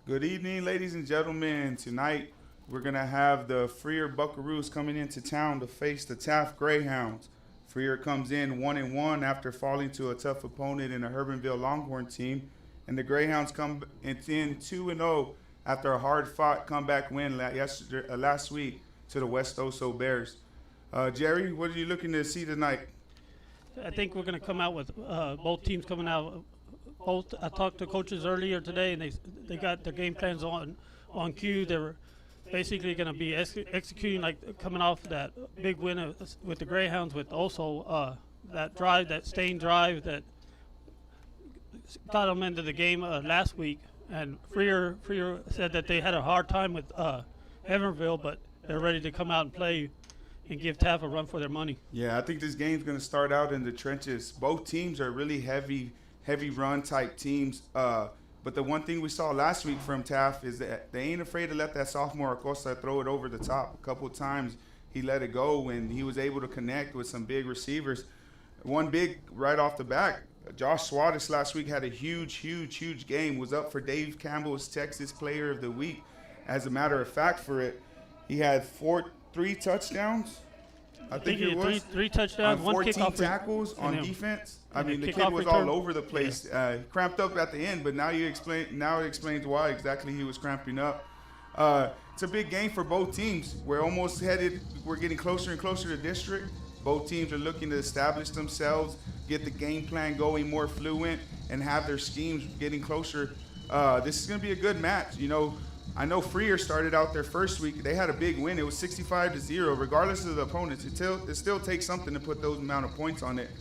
Good evening, ladies and gentlemen. Tonight, we're going to have the Freer Buckaroos coming into town to face the Taft Greyhounds. Freer comes in 1-1 after falling to a tough opponent in the Hermanville Longhorn team, and the Greyhounds come in 2-0 after a hard-fought comeback win last week to the West Oso Bears. Jerry, what are you looking to see tonight? I think we're going to come out with both teams coming out. Both I talked to coaches earlier today, and they got their game plans on cue. They were basically going to be executing like coming off that big win with the Greyhounds, with also that drive, that staying drive that got them into the game last week. And Freer said that they had a hard time with Everville, but they're ready to come out and play and give Taft a run for their money. Yeah, I think this game's going to start out in the trenches. Both teams are really heavy run type teams. But the one thing we saw last week from Taft is that they ain't afraid to let that sophomore Acosta throw it over the top. A couple of times he let it go, and he was able to connect with some big receivers. One big right off the back, Josh Swadis last week had a huge game. Was up for Dave Campbell's Texas Player of the Week. As a matter of fact, for it, he had three touchdowns. I think it was three touchdowns, on one 14 kickoff tackles on defense. I mean, the kid was return. all over the place. He cramped up at the end, but now it explains why exactly he was cramping up. It's a big game for both teams. We're getting closer and closer to district. Both teams are looking to establish themselves, get the game plan going more fluent, and have their schemes getting closer. This is going to be a good match. I know Freer started out their first week. They had a big win. It was 65-0. Regardless of the opponents, it still takes something to put those amount of points on it.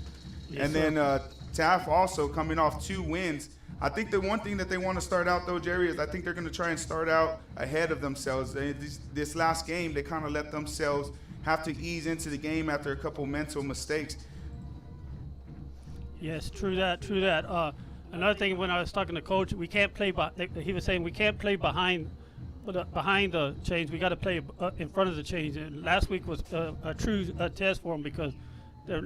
Yes, and then Taft also coming off 2 wins. I think the one thing that they want to start out, though, Jerry, is I think they're going to try and start out ahead of themselves. This last game, they kind of let themselves have to ease into the game after a couple mental mistakes. Yes, true that. Another thing, when I was talking to Coach, we can't play. He was saying we can't play behind the chains. We got to play in front of the chains. And last week was a true test for them, because the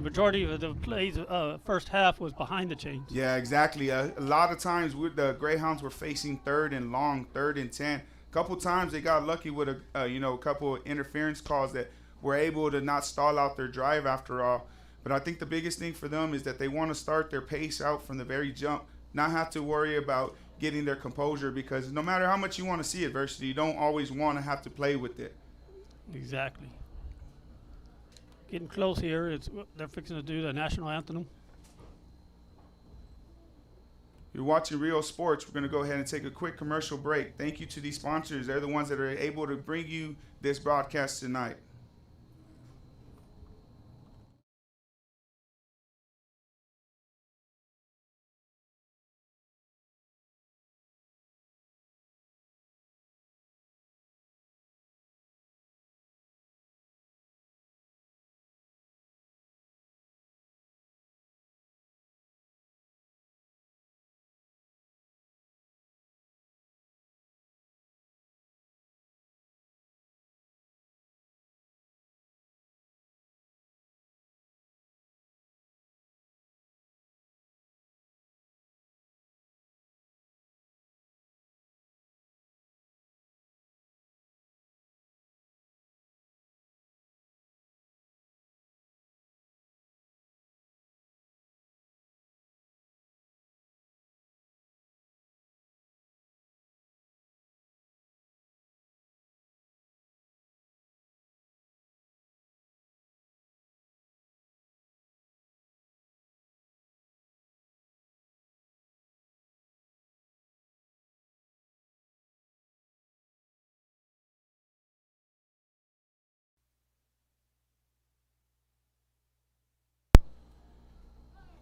majority of the plays first half was behind the chains. Yeah, exactly. A lot of times the Greyhounds were facing 3rd and long, 3rd and 10. A couple times they got lucky with a couple of interference calls that were able to not stall out their drive after all. But I think the biggest thing for them is that they want to start their pace out from the very jump, not have to worry about getting their composure, because no matter how much you want to see adversity, you don't always want to have to play with it. Exactly. Getting close here. They're fixing to do the national anthem. You're watching Real Sports. We're going to go ahead and take a quick commercial break. Thank you to these sponsors. They're the ones that are able to bring you this broadcast tonight.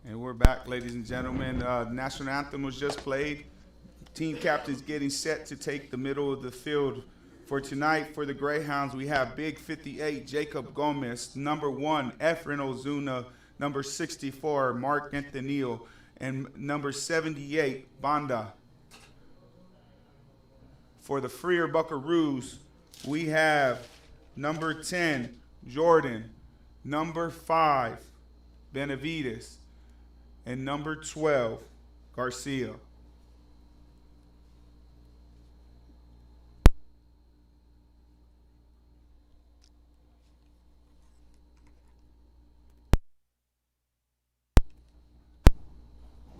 And we're back, ladies and gentlemen. The national anthem was just played. Team captains getting set to take the middle of the field. For tonight, for the Greyhounds, we have Big 58, Jacob Gomez, number 1, Efren Ozuna, number 64, Mark Anthonio, and number 78, Banda. For the Freer Buckaroos, we have number 10, Jordan, number 5, Benavides, and number 12, Garcia.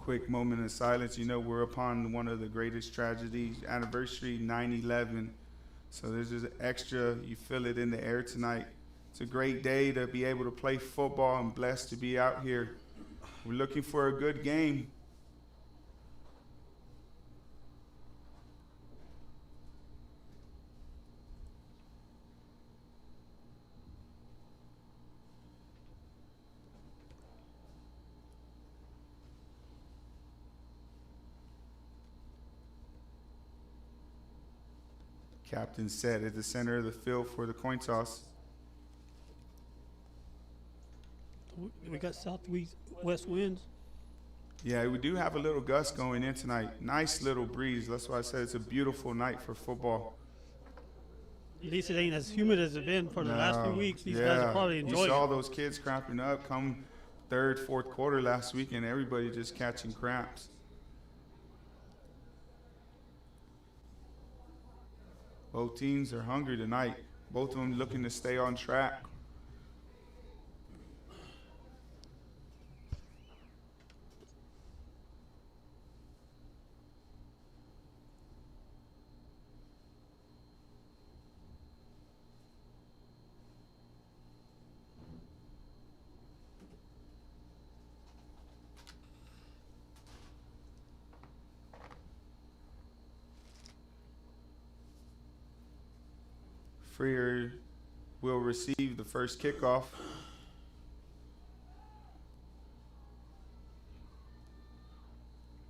Quick moment of silence. You know, we're upon one of the greatest tragedies, anniversary 9/11. So there's just extra, you feel it in the air tonight. It's a great day to be able to play football and blessed to be out here. We're looking for a good game. Captain set at the center of the field for the coin toss. We got southwest winds. Yeah, we do have a little gust going in tonight. Nice little breeze. That's why I said it's a beautiful night for football. At least it ain't as humid as it's been for the last few weeks. These guys are probably enjoying You saw it. those kids cramping up come third, fourth quarter last week, and everybody just catching cramps. Both teams are hungry tonight. Both of them looking to stay on track. Freer will receive the first kickoff.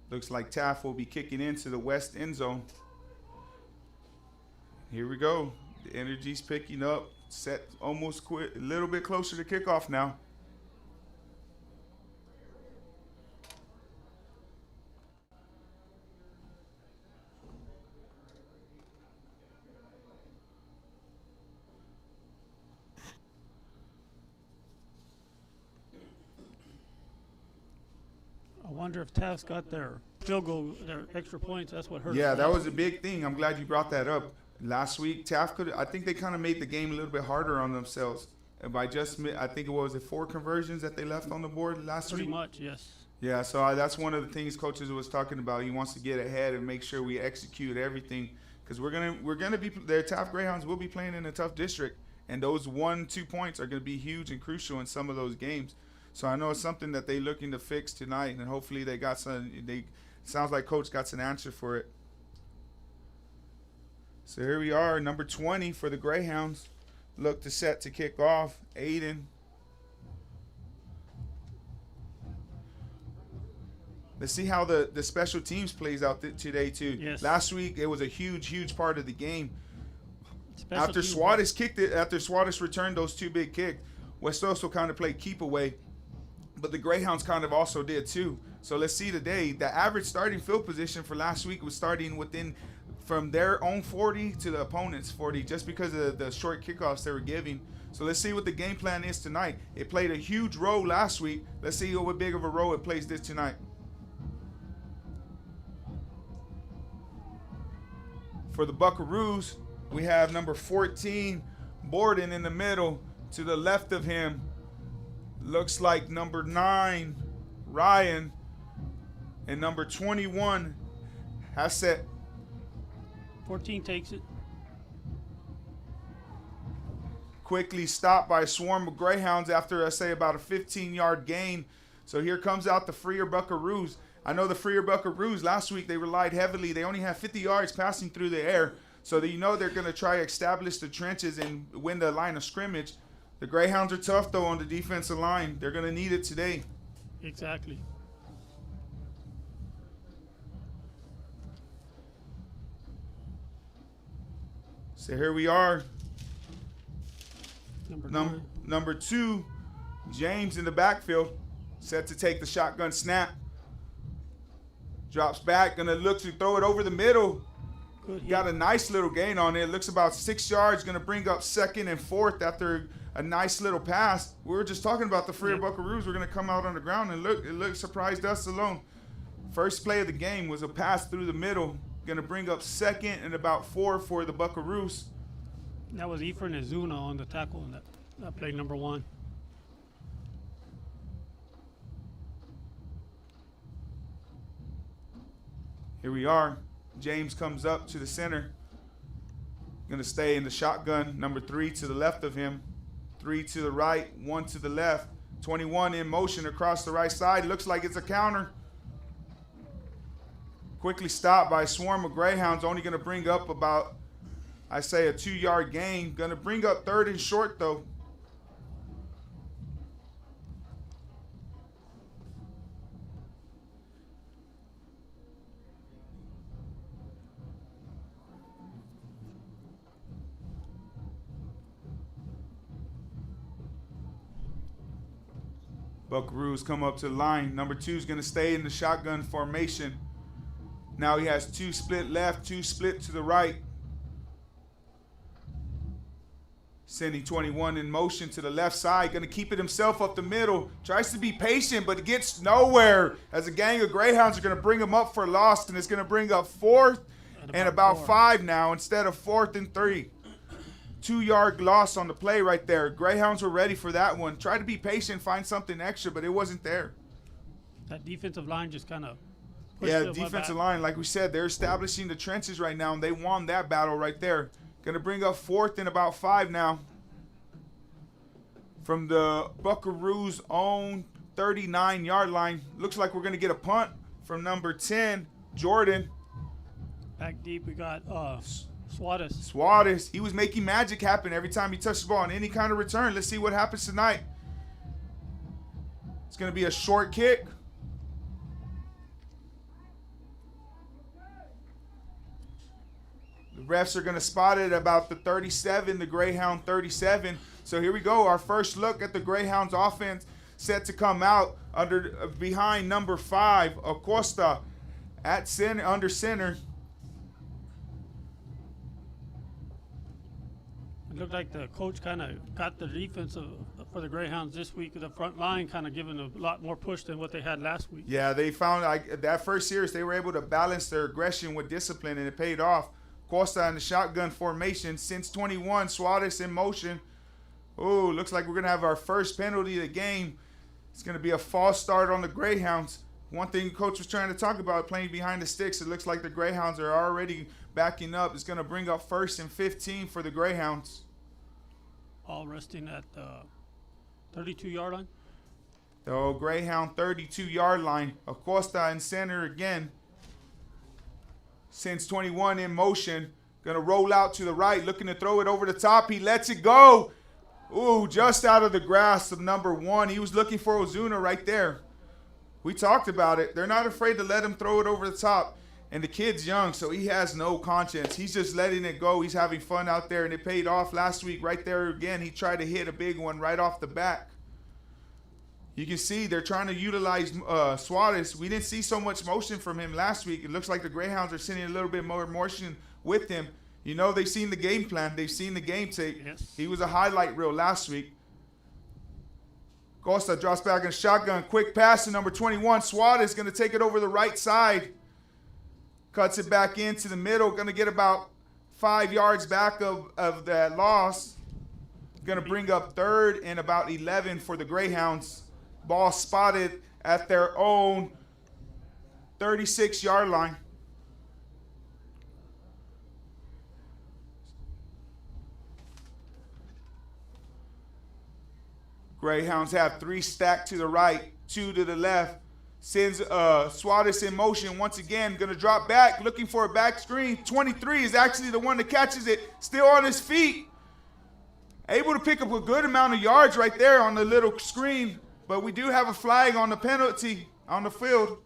Looks like Taft will be kicking into the west end zone. Here we go. The energy's picking up. Set almost quit, a little bit closer to kickoff now. I wonder if Taft's got their field goal, their extra points. That's what hurt. Yeah, that was a big thing. I'm glad you brought that up. Last week, Taft I think they kind of made the game a little bit harder on themselves. And by I think it was 4 conversions that they left on the board last week. Pretty much, yes. Yeah, so that's one of the things coaches was talking about. He wants to get ahead and make sure we execute everything, because we're gonna be their Taft Greyhounds will be playing in a tough district, and those 1-2 points are gonna be huge and crucial in some of those games. So I know it's something that they're looking to fix tonight, and hopefully they got some. Sounds like coach got an answer for it. So here we are, number 20 for the Greyhounds. Look to set to kick off. Aiden. Let's see how the special teams plays out today too. Yes. Last week it was a huge part of the game. Special After teams- Suarez kicked it, after Suarez returned those 2 big kicks, West also kind of played keep away, but the Greyhounds kind of also did too. So let's see today. The average starting field position for last week was starting from their own 40 to the opponent's 40, just because of the short kickoffs they were giving. So let's see what the game plan is tonight. It played a huge role last week. Let's see what big of a role it plays this tonight. For the Buckaroos, we have number 14, Borden, in the middle. To the left of him, looks like number 9, Ryan, and number 21, Hassett. 14 takes it. Quickly stopped by a swarm of Greyhounds after, I say, about a 15-yard gain. So here comes out the Freer Buckaroos. I know the Freer Buckaroos, last week they relied heavily. They only had 50 yards passing through the air. So that they're going to try to establish the trenches and win the line of scrimmage. The Greyhounds are tough, though, on the defensive line. They're going to need it today. Exactly. So here we are. Number Number 2, James in the backfield, set to take the shotgun snap. Drops back, gonna look to throw it over the middle. Good hit. Got a nice little gain on it. Looks about 6 yards, gonna bring up 2nd and 4th after a nice little pass. We were just talking about the Freer Buckaroos. We're gonna come out on the ground and it surprised us alone. First play of the game was a pass through the middle. Gonna bring up 2nd and about 4 for the Buckaroos. That was Efren Azuna on the tackle in that play, number 1. Here we are. James comes up to the center. Going to stay in the shotgun. Number 3 to the left of him. 3 to the right, 1 to the left. 21 in motion across the right side. Looks like it's a counter. Quickly stopped by a swarm of Greyhounds. Only going to bring up about, I say, a 2-yard gain. Going to bring up 3rd and short, though. Buckaroos come up to the line. Number 2 is going to stay in the shotgun formation. Now he has 2 split left, 2 split to the right. Sending 21 in motion to the left side. Going to keep it himself up the middle. Tries to be patient, but it gets nowhere as a gang of Greyhounds are going to bring him up for loss, and it's going to bring up 4th and about 5 now instead of 4th and 3. 2-yard loss on the play right there. Greyhounds were ready for that one. Tried to be patient, find something extra, but it wasn't there. That defensive line just kind of Yeah, the defensive line, like we said, they're establishing the trenches right now, and they won that battle right there. Going to bring up 4th and about 5 now. From the Buckaroos' own 39-yard line. Looks like we're going to get a punt from number 10, Jordan. Back deep, we got Suarez. Suarez. He was making magic happen every time he touched the ball on any kind of return. Let's see what happens tonight. It's going to be a short kick. The refs are going to spot it about the 37, the Greyhound 37. So here we go. Our first look at the Greyhounds offense set to come out behind number 5, Acosta, at center, under center. It looked like the coach kind of got the defense for the Greyhounds this week. The front line kind of giving a lot more push than what they had last week. Yeah, they found that first series they were able to balance their aggression with discipline, and it paid off. Costa in the shotgun formation since 21. Suarez in motion. Oh, looks like we're going to have our first penalty of the game. It's going to be a false start on the Greyhounds. One thing coach was trying to talk about, playing behind the sticks, it looks like the Greyhounds are already backing up. It's going to bring up 1st and 15 for the Greyhounds. All resting at the 32-yard line. The Greyhound 32-yard line. Acosta in center again. Since 21 in motion. Going to roll out to the right, looking to throw it over the top. He lets it go. Ooh, just out of the grasp of number 1. He was looking for Ozuna right there. We talked about it. They're not afraid to let him throw it over the top. And the kid's young, so he has no conscience. He's just letting it go. He's having fun out there, and it paid off last week right there again. He tried to hit a big one right off the back. You can see they're trying to utilize Suarez. We didn't see so much motion from him last week. It looks like the Greyhounds are sending a little bit more motion with him. You know, they've seen the game plan. They've seen the game tape. Yes. He was a highlight reel last week. Costa drops back in shotgun. Quick pass to number 21. Suarez going to take it over the right side. Cuts it back into the middle. Going to get about 5 yards back of that loss. Going to bring up 3rd and about 11 for the Greyhounds. Ball spotted at their own 36-yard line. Greyhounds have 3 stacked to the right, 2 to the left. Sends Suarez in motion once again. Going to drop back, looking for a back screen. 23 is actually the one that catches it. Still on his feet. Able to pick up a good amount of yards right there on the little screen. But we do have a flag on the penalty on the field.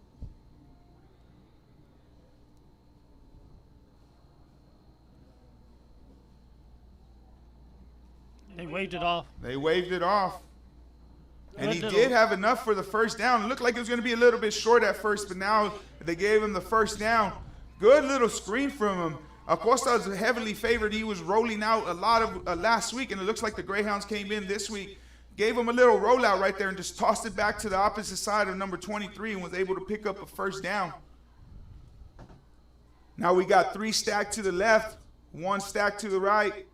They waved it off. They waved it off. And he did have enough for the first down. It looked like it was going to be a little bit short at first, but now they gave him the first down. Good little screen from him. Acosta was heavily favored. He was rolling out a lot of last week, and it looks like the Greyhounds came in this week. Gave him a little rollout right there and just tossed it back to the opposite side of number 23 and was able to pick up a first down. Now we got 3 stacked to the left, 1 stacked to the right.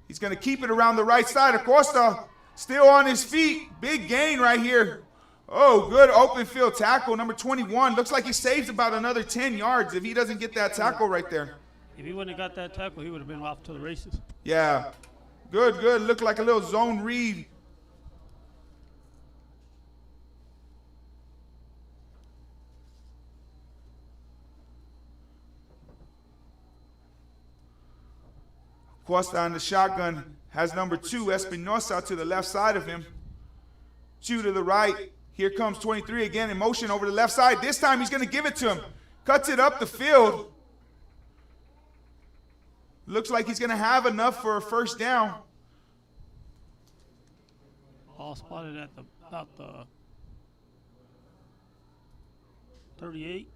He's going to keep it around the right side. Acosta still on his feet. Big gain right here Oh, good open field tackle. Number 21. Looks like he saves about another 10 yards if he doesn't get that tackle right there. If he wouldn't have got that tackle, he would have been off to the races. Yeah. Good, good. Looked like a little zone read. Costa on the shotgun has number 2, Espinosa, to the left side of him. 2 to the right. Here comes 23 again in motion over the left side. This time he's going to give it to him. Cuts it up the field. Looks like he's going to have enough for a first down. All spotted at about the 38.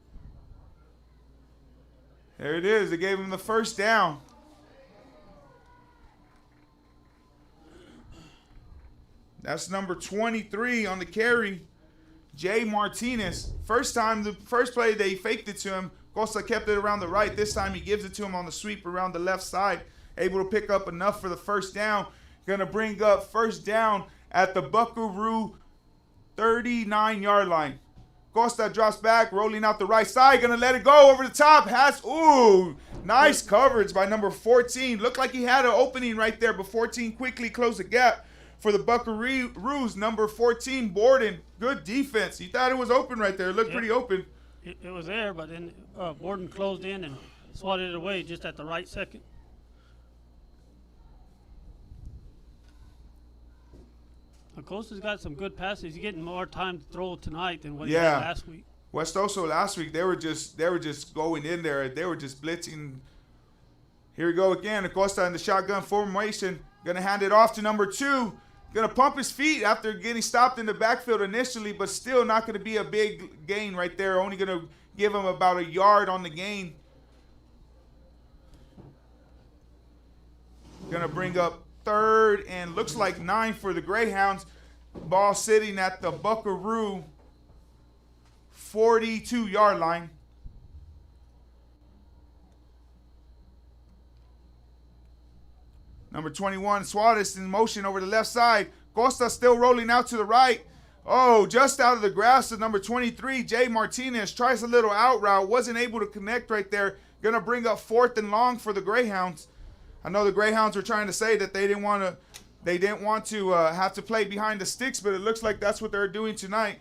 There it is. They gave him the first down. That's number 23 on the carry, Jay Martinez. First play, they faked it to him. Costa kept it around the right. This time he gives it to him on the sweep around the left side. Able to pick up enough for the first down. Going to bring up first down at the Buckaroo 39-yard line. Costa drops back, rolling out the right side. Going to let it go over the top. Nice coverage by number 14. Looked like he had an opening right there, but 14 quickly closed the gap. For the Buckaroos, number 14, Borden. Good defense. He thought it was open right there. It looked pretty open. It was there, but then Borden closed in and swatted it away just at the right second. Acosta's got some good passes. He's getting more time to throw tonight than what he did last week. West Oso last week, they were just going in there. They were just blitzing. Here we go again. Acosta in the shotgun formation. Going to hand it off to number 2. Going to pump his feet after getting stopped in the backfield initially, but still not going to be a big gain right there. Only going to give him about a yard on the gain. Going to bring up 3rd and looks like 9 for the Greyhounds. Ball sitting at the Buckaroo 42-yard line. Number 21, Suarez in motion over the left side. Costa still rolling out to the right. Oh, just out of the grasp of number 23, Jay Martinez tries a little out route. Wasn't able to connect right there. Going to bring up 4th and long for the Greyhounds. I know the Greyhounds were trying to say that they didn't want to have to play behind the sticks, but it looks like that's what they're doing tonight.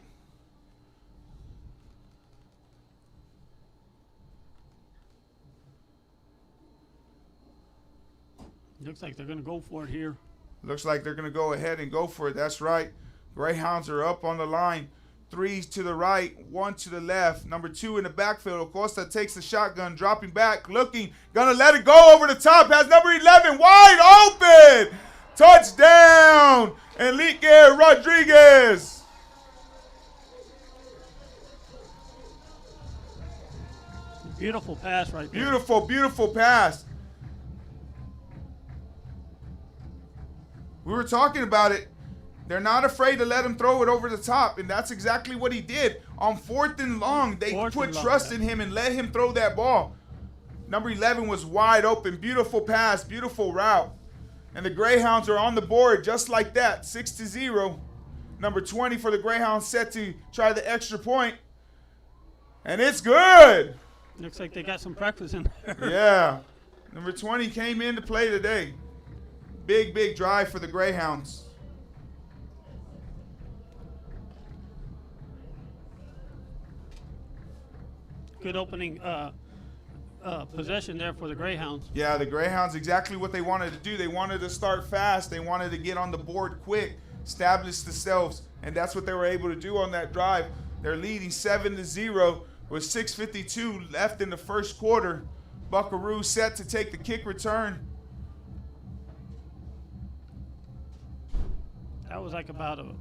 Looks like they're going to go for it here. Looks like they're going to go ahead and go for it. That's right. Greyhounds are up on the line. 3 to the right, 1 to the left. Number 2 in the backfield. Acosta takes the shotgun, dropping back, looking. Going to let it go over the top. Has number 11 wide open. Touchdown, Enrique Rodriguez. Beautiful pass right there. Beautiful, beautiful pass. We were talking about it. They're not afraid to let him throw it over the top, and that's exactly what he did. On 4th and long, they put trust in him and let him throw that ball. Number 11 was wide open. Beautiful pass, beautiful route. And the Greyhounds are on the board just like that, 6-0. Number 20 for the Greyhounds set to try the extra point. And it's good. Looks like they got some practice in there. Yeah. Number 20 came in to play today. Big, big drive for the Greyhounds. Good opening possession there for the Greyhounds. Yeah, the Greyhounds, exactly what they wanted to do. They wanted to start fast. They wanted to get on the board quick, establish themselves, and that's what they were able to do on that drive. They're leading 7-0 with 6:52 left in the first quarter. Buckaroo set to take the kick return. That was like about a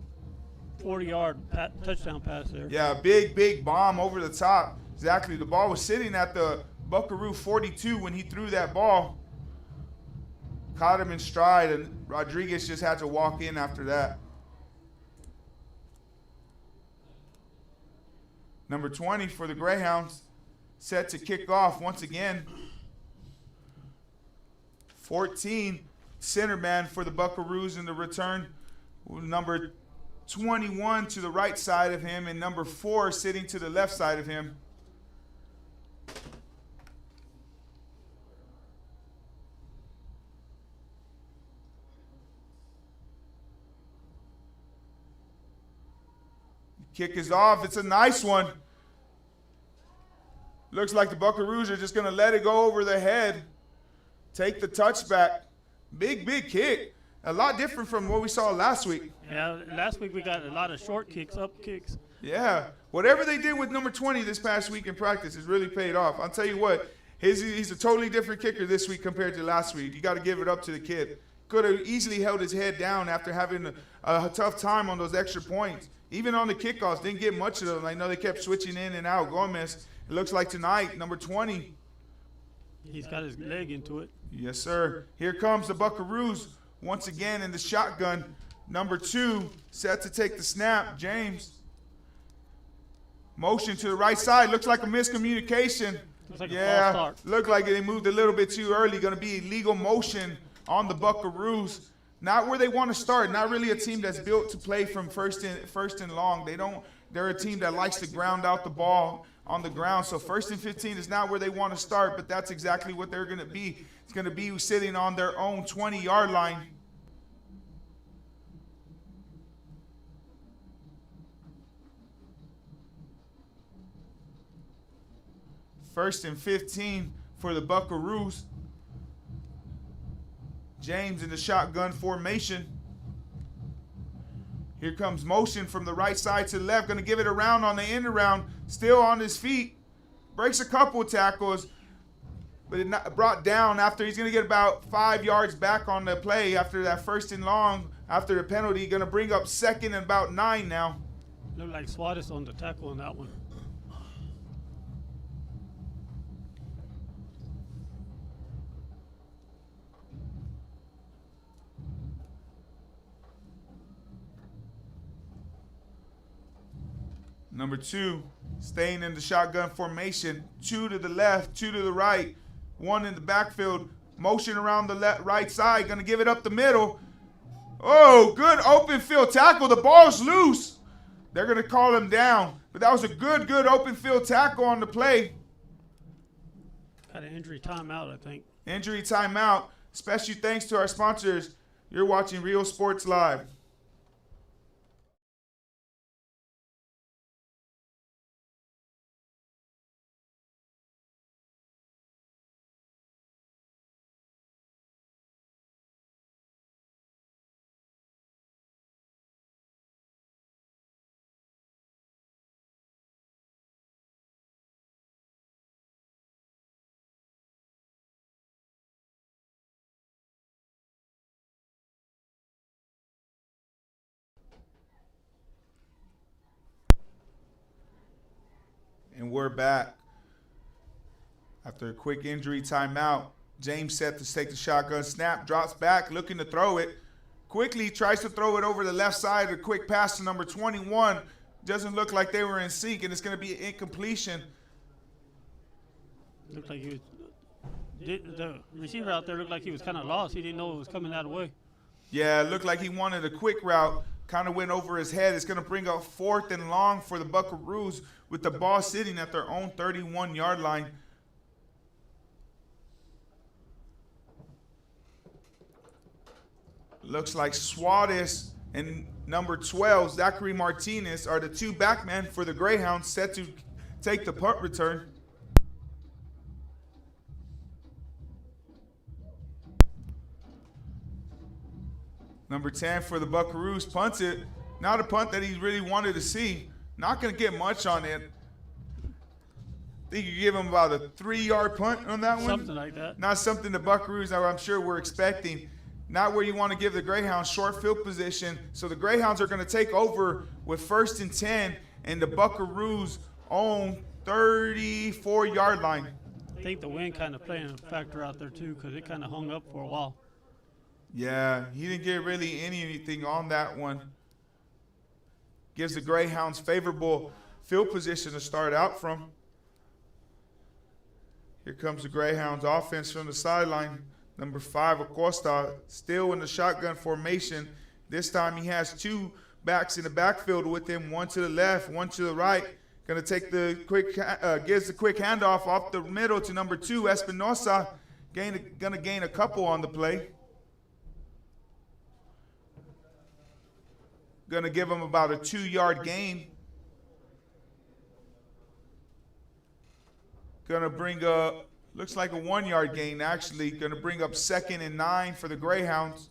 40-yard touchdown pass there. Yeah, big, big bomb over the top. Exactly. The ball was sitting at the Buckaroo 42 when he threw that ball. Caught him in stride, and Rodriguez just had to walk in after that. Number 20 for the Greyhounds, set to kick off once again. 14, center man for the Buckaroos in the return. Number 21 to the right side of him, and number 4 sitting to the left side of him. Kick is off. It's a nice one. Looks like the Buckaroos are just going to let it go over their head. Take the touchback. Big kick. A lot different from what we saw last week. Yeah, last week we got a lot of short kicks, up kicks. Yeah. Whatever they did with number 20 this past week in practice has really paid off. I'll tell you what, he's a totally different kicker this week compared to last week. You got to give it up to the kid. Could have easily held his head down after having a tough time on those extra points. Even on the kickoffs, didn't get much of them. I know they kept switching in and out. Gomez, it looks like tonight, number 20. He's got his leg into it. Yes, sir. Here comes the Buckaroos once again in the shotgun. Number 2, set to take the snap, James. Motion to the right side. Looks like a miscommunication. Looks like a false start. Looked like they moved a little bit too early. Going to be illegal motion on the Buckaroos. Not where they want to start. Not really a team that's built to play from first and long. They're a team that likes to ground out the ball on the ground. So 1st and 15 is not where they want to start, but that's exactly what they're going to be. It's going to be sitting on their own 20-yard line. First and 15 for the Buckaroos. James in the shotgun formation. Here comes motion from the right side to the left. Going to give it around on the end around. Still on his feet. Breaks a couple of tackles. But it brought down after he's going to get about 5 yards back on the play after that 1st and long. After the penalty, going to bring up 2nd and about 9 now. Looked like Suarez on the tackle on that one. Number 2, staying in the shotgun formation. 2 to the left, 2 to the right. 1 in the backfield. Motion around the right side. Going to give it up the middle. Oh, good open field tackle. The ball's loose. They're going to call him down. But that was a good open field tackle on the play. Got an injury timeout, I think. Injury timeout. Special thanks to our sponsors. You're watching Real Sports Live. And we're back. After a quick injury timeout, James set to take the shotgun snap, drops back, looking to throw it. Quickly tries to throw it over the left side. A quick pass to number 21. Doesn't look like they were in sync, and it's going to be an incompletion. Looked like he was. The receiver out there looked like he was kind of lost. He didn't know it was coming that way. Yeah, it looked like he wanted a quick route. Kind of went over his head. It's going to bring up 4th and long for the Buckaroos with the ball sitting at their own 31-yard line. Looks like Suarez and number 12, Zachary Martinez, are the 2 backmen for the Greyhounds set to take the punt return. Number 10 for the Buckaroos punts it. Not a punt that he really wanted to see. Not going to get much on it. I think you give him about a 3-yard punt on that one. Something like that. Not something the Buckaroos, I'm sure, were expecting. Not where you want to give the Greyhounds short field position. So the Greyhounds are going to take over with 1st and 10 and the Buckaroos' own 34-yard line. I think the wind kind of playing a factor out there too, because it kind of hung up for a while. Yeah, he didn't get really anything on that one. Gives the Greyhounds favorable field position to start out from. Here comes the Greyhounds offense from the sideline. Number 5, Acosta, still in the shotgun formation. This time he has 2 backs in the backfield with him, one to the left, one to the right. Going to take the gives the quick handoff off the middle to number 2, Espinosa. Going to gain a couple on the play. Going to give him about a 2-yard gain. Going to bring up, looks like a 1-yard gain actually. Going to bring up 2nd and 9 for the Greyhounds.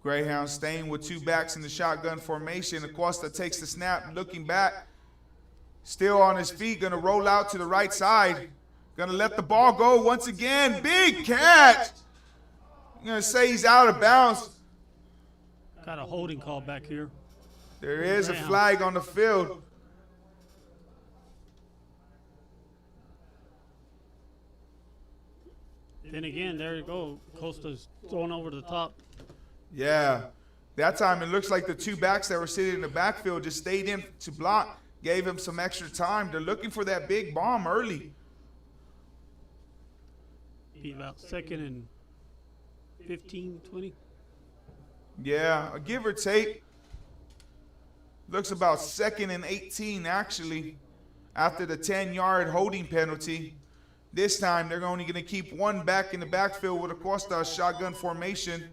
Greyhounds staying with 2 backs in the shotgun formation. Acosta takes the snap, looking back. Still on his feet, going to roll out to the right side. Going to let the ball go once again. Big catch. I'm going to say he's out of bounds. Got a holding call back here. There is a flag on the field. Then again, there you go. Costa's thrown over the top. Yeah. That time it looks like the 2 backs that were sitting in the backfield just stayed in to block, gave him some extra time. They're looking for that big bomb early. Be about 2nd and 15, 20. Yeah, a give or take. Looks about 2nd and 18 actually after the 10-yard holding penalty. This time they're only going to keep 1 back in the backfield with Acosta, shotgun formation.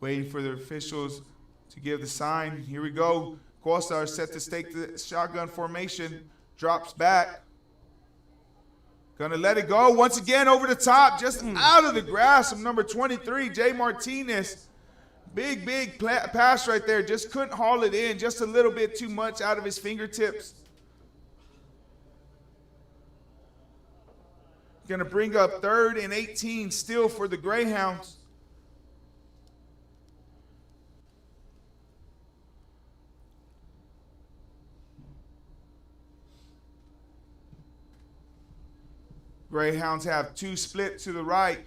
Waiting for the officials to give the sign. Here we go. Acosta are set to stake the shotgun formation. Drops back. Gonna let it go once again over the top, just out of the grasp of number 23, Jay Martinez. Big pass right there. Just couldn't haul it in. Just a little bit too much out of his fingertips. Gonna bring up 3rd and 18 still for the Greyhounds. Greyhounds have 2 split to the right,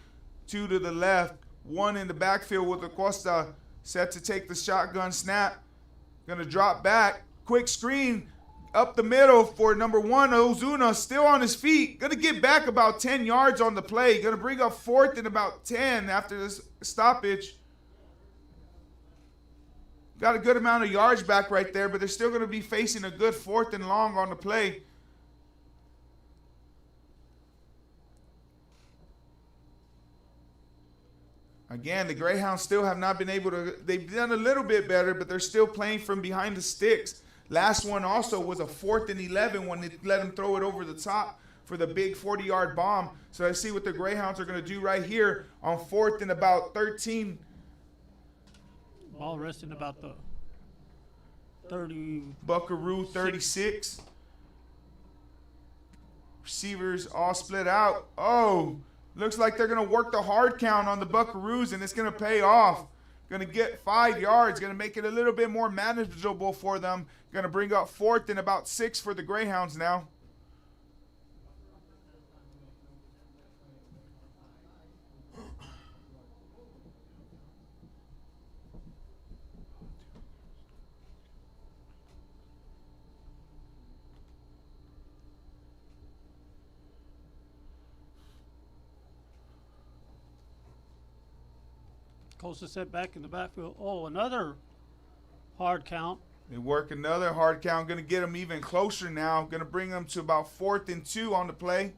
2 to the left, 1 in the backfield with Acosta set to take the shotgun snap. Gonna drop back, quick screen up the middle for number 1, Ozuna, still on his feet. Gonna get back about 10 yards on the play. Gonna bring up 4th and about 10 after this stoppage. Got a good amount of yards back right there, but they're still gonna be facing a good 4th and long on the play. Again, the Greyhounds still have not been able to, they've done a little bit better, but they're still playing from behind the sticks. Last one also was a 4th and 11 when they let him throw it over the top for the big 40-yard bomb. So let's see what the Greyhounds are going to do right here on 4th and about 13. Ball resting about the 30. Buckaroo 36. Receivers all split out. Oh, looks like they're going to work the hard count on the Buckaroos, and it's going to pay off. Going to get 5 yards. Going to make it a little bit more manageable for them. Going to bring up 4th and about 6 for the Greyhounds now. Costa set back in the backfield. Oh, another hard count. They work another hard count. Going to get them even closer now. Going to bring them to about 4th and 2 on the play.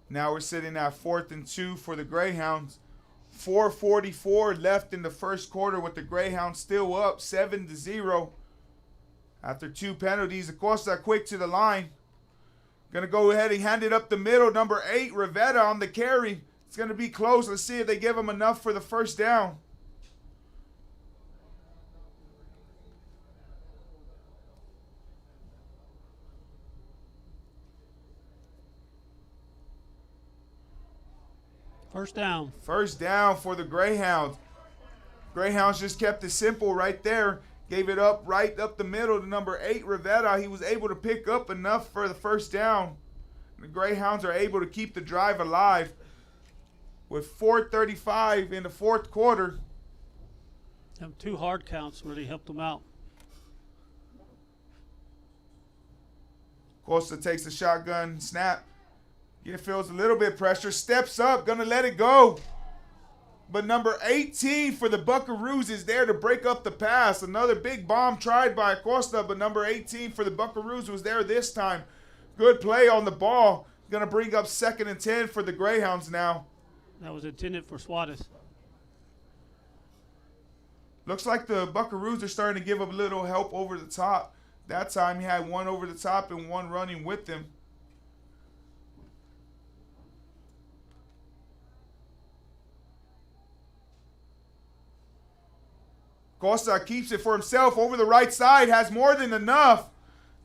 Now we're sitting at 4th and 2 for the Greyhounds. 4:44 left in the first quarter with the Greyhounds still up 7-0. After 2 penalties, Acosta quick to the line. Going to go ahead and hand it up the middle. Number 8, Rivera on the carry. It's going to be close. Let's see if they give him enough for the first down. First down. First down for the Greyhounds. Greyhounds just kept it simple right there. Gave it up right up the middle to number 8, Rivera. He was able to pick up enough for the first down. The Greyhounds are able to keep the drive alive. with 4:35 in the fourth quarter. Them 2 hard counts really helped them out. Costa takes the shotgun snap. He feels a little bit pressure. Steps up, gonna let it go. But number 18 for the Buckaroos is there to break up the pass. Another big bomb tried by Costa, but number 18 for the Buckaroos was there this time. Good play on the ball. Gonna bring up 2nd and 10 for the Greyhounds now. That was intended for Suarez. Looks like the Buckaroos are starting to give a little help over the top. That time he had one over the top and one running with him. Costa keeps it for himself over the right side, has more than enough.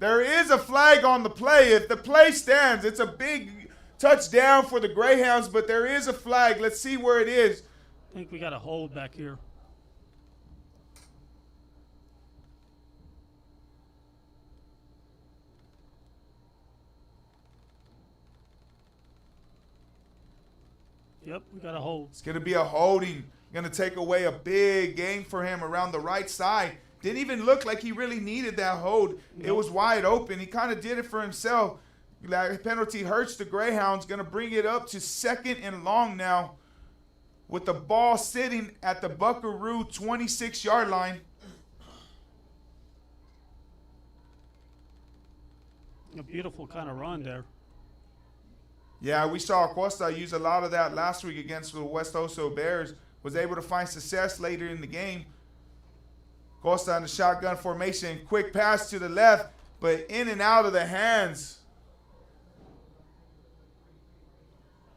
There is a flag on the play. If the play stands, it's a big touchdown for the Greyhounds, but there is a flag. Let's see where it is. I think we got a hold back here. Yep, we got a hold. It's going to be a holding. Going to take away a big gain for him around the right side. Didn't even look like he really needed that hold. Nope. It was wide open. He kind of did it for himself. That penalty hurts the Greyhounds. Going to bring it up to 2nd and long now with the ball sitting at the Buckaroo 26-yard line. A beautiful kind of run there. Yeah, we saw Costa use a lot of that last week against the West Oso Bears. Was able to find success later in the game. Costa in the shotgun formation. Quick pass to the left, but in and out of the hands.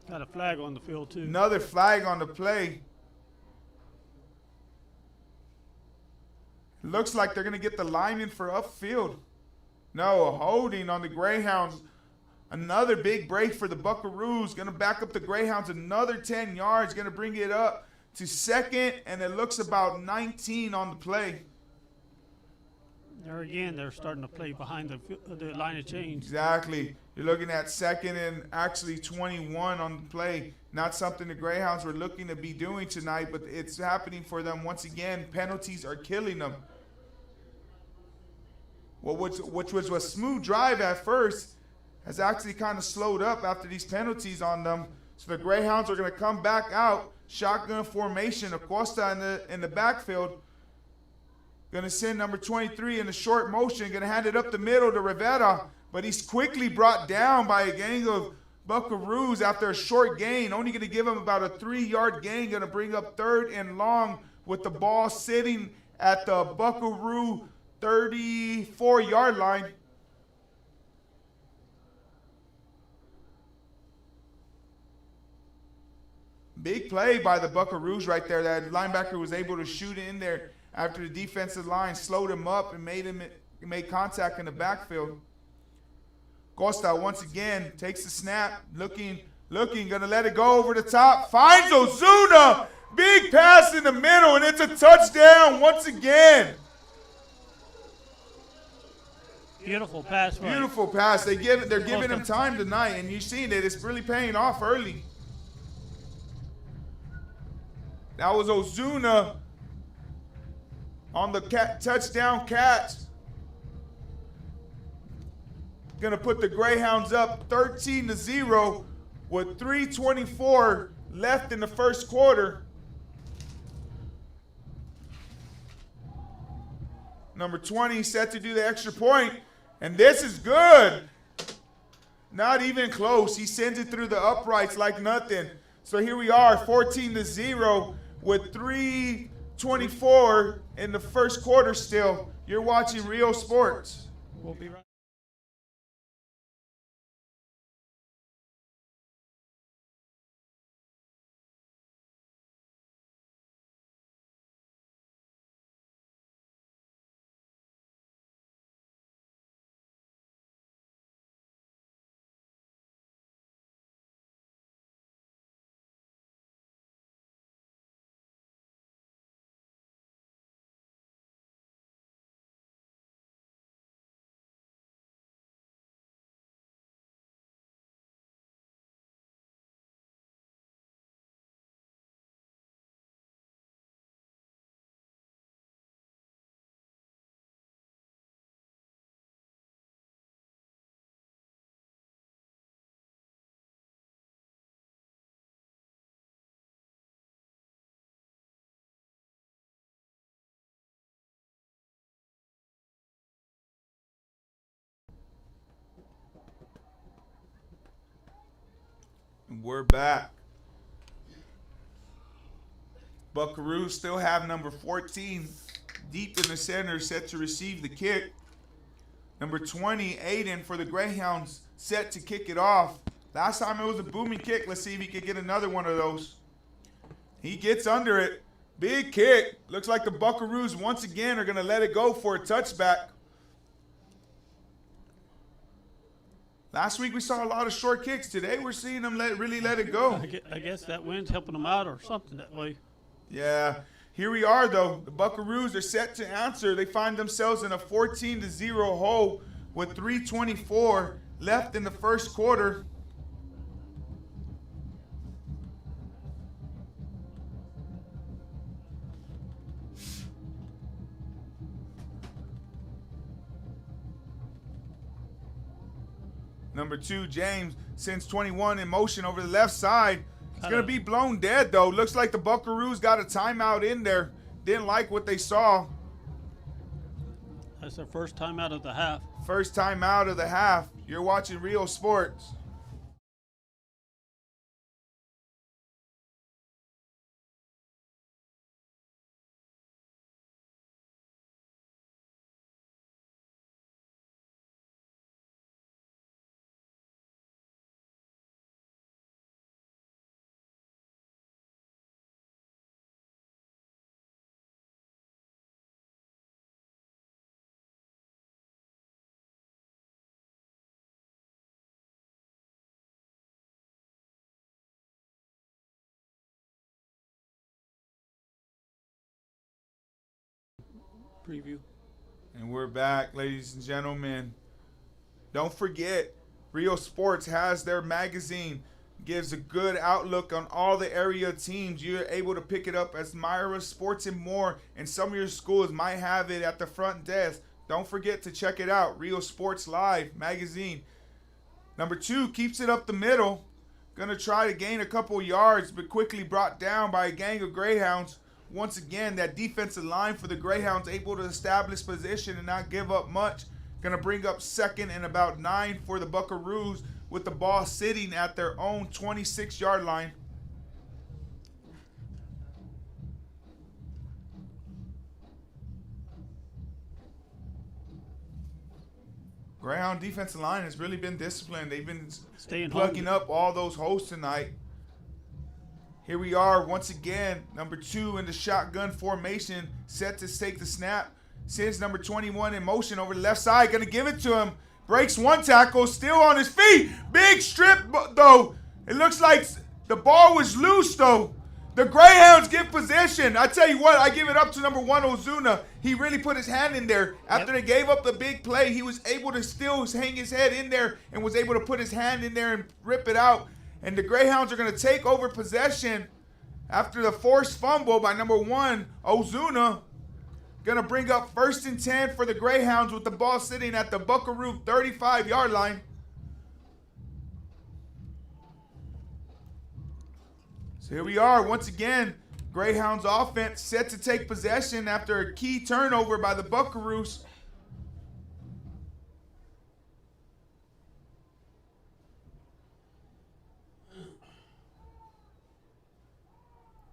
Got a flag on the field, too. Another flag on the play. Looks like they're going to get the lineman for upfield. No, a holding on the Greyhounds. Another big break for the Buckaroos. Going to back up the Greyhounds another 10 yards. Going to bring it up to 2nd, and it looks about 19 on the play. There again, they're starting to play behind the line of change. Exactly. You're looking at 2nd and actually 21 on the play. Not something the Greyhounds were looking to be doing tonight, but it's happening for them once again. Penalties are killing them. Well, which was a smooth drive at first, has actually kind of slowed up after these penalties on them. So the Greyhounds are going to come back out. Shotgun formation. Acosta in the backfield. Going to send number 23 in the short motion. Going to hand it up the middle to Rivera. But he's quickly brought down by a gang of Buckaroos after a short gain. Only going to give him about a 3-yard gain. Going to bring up 3rd and long with the ball sitting at the Buckaroo 34-yard line. Big play by the Buckaroos right there. That linebacker was able to shoot in there after the defensive line slowed him up and made contact in the backfield. Costa once again takes the snap, looking, gonna let it go over the top. Finds Ozuna. Big pass in the middle, and it's a touchdown once again. Beautiful pass. Beautiful pass. They're giving him time tonight, and you've seen it. It's really paying off early. That was Ozuna on the touchdown catch. Going to put the Greyhounds up 13-0 with 3:24 left in the first quarter. Number 20 set to do the extra point, and this is good. Not even close. He sends it through the uprights like nothing. So here we are, 14-0 with 3:24 in the first quarter still. You're watching Rio Sports. We'll be right And we're back. Buckaroos still have number 14 deep in the center, set to receive the kick. Number 20, Aiden for the Greyhounds, set to kick it off. Last time it was a booming kick. Let's see if he can get another one of those. He gets under it. Big kick. Looks like the Buckaroos once again are going to let it go for a touchback. Last week we saw a lot of short kicks. Today we're seeing them really let it go. I guess that wind's helping them out or something that way. Yeah. Here we are, though. The Buckaroos are set to answer. They find themselves in a 14-0 hole with 3:24 left in the first quarter. Number 2, James, sends 21 in motion over the left side. It's going to be blown dead, though. Looks like the Buckaroos got a timeout in there. Didn't like what they saw. That's their first time out of the half. First time out of the half. You're watching Real Sports. Preview. And we're back, ladies and gentlemen. Don't forget, Real Sports has their magazine. Gives a good outlook on all the area teams. You're able to pick it up as Myra Sports and More, and some of your schools might have it at the front desk. Don't forget to check it out. Real Sports Live magazine. Number 2 keeps it up the middle. Gonna try to gain a couple yards, but quickly brought down by a gang of Greyhounds. Once again, that defensive line for the Greyhounds able to establish position and not give up much. Going to bring up second and about 9 for the Buckaroos with the ball sitting at their own 26-yard line. Greyhound defensive line has really been disciplined. They've been plugging up all those holes tonight. Here we are once again, number 2 in the shotgun formation, set to take the snap. Sends number 21 in motion over the left side, going to give it to him. Breaks one tackle, still on his feet. Big strip, though. It looks like the ball was loose, though. The Greyhounds get possession. I tell you what, I give it up to number 1, Ozuna. He really put his hand in there. After they gave up the big play, he was able to still hang his head in there and was able to put his hand in there and rip it out. And the Greyhounds are going to take over possession after the forced fumble by number 1, Ozuna. Going to bring up 1st and 10 for the Greyhounds with the ball sitting at the Buckaroo 35-yard line. So here we are once again. Greyhounds offense set to take possession after a key turnover by the Buckaroos.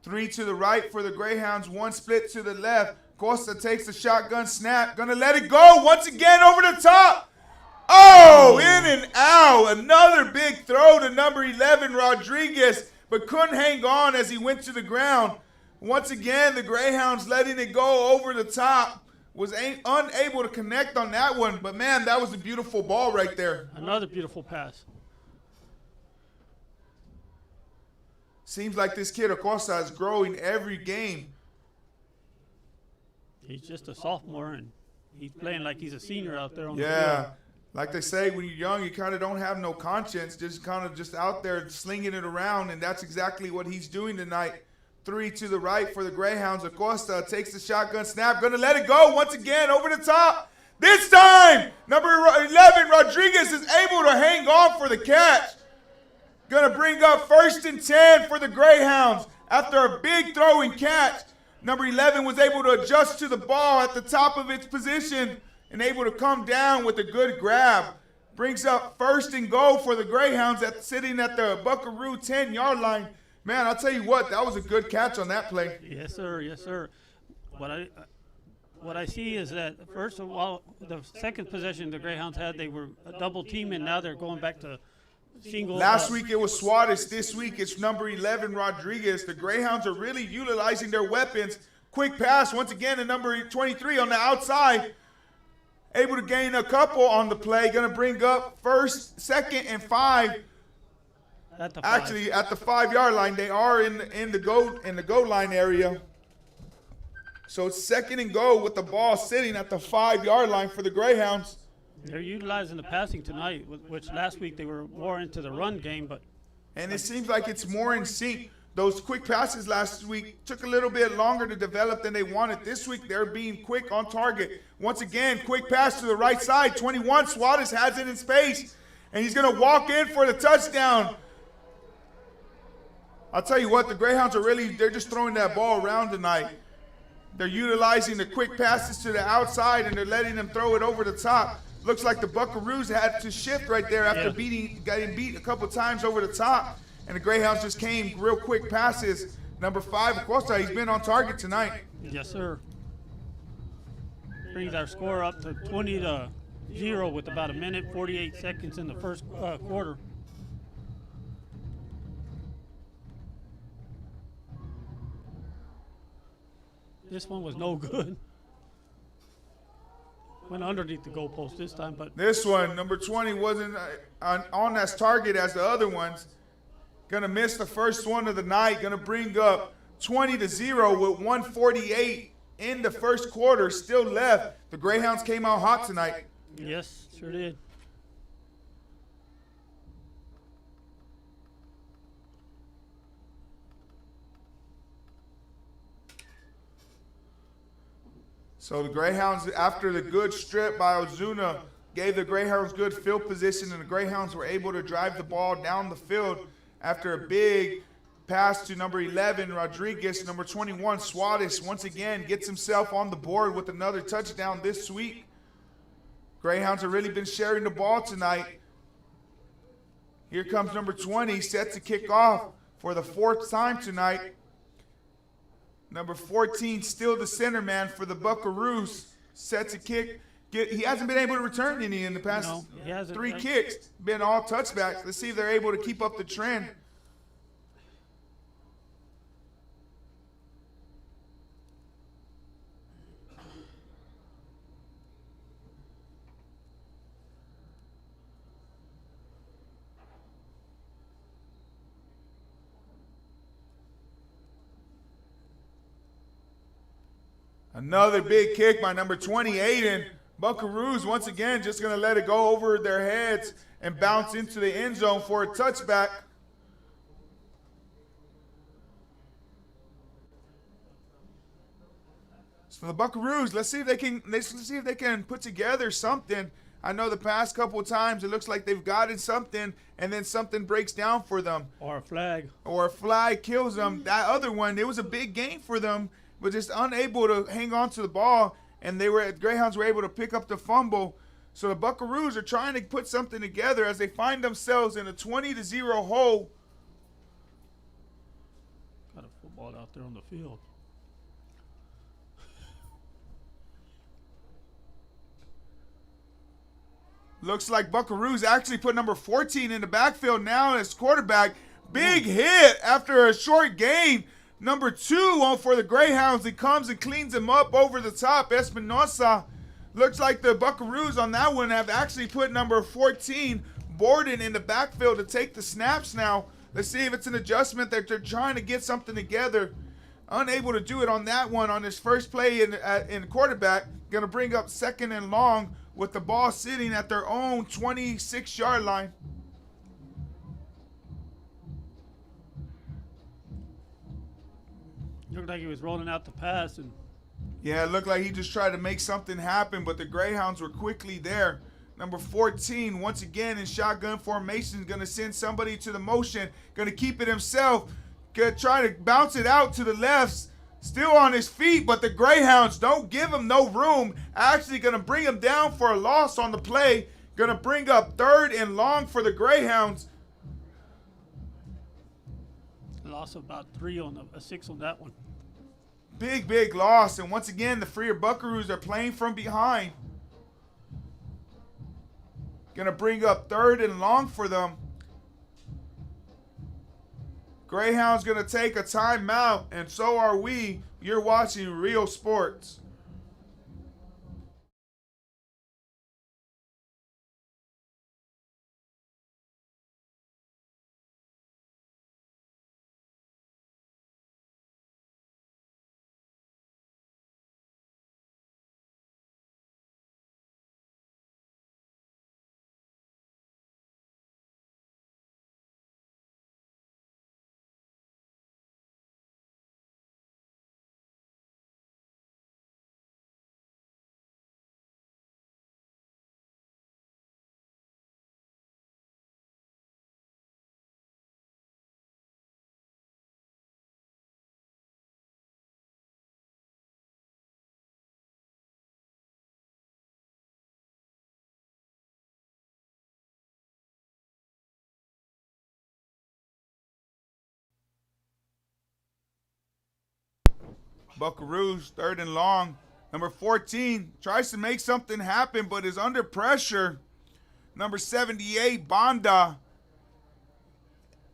Three to the right for the Greyhounds, 1 split to the left. Costa takes the shotgun snap. Gonna let it go once again over the top. Oh, in and out. Another big throw to number 11, Rodriguez, but couldn't hang on as he went to the ground. Once again, the Greyhounds letting it go over the top. Was unable to connect on that one, but man, that was a beautiful ball right there. Another beautiful pass. Seems like this kid Acosta is growing every game. He's just a sophomore, and he's playing like he's a senior out there on the Yeah, field. like they say, when you're young, you kind of don't have no conscience, just kind of just out there slinging it around, and that's exactly what he's doing tonight. 3 to the right for the Greyhounds. Acosta takes the shotgun snap, going to let it go once again over the top. This time, number 11, Rodriguez, is able to hang on for the catch. Going to bring up 1st and 10 for the Greyhounds after a big throw and catch. Number 11 was able to adjust to the ball at the top of its position and able to come down with a good grab. brings up 1st and goal for the Greyhounds sitting at the Buckaroo 10-yard line. Man, I'll tell you what, that was a good catch on that play. Yes, sir. Yes, sir. What I see is that first of all, the second possession the Greyhounds had, they were a double team, and now they're going back to single. Last week it was Suarez. This week it's number 11, Rodriguez. The Greyhounds are really utilizing their weapons. Quick pass once again to number 23 on the outside. Able to gain a couple on the play. Going to bring up 1st, 2nd, and 5. Actually, at the 5-yard line, they are in the goal line area. So it's 2nd and goal with the ball sitting at the 5-yard line for the Greyhounds. They're utilizing the passing tonight, which last week they were more into the run game, and it seems like it's more in sync. Those quick passes last week took a little bit longer to develop than they wanted. This week they're being quick on target. Once again, quick pass to the right side. 21, Suarez has it in space, and he's going to walk in for the touchdown. I'll tell you what, the Greyhounds they're just throwing that ball around tonight. They're utilizing the quick passes to the outside, and they're letting them throw it over the top. Looks like the Buckaroos had to shift right there after getting beat a couple times over the top. And the Greyhounds just came real quick passes. Number 5, Acosta, he's been on target tonight. Yes, sir. Brings our score up to 20-0 with about 1:48 seconds in the first quarter. This one was no good. Went underneath the goalpost this time, but this one, number 20, wasn't on as target as the other ones. Gonna miss the first one of the night. Gonna bring up 20-0 with 1:48 in the first quarter still left. The Greyhounds came out hot tonight. Yes, sure did. So the Greyhounds, after the good strip by Ozuna, gave the Greyhounds good field position, and the Greyhounds were able to drive the ball down the field after a big pass to number 11, Rodriguez. Number 21, Suarez, once again gets himself on the board with another touchdown this week. Greyhounds have really been sharing the ball tonight. Here comes number 20, set to kick off for the 4th time tonight. Number 14, still the center man for the Buckaroos, set to kick. He hasn't been able to return any in the past 3 kicks. Been all touchbacks. Let's see if they're able to keep up the trend. Another big kick by number 28, and Buckaroos once again just going to let it go over their heads and bounce into the end zone for a touchback. So the Buckaroos, let's see if they can put together something. I know the past couple of times it looks like they've gotten something, and then something breaks down for them. Or a flag. Or a flag kills them. That other one, it was a big game for them, but just unable to hang on to the ball, and Greyhounds were able to pick up the fumble. So the Buckaroos are trying to put something together as they find themselves in a 20-0 hole. Got a football out there on the field. Looks like Buckaroos actually put number 14 in the backfield now as quarterback. Big hit after a short gain. Number 2 for the Greyhounds. He comes and cleans him up over the top. Espinosa. Looks like the Buckaroos on that one have actually put number 14, Borden, in the backfield to take the snaps now. Let's see if it's an adjustment that they're trying to get something together. Unable to do it on that one on his first play in quarterback. Going to bring up 2nd and long with the ball sitting at their own 26-yard line. Looked like he was rolling out the pass. Yeah, it looked like he just tried to make something happen, but the Greyhounds were quickly there. Number 14, once again in shotgun formation, going to send somebody to the motion. Going to keep it himself. Going to try to bounce it out to the left. Still on his feet, but the Greyhounds don't give him no room. Actually going to bring him down for a loss on the play. Going to bring up 3rd and long for the Greyhounds. Loss of about 6 on that one. Big loss. And once again, the Freer Buckaroos are playing from behind. Going to bring up 3rd and long for them. Greyhound's going to take a timeout, and so are we. You're watching Real Sports. Buckaroos, 3rd and long. Number 14 tries to make something happen, but is under pressure. Number 78, Banda.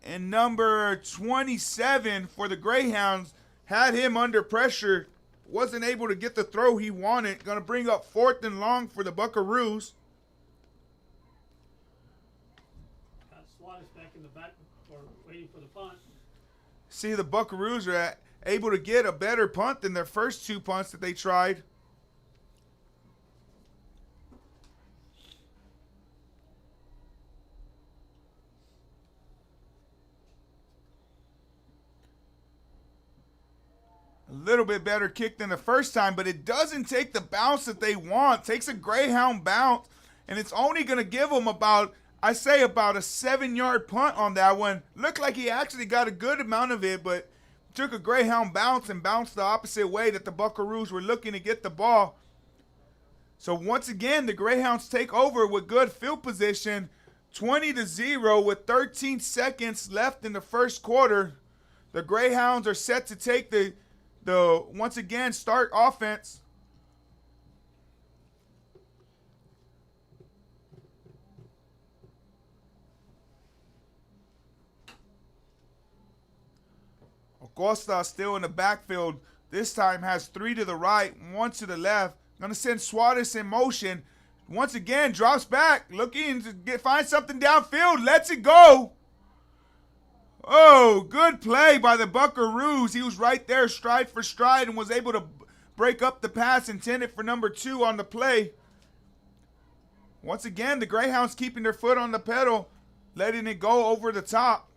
And number 27 for the Greyhounds had him under pressure. Wasn't able to get the throw he wanted. Going to bring up 4th and long for the Buckaroos. Got Suarez back in the back or waiting for the punt. See, the Buckaroos are able to get a better punt than their first 2 punts that they tried. A little bit better kick than the first time, but it doesn't take the bounce that they want. Takes a Greyhound bounce, and it's only going to give them about a 7-yard punt on that one. Looked like he actually got a good amount of it, but took a Greyhound bounce and bounced the opposite way that the Buckaroos were looking to get the ball. So once again, the Greyhounds take over with good field position, 20-0 with 13 seconds left in the first quarter. The Greyhounds are set to take the once again start offense. Acosta still in the backfield. This time has 3 to the right, 1 to the left. Going to send Suarez in motion. Once again, drops back, looking to find something downfield. Lets it go. Oh, good play by the Buckaroos. He was right there stride for stride and was able to break up the pass intended for number 2 on the play. Once again, the Greyhounds keeping their foot on the pedal, letting it go over the top.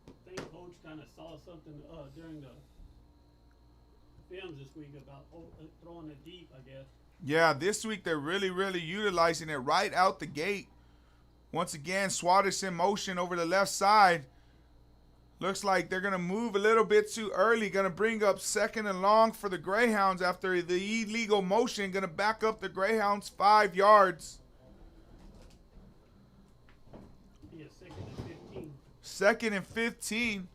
I think Coach kind of saw something during the films this week about throwing it deep, I guess. Yeah, this week they're really utilizing it right out the gate. Once again, Suarez in motion over the left side. Looks like they're going to move a little bit too early. Going to bring up 2nd and long for the Greyhounds after the illegal motion. Going to back up the Greyhounds 5 yards. Yeah, 2nd and 15. 2nd and 15.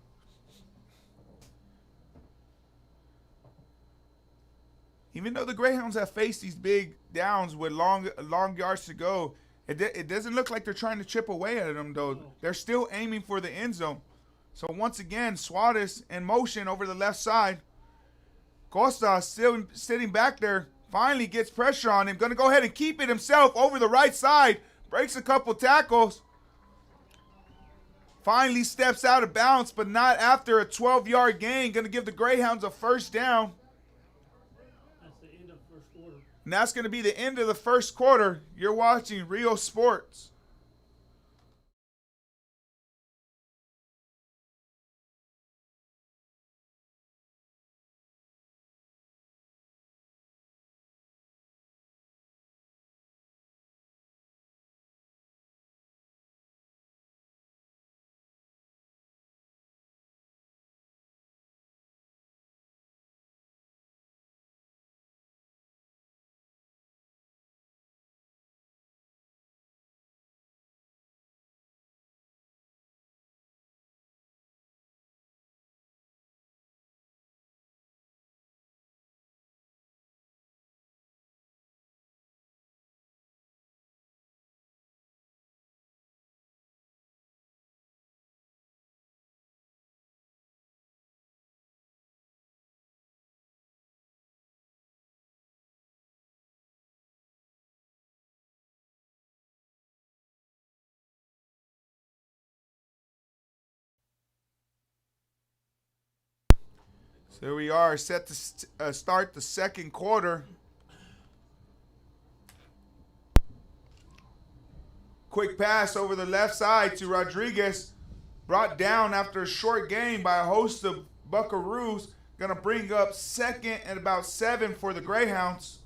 Even though the Greyhounds have faced these big downs with long yards to go, it doesn't look like they're trying to chip away at them, though. They're still aiming for the end zone. So once again, Suarez in motion over the left side. Costa still sitting back there. Finally gets pressure on him. Going to go ahead and keep it himself over the right side. Breaks a couple tackles. Finally steps out of bounds, but not after a 12-yard gain. Going to give the Greyhounds a first down. And that's going to be the end of the first quarter. You're watching Real Sports. So here we are, set to start the second quarter. Quick pass over the left side to Rodriguez. Brought down after a short game by a host of Buckaroos. Going to bring up second and about 7 for the Greyhounds.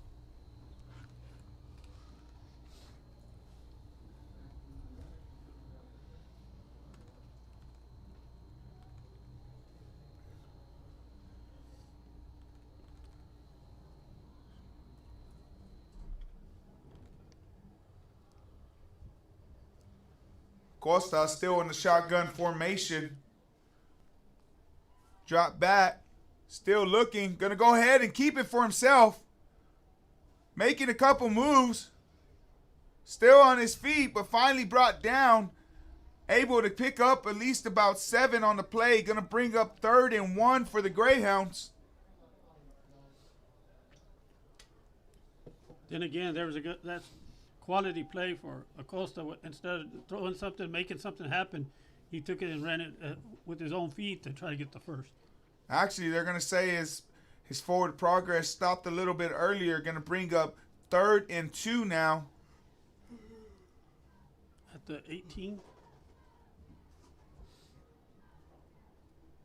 Costa still in the shotgun formation. Drop back. Still looking. Gonna go ahead and keep it for himself. Making a couple moves. Still on his feet, but finally brought down. Able to pick up at least about 7 on the play. Gonna bring up 3rd and 1 for the Greyhounds. Then again, there was that's quality play for Acosta. Instead of throwing something, making something happen, he took it and ran it with his own feet to try to get the first. Actually, they're going to say his forward progress stopped a little bit earlier. Going to bring up 3rd and 2 now. At the 18.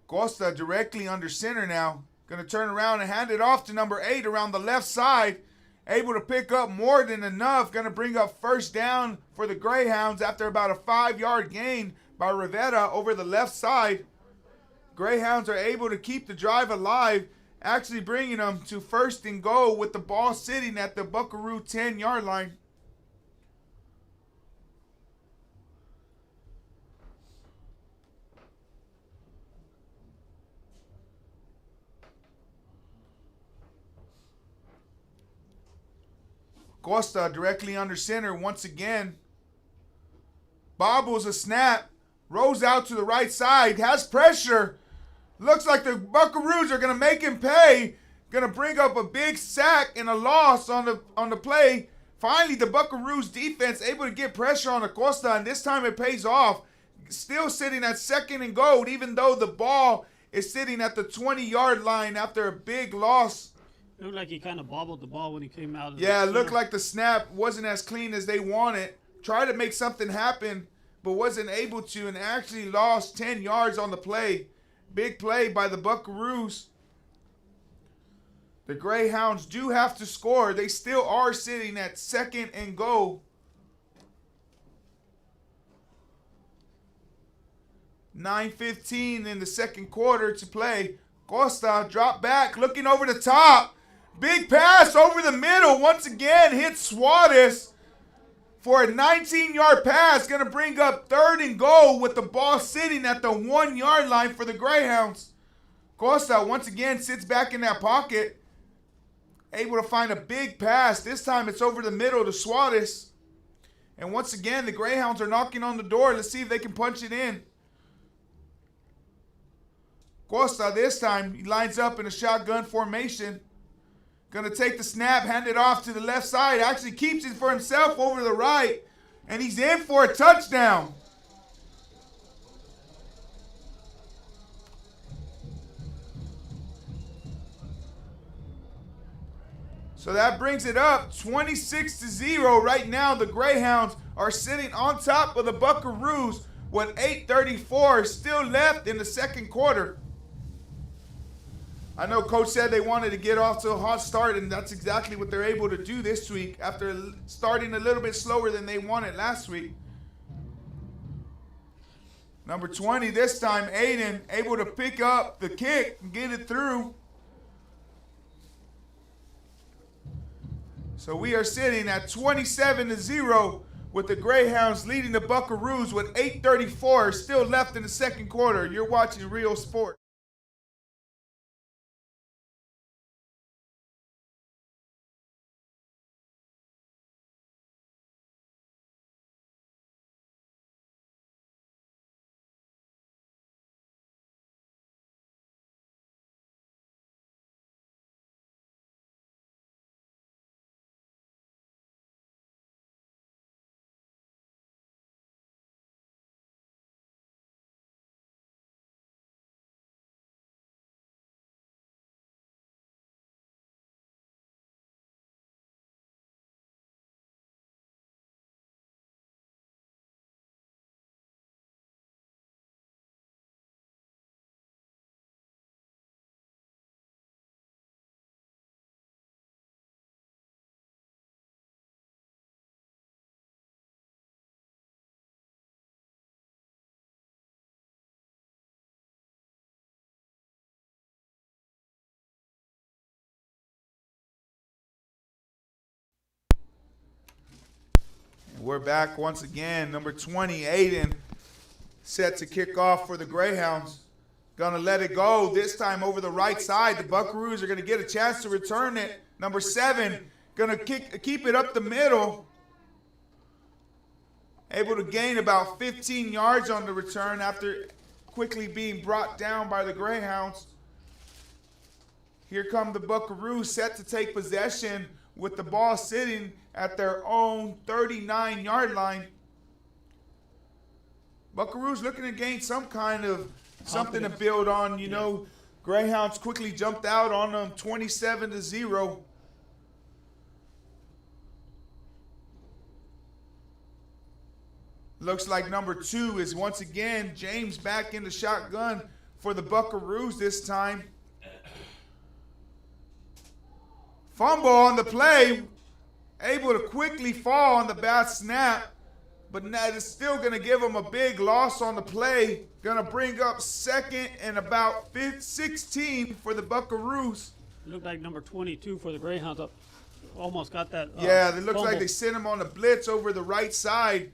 Costa directly under center now. Going to turn around and hand it off to number 8 around the left side. Able to pick up more than enough. Going to bring up first down for the Greyhounds after about a 5-yard gain by Rivera over the left side. Greyhounds are able to keep the drive alive, actually bringing them to 1st and goal with the ball sitting at the Buckaroo 10-yard line. Costa directly under center once again. Bobbles a snap. Rolls out to the right side. Has pressure. Looks like the Buckaroos are going to make him pay. Going to bring up a big sack and a loss on the play. Finally, the Buckaroos defense able to get pressure on Acosta, and this time it pays off. Still sitting at 2nd and goal, even though the ball is sitting at the 20-yard line after a big loss. It looked like he kind of bobbled the ball when he came out. Yeah, it looked like the snap wasn't as clean as they wanted. Tried to make something happen, but wasn't able to, and actually lost 10 yards on the play. Big play by the Buckaroos. The Greyhounds do have to score. They still are sitting at 2nd and goal. 9:15 in the second quarter to play. Costa drop back, looking over the top. Big pass over the middle. Once again, hits Suarez for a 19-yard pass. Going to bring up 3rd and goal with the ball sitting at the 1-yard line for the Greyhounds. Costa once again sits back in that pocket. Able to find a big pass. This time it's over the middle to Suarez. And once again, the Greyhounds are knocking on the door. Let's see if they can punch it in. Costa this time, he lines up in a shotgun formation. Going to take the snap, hand it off to the left side. Actually keeps it for himself over the right. And he's in for a touchdown. So that brings it up 26-0. Right now, the Greyhounds are sitting on top of the Buckaroos with 8:34 still left in the second quarter. I know Coach said they wanted to get off to a hot start, and that's exactly what they're able to do this week after starting a little bit slower than they wanted last week. Number 20 this time, Aiden, able to pick up the kick and get it through. So we are sitting at 27-0 with the Greyhounds leading the Buckaroos with 8:34 still left in the second quarter. You're watching Real Sport. We're back once again. Number 20, Aiden, set to kick off for the Greyhounds. Gonna let it go. This time over the right side. The Buckaroos are gonna get a chance to return it. Number 7, gonna keep it up the middle. Able to gain about 15 yards on the return after quickly being brought down by the Greyhounds. Here come the Buckaroos, set to take possession with the ball sitting at their own 39-yard line. Buckaroos looking to gain some kind of something to build on. You know, Greyhounds quickly jumped out on them 27-0. Looks like number 2 is once again James back in the shotgun for the Buckaroos this time. Fumble on the play, able to quickly fall on the bad snap, but that is still going to give them a big loss on the play. Going to bring up 2nd and about 16 for the Buckaroos. Looked like number 22 for the Greyhounds almost got that. Yeah, it looks fumble. like they sent him on the blitz over the right side.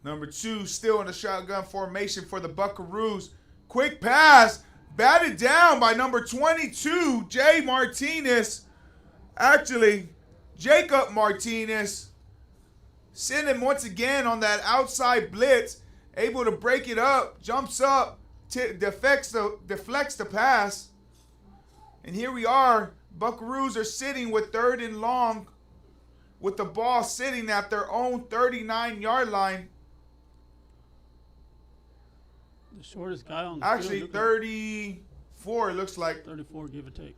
Number 2 still in the shotgun formation for the Buckaroos. Quick pass, batted down by number 22, Jay Martinez. Actually, Jacob Martinez. Sent him once again on that outside blitz. Able to break it up, jumps up, deflects the pass. And here we are. Buckaroos are sitting with 3rd and long with the ball sitting at their own 39-yard line. The shortest guy on the Actually, field. 34, it looks like. 34, give or take.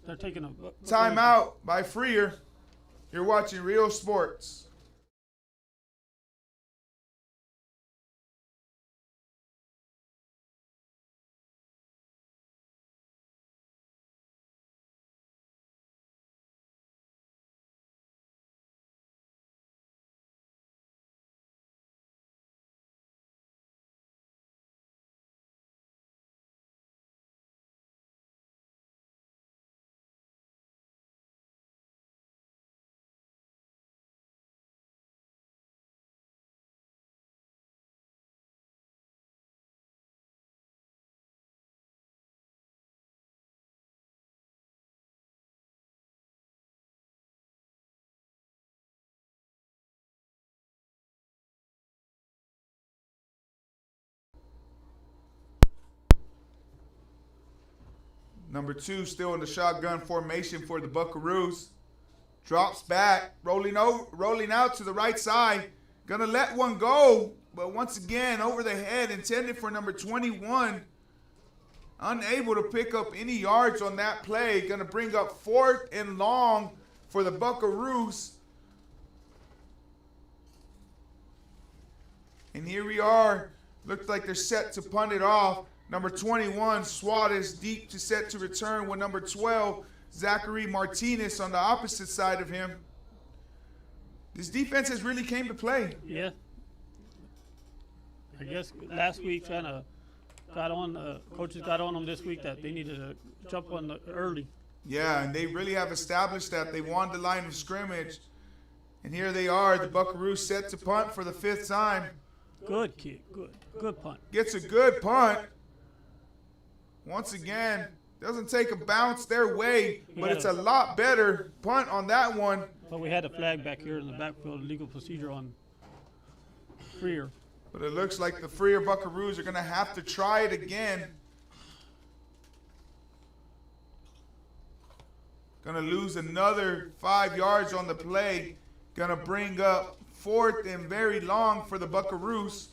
They're taking a Timeout by Freer. You're watching Real Sports. Number 2 still in the shotgun formation for the Buckaroos. Drops back, rolling out to the right side. Gonna let one go, but once again over the head, intended for number 21. Unable to pick up any yards on that play. Gonna bring up 4th and long for the Buckaroos. And here we are. Looks like they're set to punt it off. Number 21, Suarez deep to set to return with number 12, Zachary Martinez on the opposite side of him. This defense has really came to play. Yeah. I guess last week kind of coaches got on them this week that they needed to jump on the early. Yeah, and they really have established that. They won the line of scrimmage. And here they are, the Buckaroos set to punt for the 5th time. Good kick, good punt. Gets a good punt. Once again, doesn't take a bounce their way, but it's a lot better punt on that one. But we had a flag back here in the backfield, legal procedure on Freer. But it looks like the Freer Buckaroos are going to have to try it again. Going to lose another 5 yards on the play. Going to bring up 4th and very long for the Buckaroos.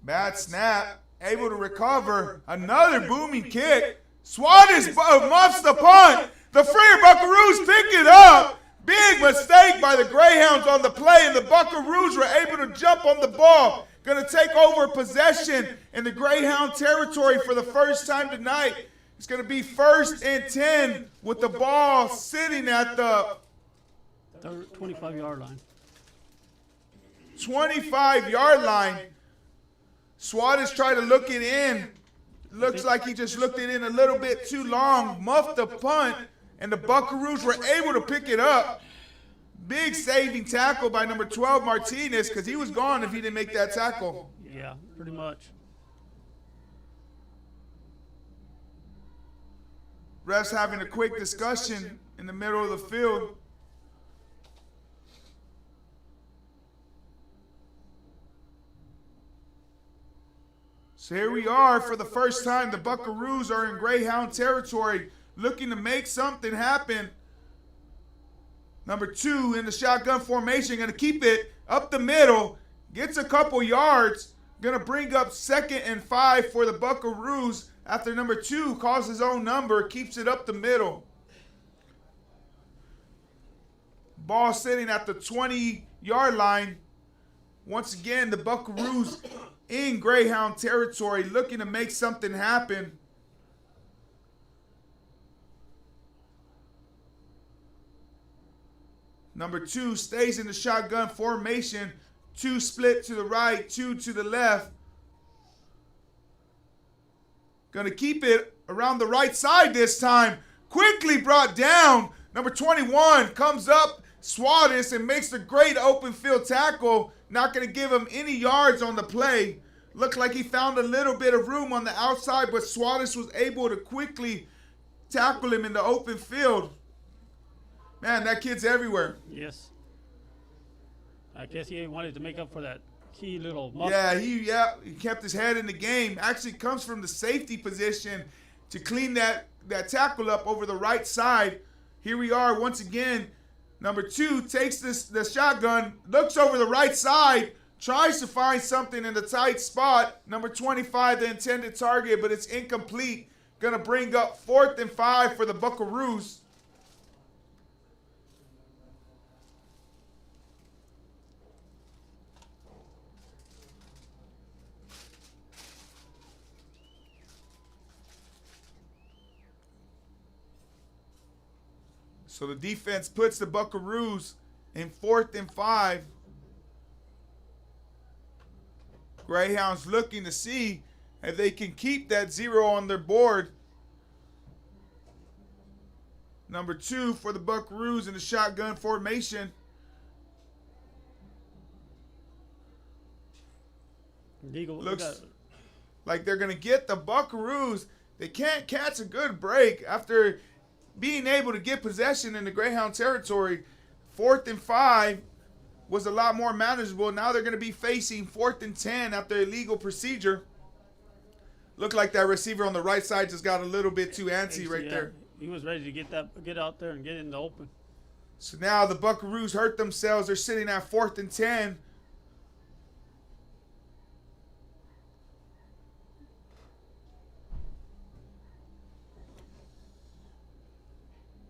Bad snap, able to recover. Another booming kick. Suarez muffs the punt. The Freer Buckaroos pick it up. Big mistake by the Greyhounds on the play, and the Buckaroos were able to jump on the ball. going to take over possession in the Greyhound territory for the first time tonight. It's going to be 1st and 10 with the ball sitting at the 25-yard line. 25-yard line. Suarez tried to look it in. Looks like he just looked it in a little bit too long. Muffed the punt, and the Buckaroos were able to pick it up. Big saving tackle by number 12, Martinez, because he was gone if he didn't make that tackle. Yeah, pretty much. Refs having a quick discussion in the middle of the field. So here we are for the first time. The Buckaroos are in Greyhound territory, looking to make something happen. Number 2 in the shotgun formation, going to keep it up the middle, gets a couple yards, going to bring up 2nd and 5 for the Buckaroos after number 2 calls his own number, keeps it up the middle. Ball sitting at the 20-yard line. Once again, the Buckaroos in Greyhound territory looking to make something happen. Number 2 stays in the shotgun formation. 2 split to the right, 2 to the left. Going to keep it around the right side this time. Quickly brought down. Number 21 comes up, Suarez, and makes the great open field tackle. Not going to give him any yards on the play. Looked like he found a little bit of room on the outside, but Suarez was able to quickly tackle him in the open field. Man, that kid's everywhere. Yes. I guess he wanted to make up for that key little muscle. Yeah, he kept his head in the game. Actually comes from the safety position to clean that tackle up over the right side. Here we are once again. Number 2 takes the shotgun, looks over the right side, tries to find something in the tight spot. Number 25, the intended target, but it's incomplete. Going to bring up 4th and 5 for the Buckaroos. So the defense puts the Buckaroos in 4th and 5. Greyhounds looking to see if they can keep that 0 on their board. Number 2 for the Buckaroos in the shotgun formation. Looks like they're going to get the Buckaroos. They can't catch a good break after being able to get possession in the Greyhound territory. 4th and 5 was a lot more manageable. Now they're going to be facing 4th and 10 after illegal procedure. Looked like that receiver on the right side just got a little bit too antsy right there. He was ready to get out there and get in the open. So now the Buckaroos hurt themselves. They're sitting at 4th and 10.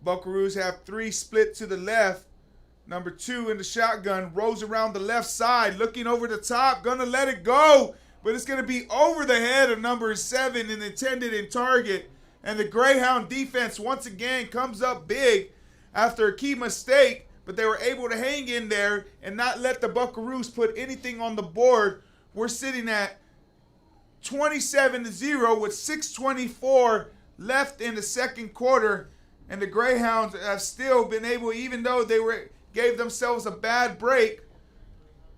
Buckaroos have 3 split to the left. Number 2 in the shotgun rolls around the left side, looking over the top, gonna let it go, but it's gonna be over the head of number 7 and intended in target. And the Greyhound defense once again comes up big after a key mistake, but they were able to hang in there and not let the Buckaroos put anything on the board. We're sitting at 27-0 with 6:24 left in the second quarter. And the Greyhounds have still been able, even though they gave themselves a bad break,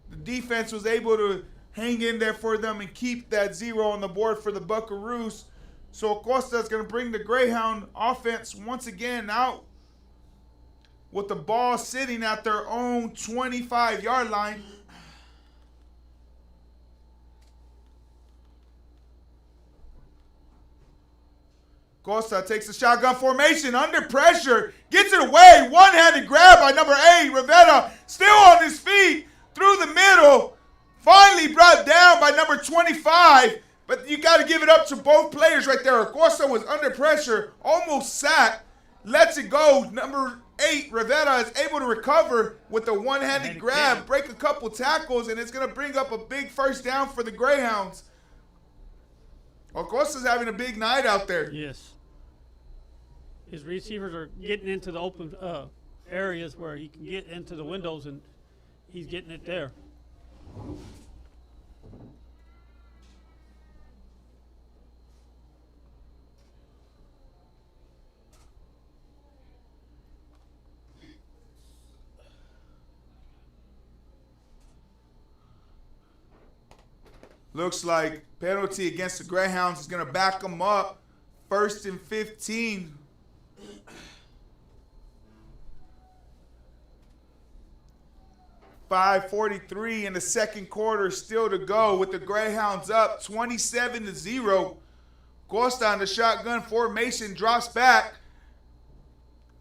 the defense was able to hang in there for them and keep that 0 on the board for the Buckaroos. So Acosta is going to bring the Greyhound offense once again out with the ball sitting at their own 25-yard line. Costa takes the shotgun formation under pressure, gets it away, one-handed grab by number 8, Rivera, still on his feet, through the middle, finally brought down by number 25, but you got to give it up to both players right there. Costa was under pressure, almost sacked, lets it go. Number 8, Rivera, is able to recover with a one-handed grab, break a couple tackles, and it's going to bring up a big first down for the Greyhounds. Acosta's having a big night out there. Yes. His receivers are getting into the open areas where he can get into the windows, and he's getting it there. Looks like penalty against the Greyhounds is going to back them up. 1st and 15. .543 in the second quarter still to go with the Greyhounds up 27-0. Costa in the shotgun formation drops back.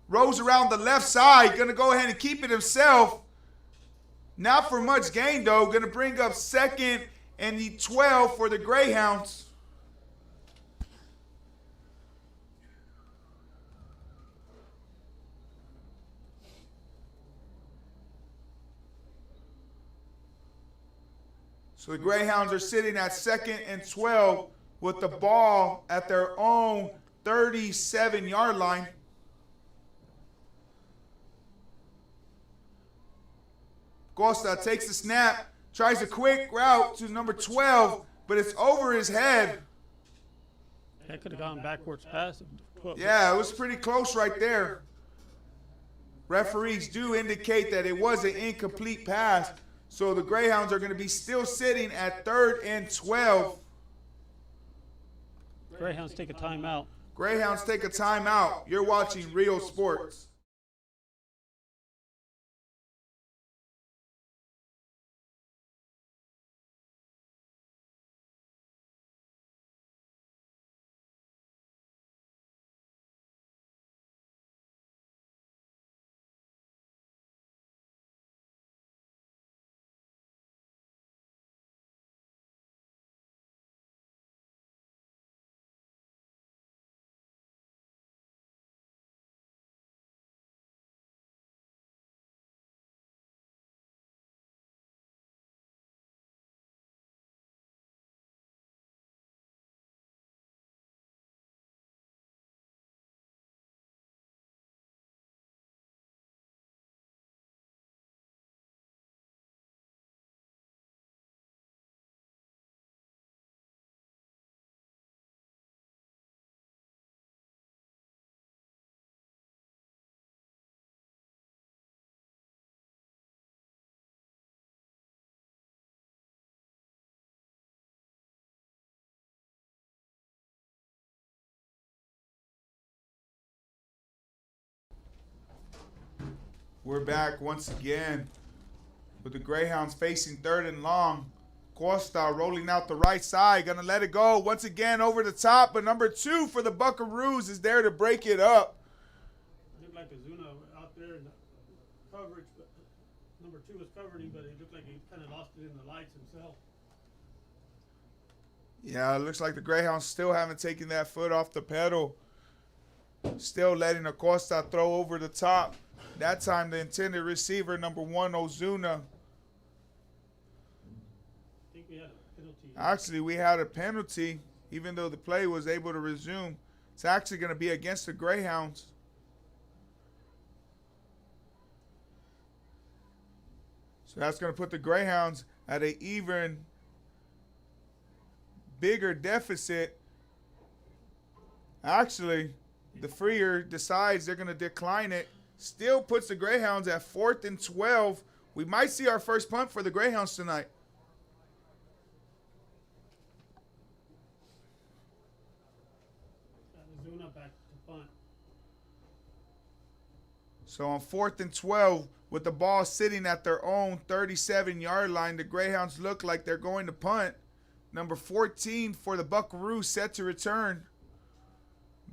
Rolls around the left side. Going to go ahead and keep it himself. Not for much gain though. Going to bring up 2nd and 12 for the Greyhounds. So the Greyhounds are sitting at 2nd and 12 with the ball at their own 37-yard line. Costa takes the snap, tries a quick route to number 12, but it's over his head. That could have gone backwards pass. Yeah, it was pretty close right there. Referees do indicate that it was an incomplete pass, so the Greyhounds are going to be still sitting at 3rd and 12. Greyhounds take a timeout. Greyhounds take a timeout. You're watching Real Sports. We're back once again with the Greyhounds facing 3rd and long. Costa rolling out the right side, gonna let it go once again over the top, but number 2 for the Buckaroos is there to break it up. Looked like Azuna out there in the coverage, but number 2 was covering him, but it looked like he kind of lost it in the lights himself. Yeah, it looks like the Greyhounds still haven't taken that foot off the pedal. Still letting Acosta throw over the top. That time the intended receiver, number 1, Ozuna. I think we had a penalty. Actually, we had a penalty, even though the play was able to resume. It's actually going to be against the Greyhounds. So that's going to put the Greyhounds at an even bigger deficit. Actually, the Freer decides they're going to decline it. Still puts the Greyhounds at 4th and 12. We might see our first punt for the Greyhounds tonight. Azuna back to punt. So on 4th and 12, with the ball sitting at their own 37-yard line, the Greyhounds look like they're going to punt. Number 14 for the Buckaroos set to return.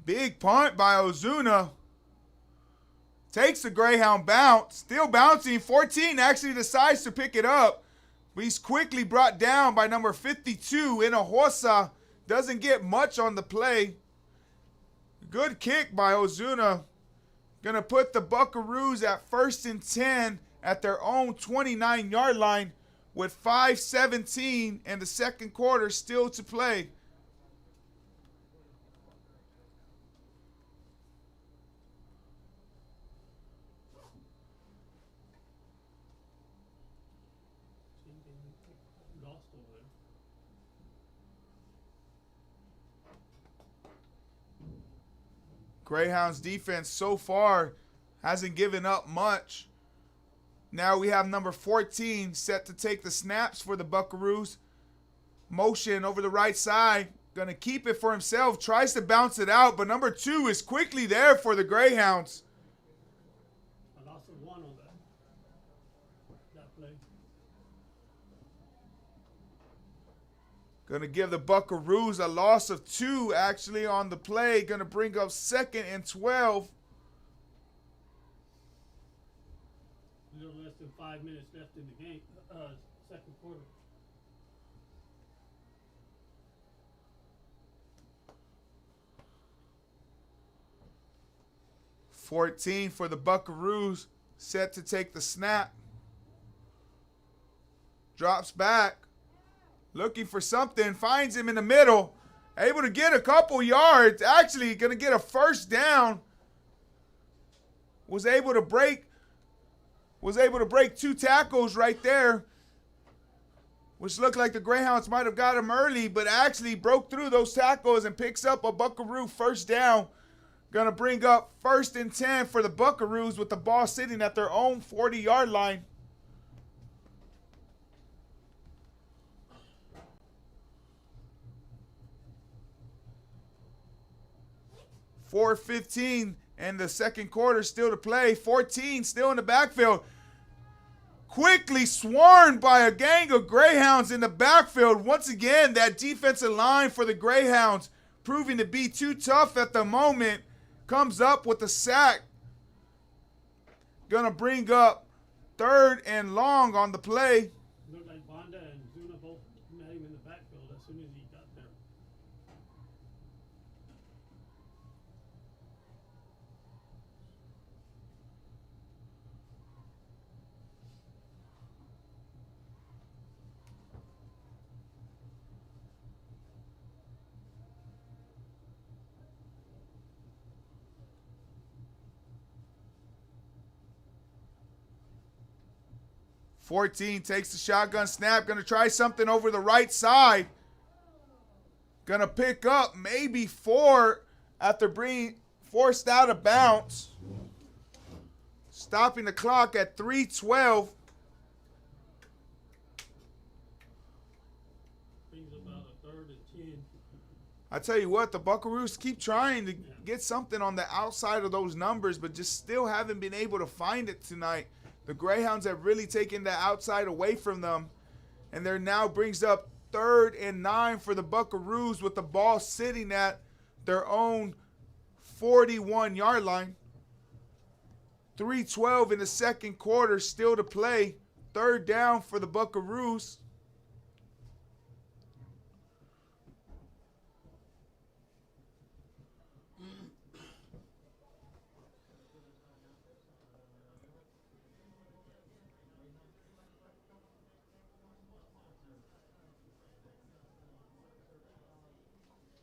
Big punt by Ozuna. Takes the Greyhound bounce. Still bouncing. 14 actually decides to pick it up. But he's quickly brought down by number 52, Hinojosa. Doesn't get much on the play. Good kick by Ozuna. Going to put the Buckaroos at 1st and 10 at their own 29-yard line with 5:17 in the second quarter still to play. Greyhounds defense so far hasn't given up much. Now we have number 14 set to take the snaps for the Buckaroos. Motion over the right side. Going to keep it for himself. Tries to bounce it out, but number 2 is quickly there for the Greyhounds. A loss of 1 on that play. Going to give the Buckaroos a loss of 2 actually on the play. Going to bring up 2nd and 12. A little less than 5 minutes left in the game, second quarter. .14 for the Buckaroos, set to take the snap. Drops back. Looking for something, finds him in the middle, able to get a couple yards, actually going to get a first down. Was able to break 2 tackles right there, which looked like the Greyhounds might have got him early, but actually broke through those tackles and picks up a Buckaroo first down. Going to bring up 1st and 10 for the Buckaroos with the ball sitting at their own 40-yard line. .4:15 and the second quarter still to play. 14 still in the backfield. Quickly swarmed by a gang of Greyhounds in the backfield. Once again, that defensive line for the Greyhounds proving to be too tough at the moment. Comes up with a sack. Gonna bring up 3rd and long on the play. Looked like Bonda and Zuna both met him in the backfield as soon as he got there. .14 takes the shotgun snap. Going to try something over the right side. Going to pick up maybe 4 after being forced out of bounds. Stopping the clock at 3:12. Brings about a 3rd and 10. I tell you what, the Buckaroos keep trying to get something on the outside of those numbers, but just still haven't been able to find it tonight. The Greyhounds have really taken the outside away from them. And there now brings up 3rd and 9 for the Buckaroos with the ball sitting at their own 41-yard line. 3:12 in the second quarter still to play. 3rd down for the Buckaroos.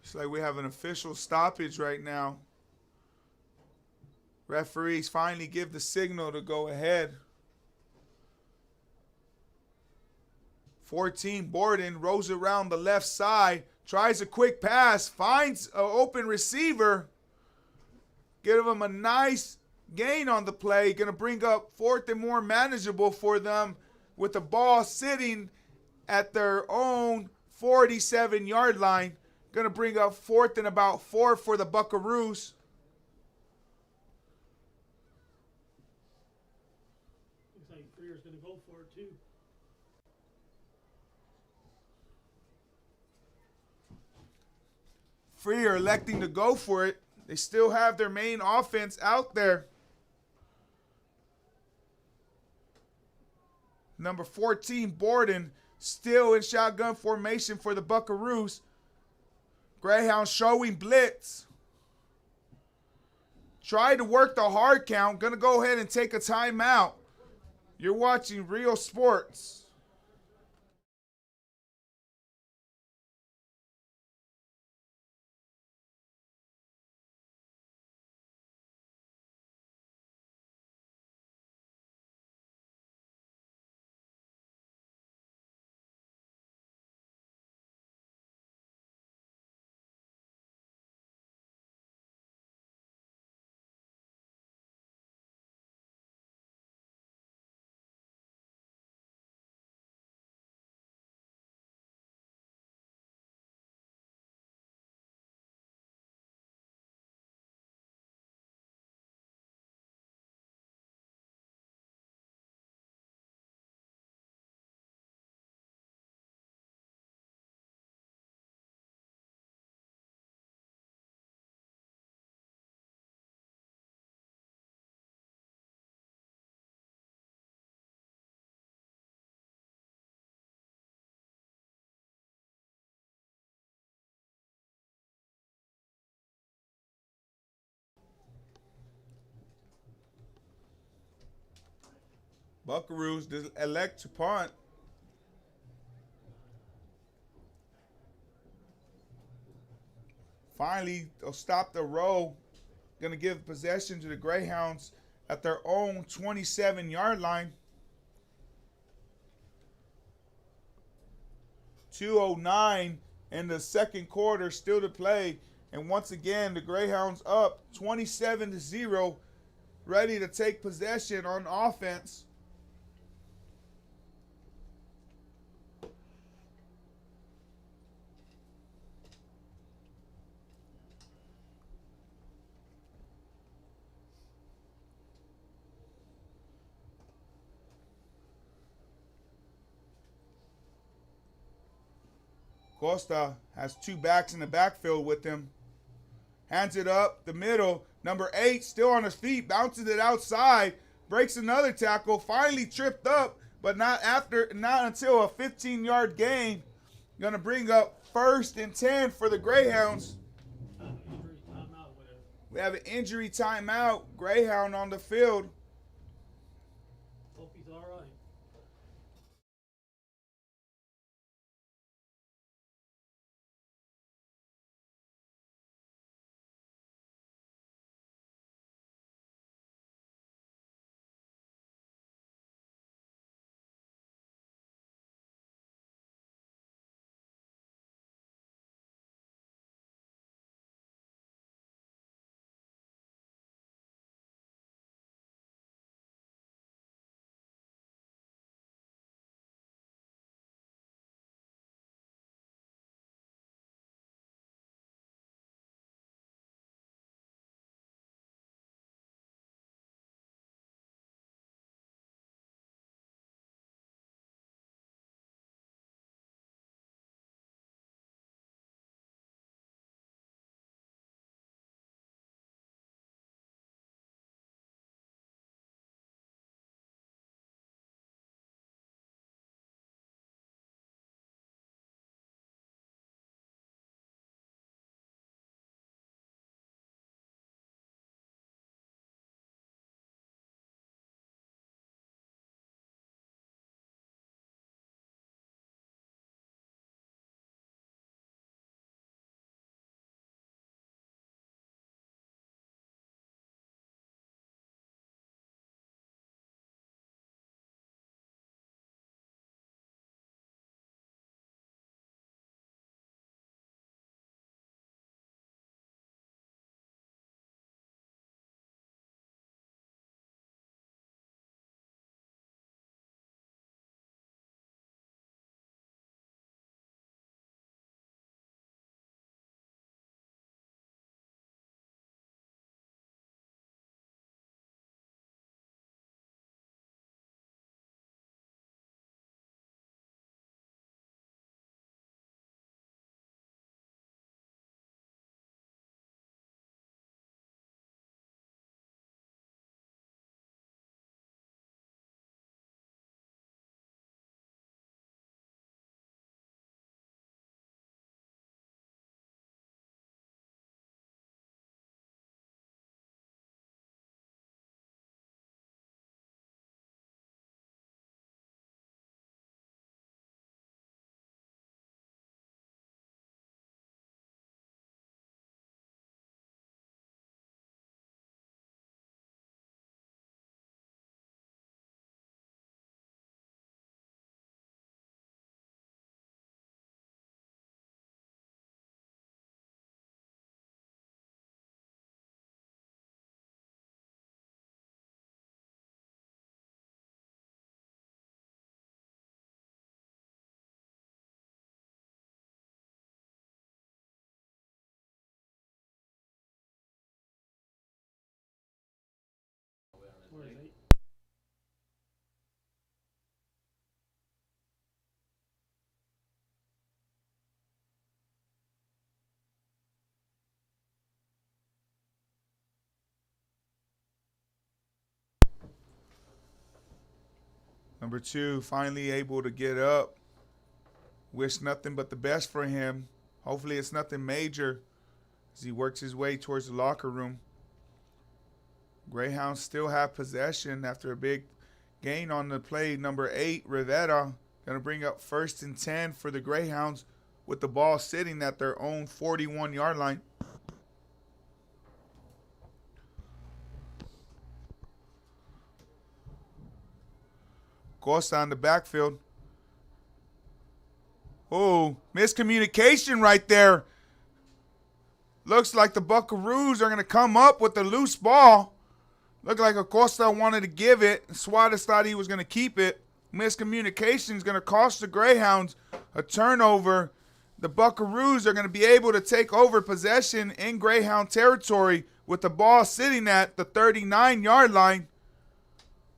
It's like we have an official stoppage right now. Referees finally give the signal to go ahead. 14, Borden rolls around the left side, tries a quick pass, finds an open receiver. Give him a nice gain on the play. Going to bring up 4th and more manageable for them with the ball sitting at their own 47-yard line. Going to bring up 4th and about 4 for the Buckaroos. Looks like Freer's going to go for it too. Freer electing to go for it. They still have their main offense out there. Number 14, Borden, still in shotgun formation for the Buckaroos. Greyhounds showing blitz. Tried to work the hard count. Gonna go ahead and take a timeout. You're watching Real Sports. Buckaroos elect to punt. Finally, they'll stop the row. Going to give possession to the Greyhounds at their own 27-yard line. 2:09 in the second quarter, still to play. And once again, the Greyhounds up 27-0, ready to take possession on offense. Costa has two backs in the backfield with him. Hands it up the middle. Number 8 still on his feet, bounces it outside, breaks another tackle, finally tripped up, but not until a 15-yard gain. Gonna bring up 1st and 10 for the Greyhounds. We have an injury timeout. Greyhound on the field. Hope he's all right. Number 2 finally able to get up. Wish nothing but the best for him. Hopefully it's nothing major as he works his way towards the locker room. Greyhounds still have possession after a big gain on the play. Number 8, Rivera, going to bring up 1st and 10 for the Greyhounds with the ball sitting at their own 41-yard line. Costa on the backfield. Oh, miscommunication right there. Looks like the Buckaroos are going to come up with the loose ball. Looked like Acosta wanted to give it. Suarez thought he was going to keep it. Miscommunication is going to cost the Greyhounds a turnover. The Buckaroos are going to be able to take over possession in Greyhound territory with the ball sitting at the 39-yard line.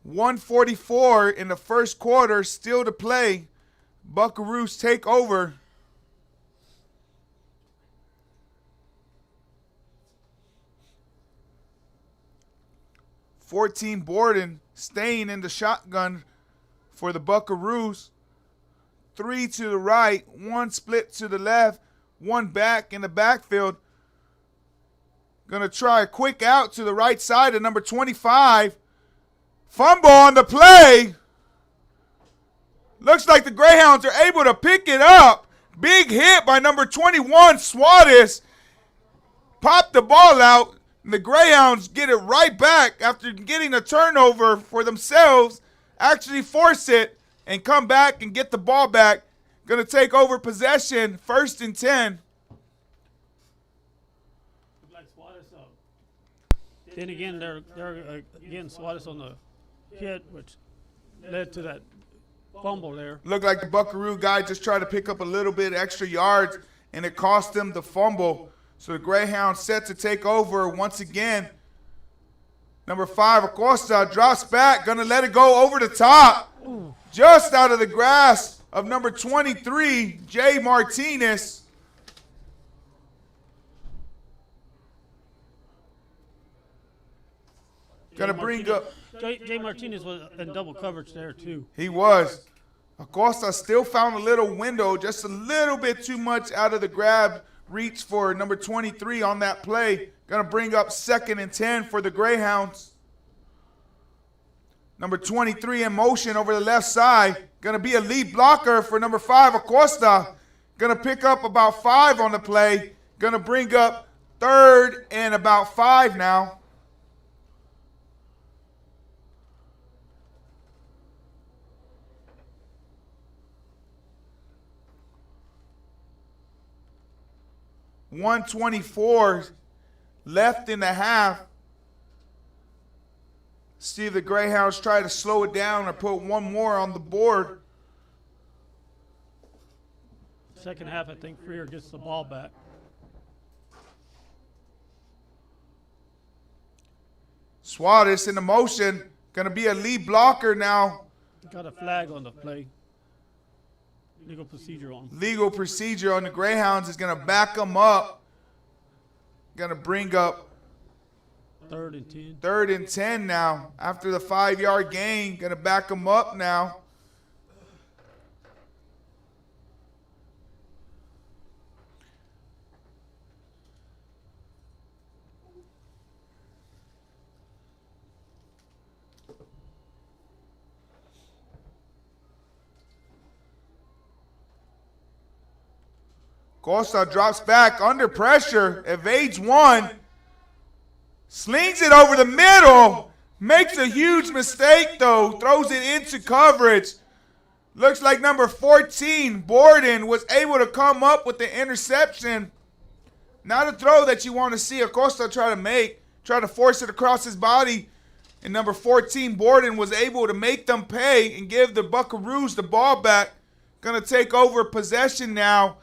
1:44 in the first quarter, still to play. Buckaroos take over. $14 Borden staying in the shotgun for the Buckaroos. 3 to the right, 1 split to the left, 1 back in the backfield. Going to try a quick out to the right side of number 25. Fumble on the play. Looks like the Greyhounds are able to pick it up. Big hit by number 21, Suarez. Popped the ball out. And the Greyhounds get it right back after getting a turnover for themselves. Actually force it and come back and get the ball back. Going to take over possession, 1st and 10. Then again, they're again Suarez on the hit, which led to that fumble there. Looked like the Buckaroo guy just tried to pick up a little bit extra yards, and it cost them the fumble. So the Greyhounds set to take over once again. Number 5, Acosta, drops back, going to let it go over the top. Ooh. Just out of the grasp of number 23, Jay Martinez. Going to bring up. Jay Martinez was in double coverage there, too. He was. Acosta still found a little window, just a little bit too much out of the grab reach for number 23 on that play. Going to bring up 2nd and 10 for the Greyhounds. Number 23 in motion over the left side. Going to be a lead blocker for number 5, Acosta. Going to pick up about 5 on the play. Going to bring up 3rd and about 5 now. .124 left in the half. See if the Greyhounds try to slow it down or put one more on the board. Second half, I think Freer gets the ball back. Suarez in the motion. Going to be a lead blocker now. Got a flag on the play. Legal procedure on. Legal procedure on the Greyhounds is going to back them up. Going to bring up 3rd and 10. 3rd and 10 now. After the 5-yard gain, going to back them up now. Costa drops back under pressure, evades one, slings it over the middle, makes a huge mistake though, throws it into coverage. Looks like number 14, Borden, was able to come up with the interception. Not a throw that you want to see Acosta try to make, try to force it across his body. And number 14, Borden, was able to make them pay and give the Buckaroos the ball back. Going to take over possession now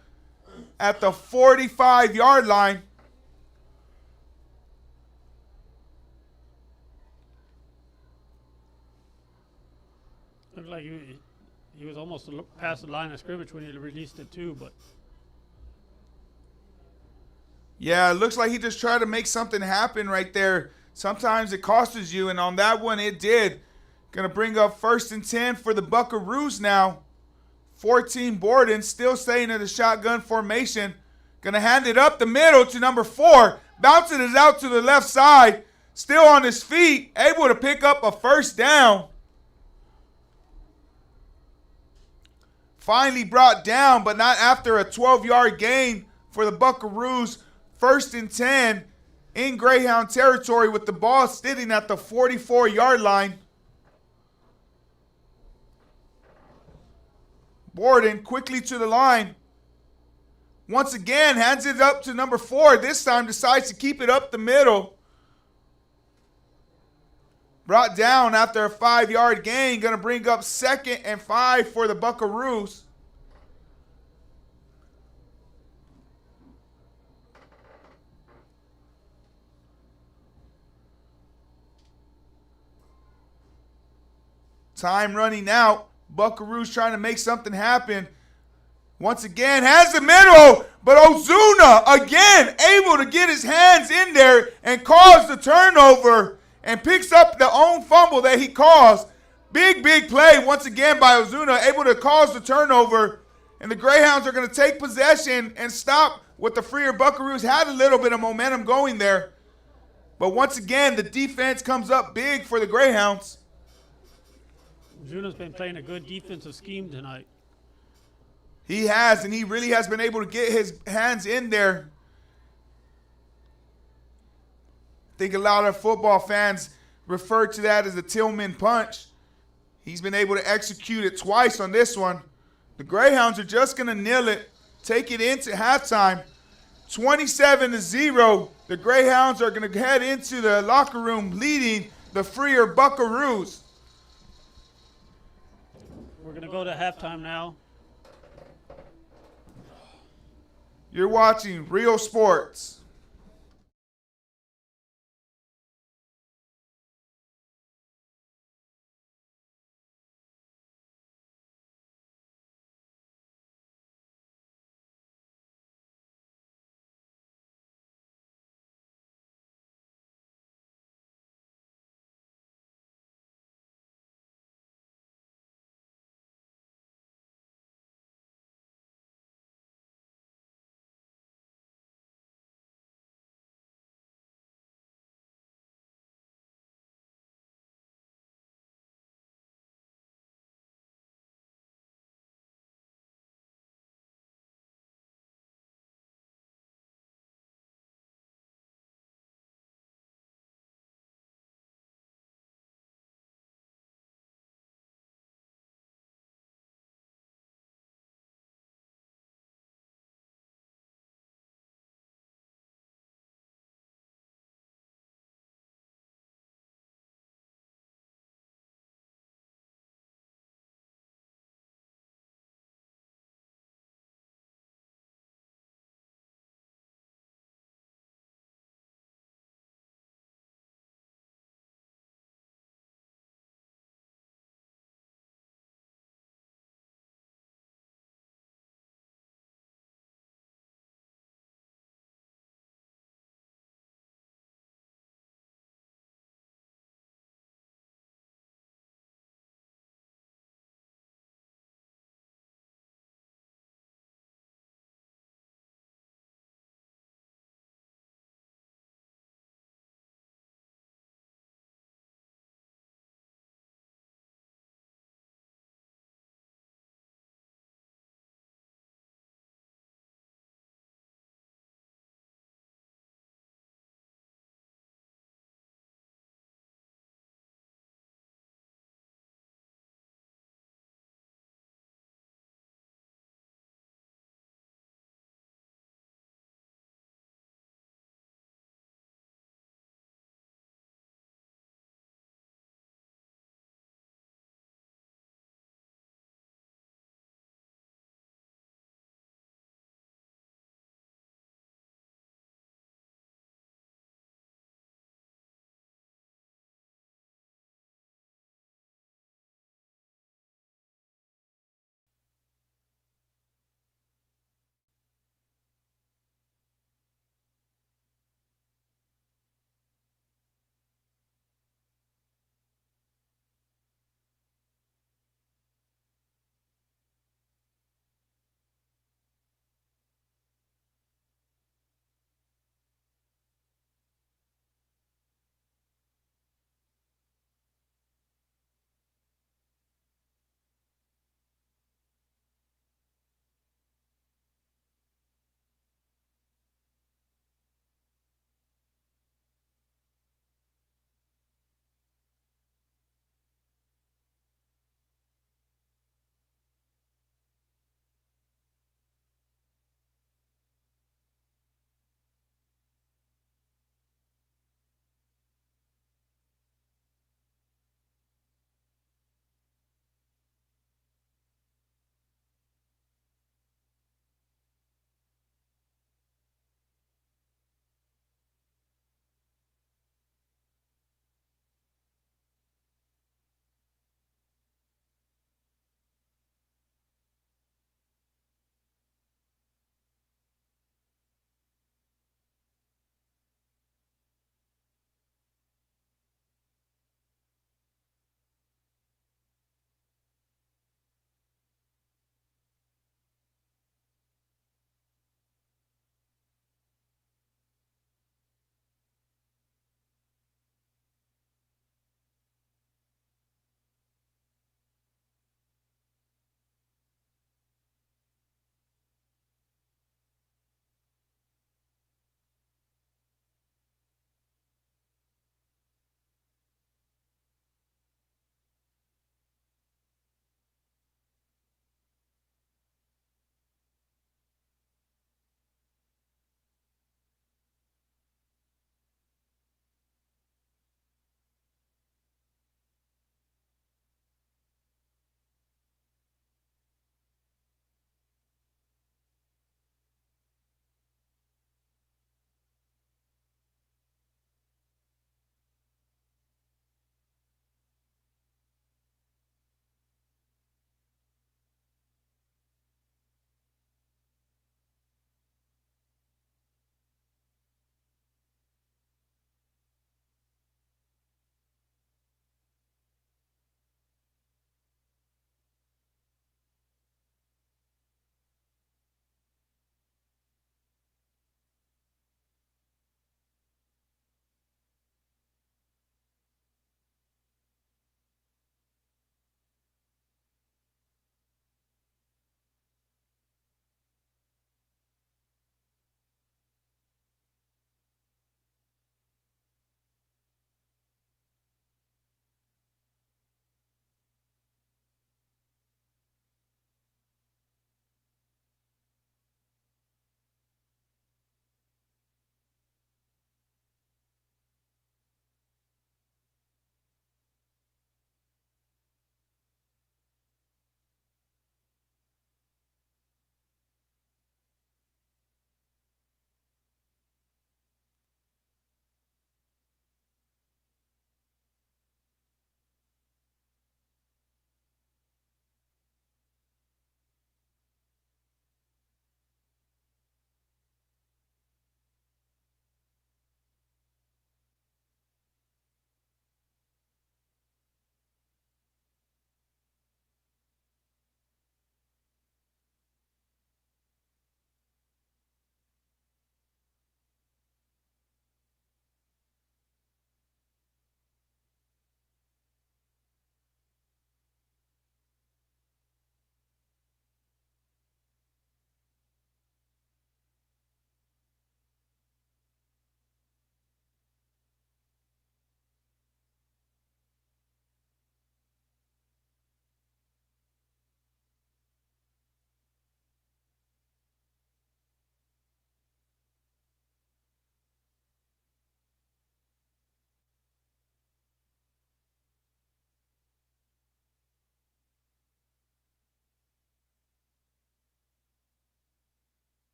at the 45-yard line. Looked like he was almost past the line of scrimmage when he released it too, but Yeah, it looks like he just tried to make something happen right there. Sometimes it costs you, and on that one it did. Gonna bring up 1st and 10 for the Buckaroos now. 14 Borden still staying in the shotgun formation. Gonna hand it up the middle to number 4. Bouncing it out to the left side. Still on his feet, able to pick up a 1st down. Finally brought down, but not after a 12-yard gain for the Buckaroos. 1st and 10 in Greyhound territory with the ball sitting at the 44-yard line. Borden quickly to the line. Once again, hands it up to number 4. This time decides to keep it up the middle. Brought down after a 5-yard gain. Going to bring up 2nd and 5 for the Buckaroos. Time running out. Buckaroos trying to make something happen. Once again, has the middle, but Ozuna again able to get his hands in there and cause the turnover and picks up the own fumble that he caused. Big play once again by Ozuna, able to cause the turnover. And the Greyhounds are going to take possession and stop what the Freer Buckaroos had a little bit of momentum going there. But once again, the defense comes up big for the Greyhounds. Zuna's been playing a good defensive scheme tonight. He has, and he really has been able to get his hands in there. I think a lot of football fans refer to that as the Tillman punch. He's been able to execute it twice on this one. The Greyhounds are just going to nil it, take it into halftime. 27-0. The Greyhounds are going to head into the locker room leading the Freer Buckaroos. We're going to go to halftime now. You're watching Real Sports.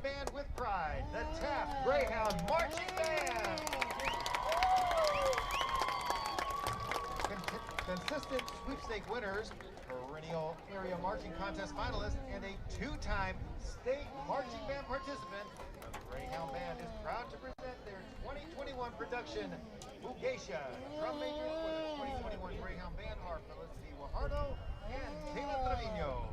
band with pride, the Taft Greyhound Marching Band. Consistent sweepstake winners, perennial area marching contest finalists, and a two-time state marching band participant, the Greyhound Band is proud to present their 2021 production, Bugeisha. Drum makers for the 2021 Greyhound Band are Felicity Guajardo and Kayla Trevino.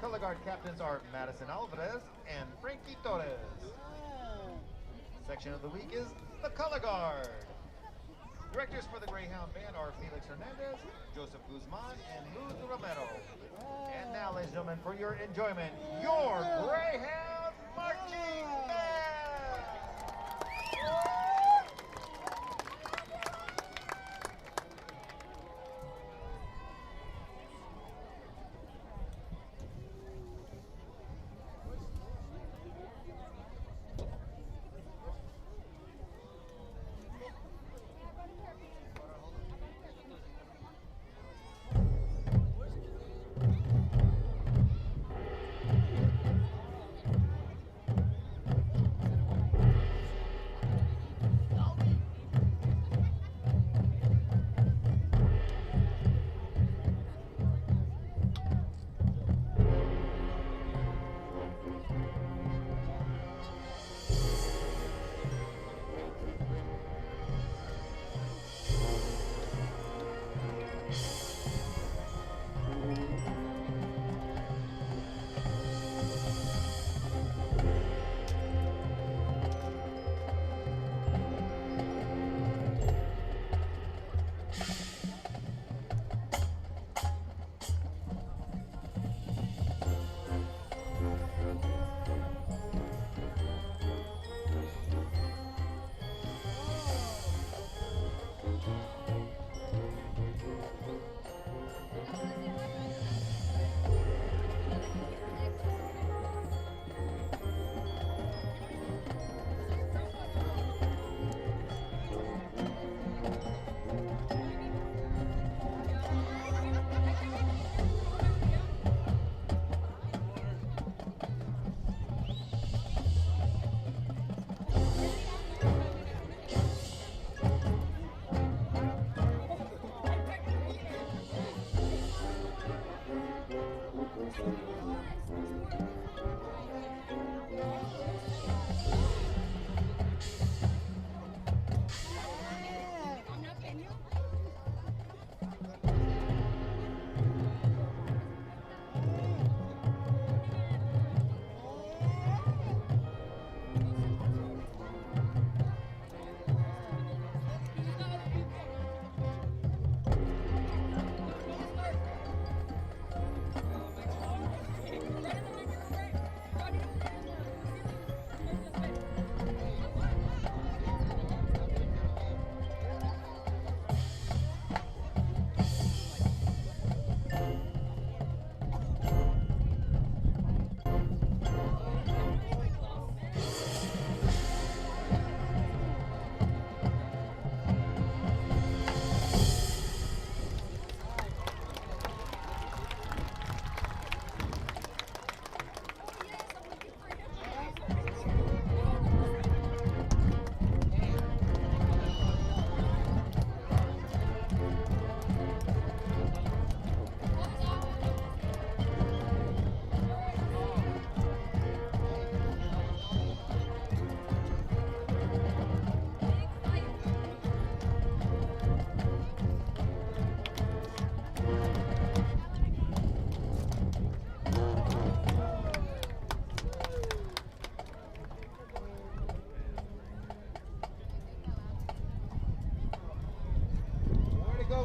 Color guard captains are Madison Alvarez and Frankie Torres. Section of the week is the color guard. Directors for the Greyhound Band are Felix Hernandez, Joseph Guzman, and Luz Romero. And now, ladies and gentlemen, for your enjoyment, your Greyhound Marching Band!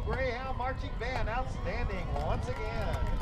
Greyhound Marching Band, outstanding once again.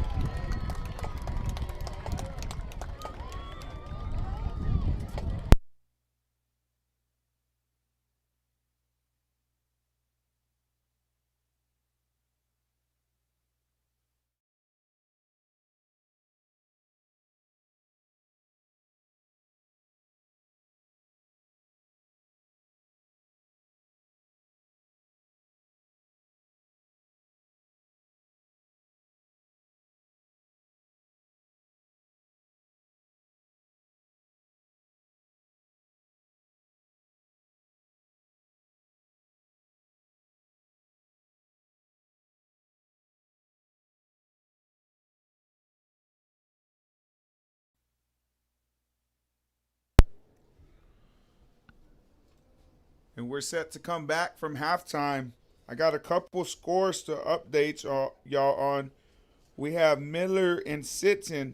And we're set to come back from halftime. I got a couple scores to update y'all on. We have Miller and Sitton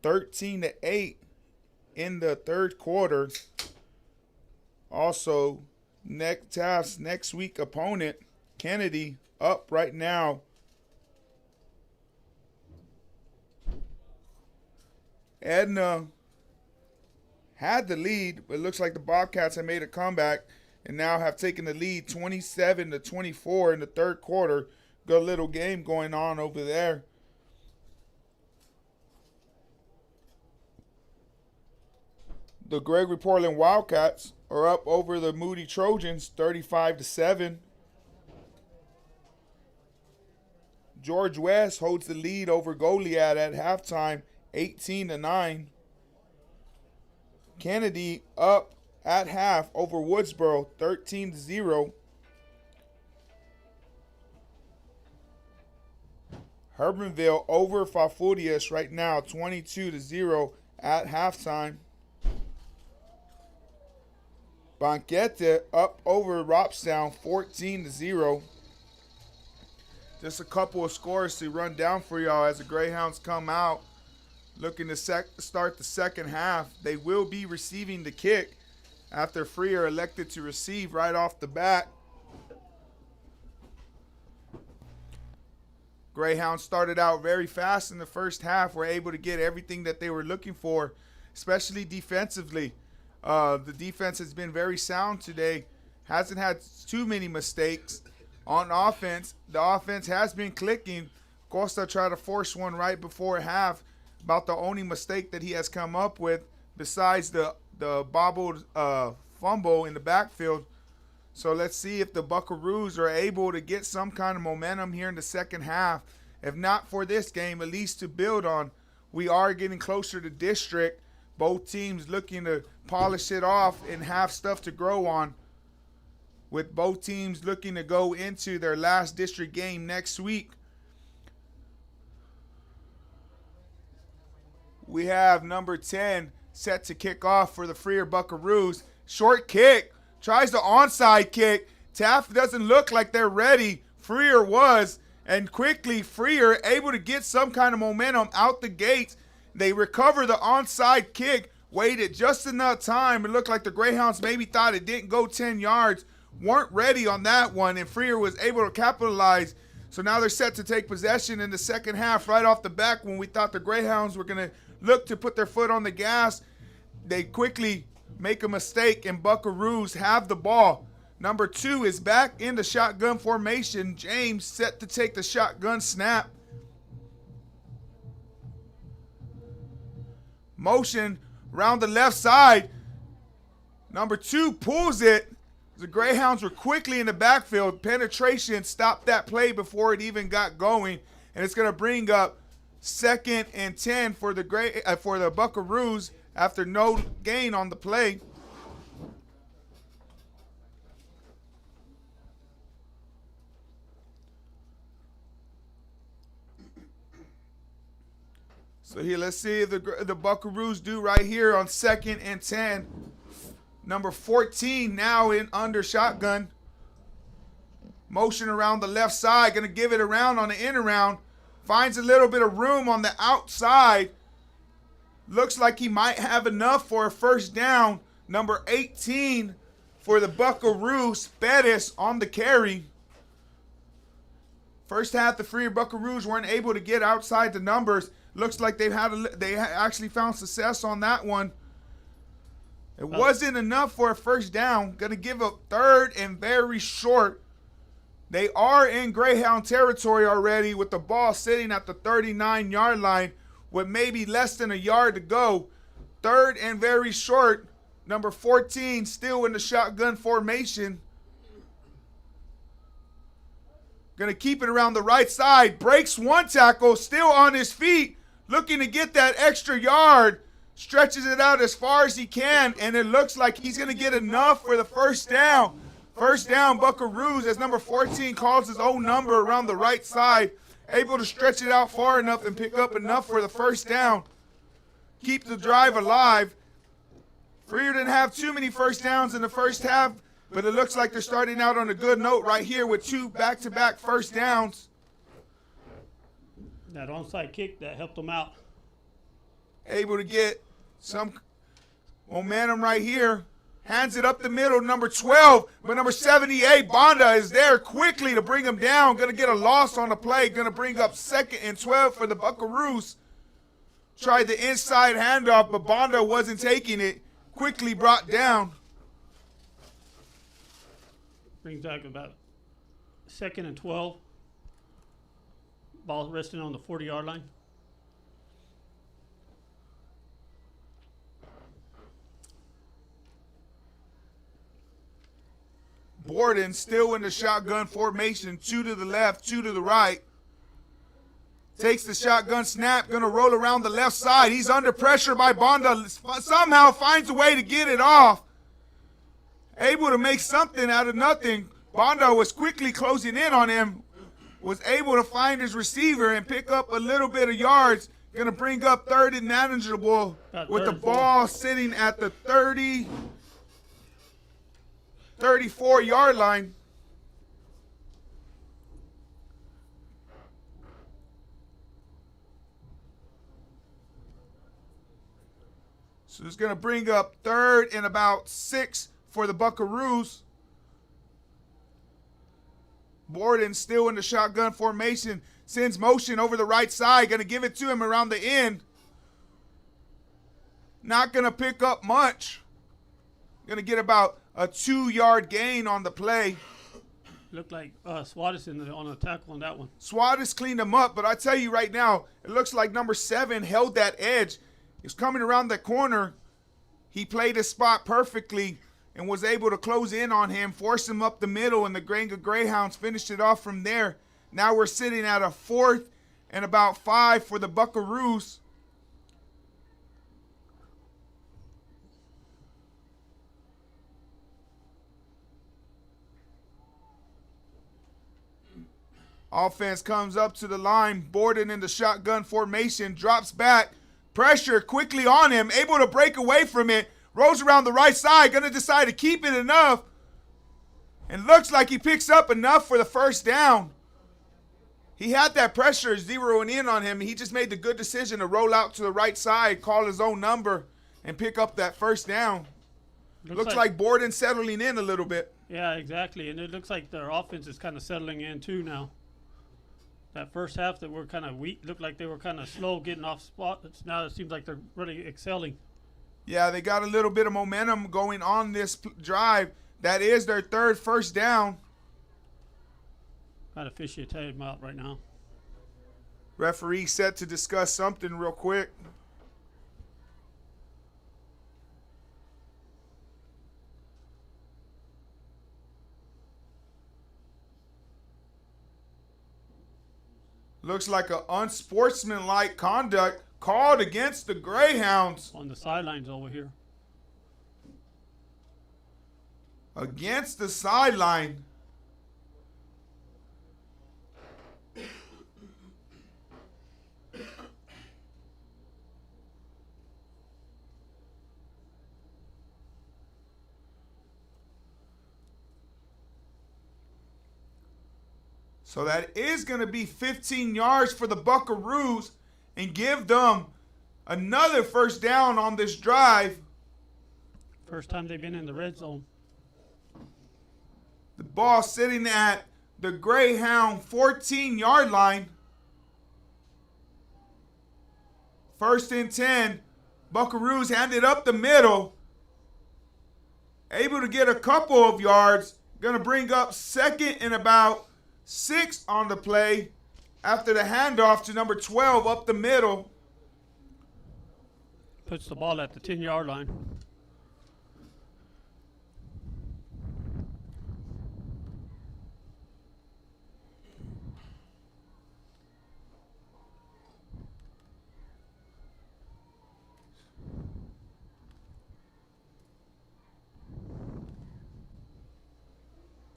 13-8 in the third quarter. Also, Taft's next week opponent, Kennedy, up right now. Edna had the lead, but it looks like the Bobcats have made a comeback and now have taken the lead 27-24 in the third quarter. Good little game going on over there. The Gregory Portland Wildcats are up over the Moody Trojans 35-7. George West holds the lead over Goliad at halftime 18-9. Kennedy up at half over Woodsboro 13-0. Hermanville over Fafudias right now 22-0 at halftime. Banquete up over Robstown 14-0. Just a couple of scores to run down for y'all as the Greyhounds come out looking to start the second half. They will be receiving the kick after Freer elected to receive right off the bat. Greyhounds started out very fast in the first half, were able to get everything that they were looking for, especially defensively. The defense has been very sound today, hasn't had too many mistakes. On offense, the offense has been clicking. Costa tried to force one right before half, about the only mistake that he has come up with besides the bobbled fumble in the backfield. So let's see if the Buckaroos are able to get some kind of momentum here in the second half. If not for this game, at least to build on. We are getting closer to district. Both teams looking to polish it off and have stuff to grow on, with both teams looking to go into their last district game next week. We have number 10 set to kick off for the Freer Buckaroos. Short kick, tries the onside kick. Taft doesn't look like they're ready. Freer was, and quickly Freer able to get some kind of momentum out the gates. They recover the onside kick, waited just enough time. It looked like the Greyhounds maybe thought it didn't go 10 yards. Weren't ready on that one, and Freer was able to capitalize. So now they're set to take possession in the second half right off the back. When we thought the Greyhounds were going to look to put their foot on the gas, they quickly make a mistake, and Buckaroos have the ball. Number 2 is back in the shotgun formation. James set to take the shotgun snap. Motion around the left side. Number 2 pulls it. The Greyhounds were quickly in the backfield. Penetration stopped that play before it even got going. And it's going to bring up 2nd and 10 for the Buckaroos after no gain on the play. So here, let's see if the Buckaroos do right here on 2nd and 10. Number 14 now in under shotgun. Motion around the left side. Going to give it around on the in around. Finds a little bit of room on the outside. Looks like he might have enough for a first down. Number 18 for the Buckaroos. Pettis on the carry. First half, the Freer Buckaroos weren't able to get outside the numbers. Looks like they actually found success on that one. It wasn't enough for a first down. Going to give up 3rd and very short. They are in Greyhound territory already with the ball sitting at the 39-yard line with maybe less than a yard to go. 3rd and very short. Number 14 still in the shotgun formation. Going to keep it around the right side. Breaks one tackle, still on his feet. Looking to get that extra yard. Stretches it out as far as he can, and it looks like he's going to get enough for the first down. First down, Buckaroos, as number 14 calls his own number around the right side. Able to stretch it out far enough and pick up enough for the first down. Keep the drive alive. Freer didn't have too many first downs in the first half, But it looks like they're starting out on a good note right here with 2 back-to-back first downs. That onside kick that helped them out. Able to get some momentum right here. Hands it up the middle, number 12. But number 78, Bonda, is there quickly to bring him down. Going to get a loss on the play. Going to bring up 2nd and 12 for the Buckaroos. Tried the inside handoff, but Bonda wasn't taking it. Quickly brought down. Brings back about 2nd and 12. Ball resting on the 40-yard line. Borden still in the shotgun formation. 2 to the left, 2 to the right. Takes the shotgun snap. Going to roll around the left side. He's under pressure by Bonda. Somehow finds a way to get it off. Able to make something out of nothing. Bonda was quickly closing in on him. Was able to find his receiver and pick up a little bit of yards. Going to bring up 3rd and manageable with the ball sitting at the 34-yard line. So it's going to bring up 3rd and about 6 for the Buckaroos. Borden still in the shotgun formation. Sends motion over the right side. Going to give it to him around the end. Not going to pick up much. Going to get about a 2-yard gain on the play. Looked like Suarez on a tackle on that one. Suarez cleaned him up, but I tell you right now, it looks like number 7 held that edge. He was coming around the corner. He played his spot perfectly and was able to close in on him, force him up the middle, and the Granga Greyhounds finished it off from there. Now we're sitting at a 4th and about 5 for the Buckaroos. Offense comes up to the line. Borden in the shotgun formation. Drops back. Pressure quickly on him. Able to break away from it. Rolls around the right side. Going to decide to keep it enough. And looks like he picks up enough for the first down. He had that pressure zeroing in on him. He just made the good decision to roll out to the right side, call his own number, and pick up that first down. Looks like Borden settling in a little bit. Yeah, exactly. And it looks like their offense is kind of settling in too now. That first half that were kind of weak, looked like they were kind of slow getting off spots. Now it seems like they're really excelling. Yeah, they got a little bit of momentum going on this drive. That is their 3rd first down. Got to fish your time out right now. Referee set to discuss something real quick. Looks like an unsportsmanlike conduct called against the Greyhounds. On the sidelines over here. Against the sideline. So that is going to be 15 yards for the Buckaroos and give them another first down on this drive. First time they've been in the red zone. The ball sitting at the Greyhound 14-yard line. 1st and 10. Buckaroos handed up the middle. Able to get a couple of yards. Going to bring up 2nd and about 6 on the play after the handoff to number 12 up the middle. Puts the ball at the 10-yard line.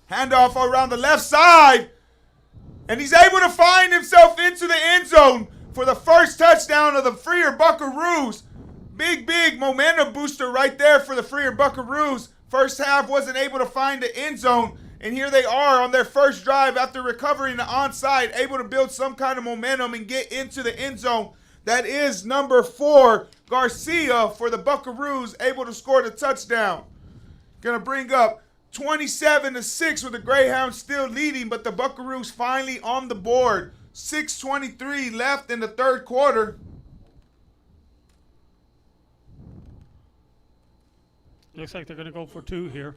Handoff around the left side. And he's able to find himself into the end zone for the first touchdown of the Freer Buckaroos. Big momentum booster right there for the Freer Buckaroos. First half wasn't able to find the end zone. And here they are on their first drive after recovering the onside, able to build some kind of momentum and get into the end zone. That is number 4, Garcia for the Buckaroos, able to score the touchdown. Going to bring up 27-6 with the Greyhounds still leading, but the Buckaroos finally on the board. 6:23 left in the third quarter. Looks like they're going to go for 2 here.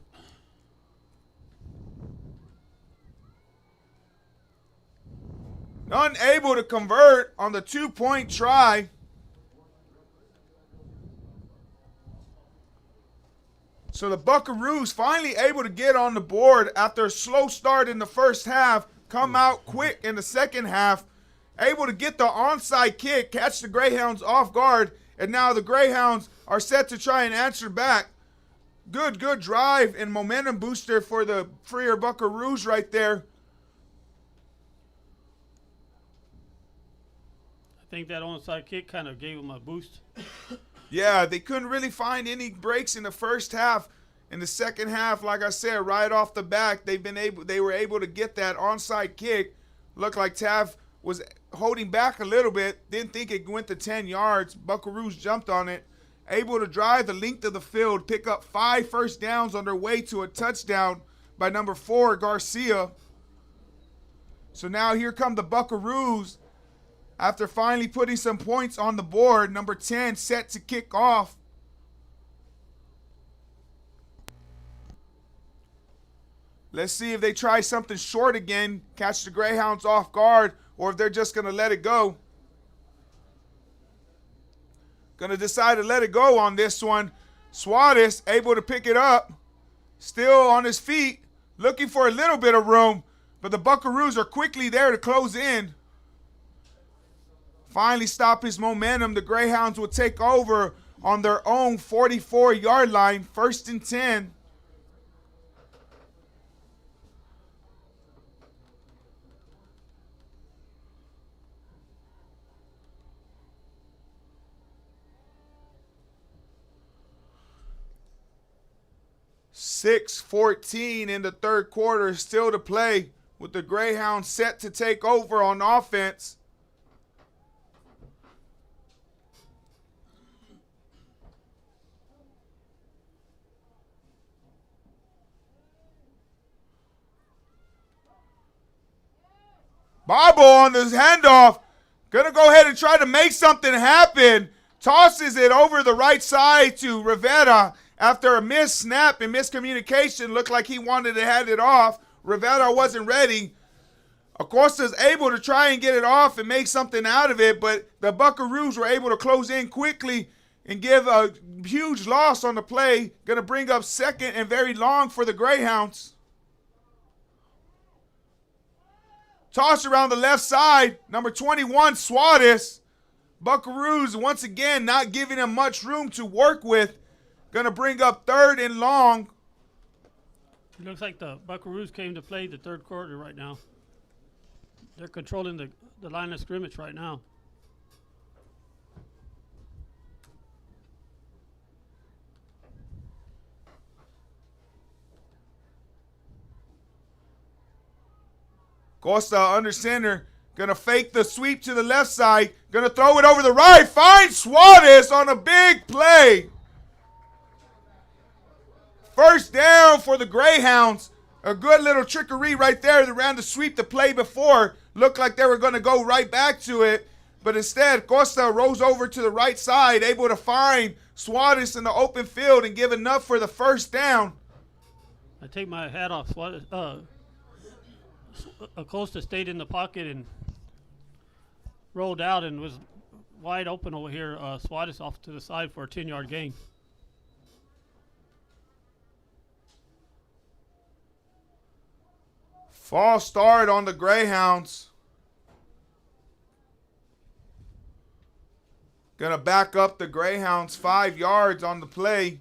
Unable to convert on the 2-point try. So the Buckaroos finally able to get on the board after a slow start in the first half, come out quick in the second half, able to get the onside kick, catch the Greyhounds off guard, and now the Greyhounds are set to try and answer back. Good drive and momentum booster for the Freer Buckaroos right there. I think that onside kick kind of gave them a boost. Yeah, they couldn't really find any breaks in the first half. In the second half, like I said, right off the bat, they were able to get that onside kick. Looked like Taft was holding back a little bit. Didn't think it went to 10 yards. Buckaroos jumped on it. Able to drive the length of the field, pick up 5 first downs on their way to a touchdown by number 4, Garcia. So now here come the Buckaroos. After finally putting some points on the board, number 10 set to kick off. Let's see if they try something short again, catch the Greyhounds off guard, or if they're just going to let it go. Going to decide to let it go on this one. Suarez able to pick it up, still on his feet, looking for a little bit of room, but the Buckaroos are quickly there to close in. Finally stop his momentum. The Greyhounds will take over on their own 44-yard line, 1st and 10. .6:14 in the third quarter, still to play, with the Greyhounds set to take over on offense. Bobble on this handoff. Gonna go ahead and try to make something happen. Tosses it over the right side to Rivera after a missed snap and miscommunication. Looked like he wanted to hand it off. Rivera wasn't ready. Acosta's able to try and get it off and make something out of it, but the Buckaroos were able to close in quickly and give a huge loss on the play. Gonna bring up 2nd and very long for the Greyhounds. Toss around the left side, number 21, Suarez. Buckaroos once again not giving him much room to work with. Gonna bring up 3rd and long. It looks like the Buckaroos came to play the third quarter right now. They're controlling the line of scrimmage right now. Costa under center. Gonna fake the sweep to the left side. Gonna throw it over the right. Finds Suarez on a big play. First down for the Greyhounds. A good little trickery right there. They ran the sweep the play before. Looked like they were going to go right back to it. But instead, Costa rolls over to the right side, able to find Suarez in the open field and give enough for the first down. I take my hat off. Acosta stayed in the pocket and rolled out and was wide open over here. Suarez off to the side for a 10-yard gain. False start on the Greyhounds. Gonna back up the Greyhounds 5 yards on the play.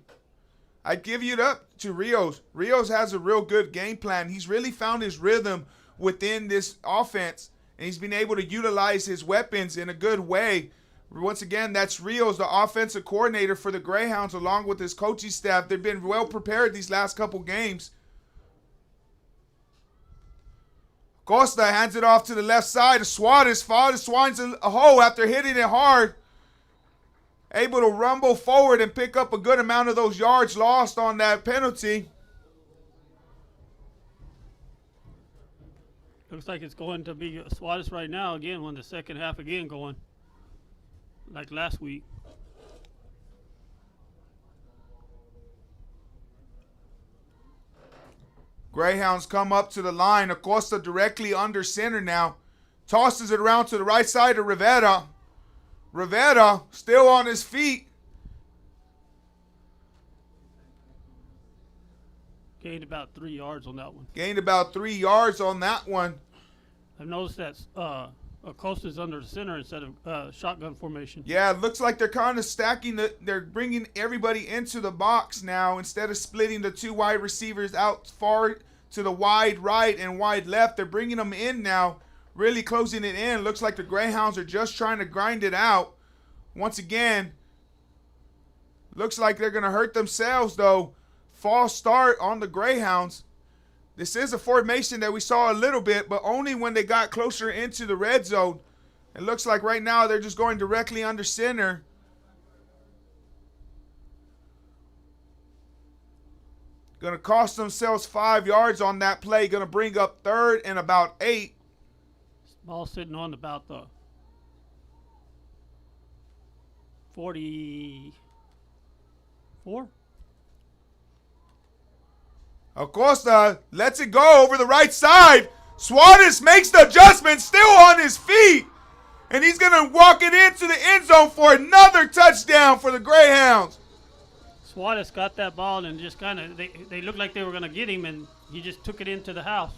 I give it up to Rios. Rios has a real good game plan. He's really found his rhythm within this offense, and he's been able to utilize his weapons in a good way. Once again, that's Rios, the offensive coordinator for the Greyhounds, along with his coaching staff. They've been well prepared these last couple games. Costa hands it off to the left side. Suarez finds a hole after hitting it hard. Able to rumble forward and pick up a good amount of those yards lost on that penalty. Looks like it's going to be Suarez right now again when the second half again going. Like last week. Greyhounds come up to the line. Acosta directly under center now. Tosses it around to the right side of Rivera. Rivera still on his feet. Gained about 3 yards on that one. Gained about 3 yards on that one. I've noticed that Acosta's under the center instead of shotgun formation. Yeah, it looks like they're kind of stacking. They're bringing everybody into the box now instead of splitting the two wide receivers out far to the wide right and wide left. They're bringing them in now, really closing it in. Looks like the Greyhounds are just trying to grind it out. Once again, looks like they're going to hurt themselves, though. False start on the Greyhounds. This is a formation that we saw a little bit, but only when they got closer into the red zone. It looks like right now they're just going directly under center. Going to cost themselves 5 yards on that play. Going to bring up 3rd and about 8. Ball sitting on about the 44. Acosta lets it go over the right side. Suarez makes the adjustment, still on his feet. And he's going to walk it into the end zone for another touchdown for the Greyhounds. Suarez got that ball and just kind of, they looked like they were going to get him, and he just took it into the house.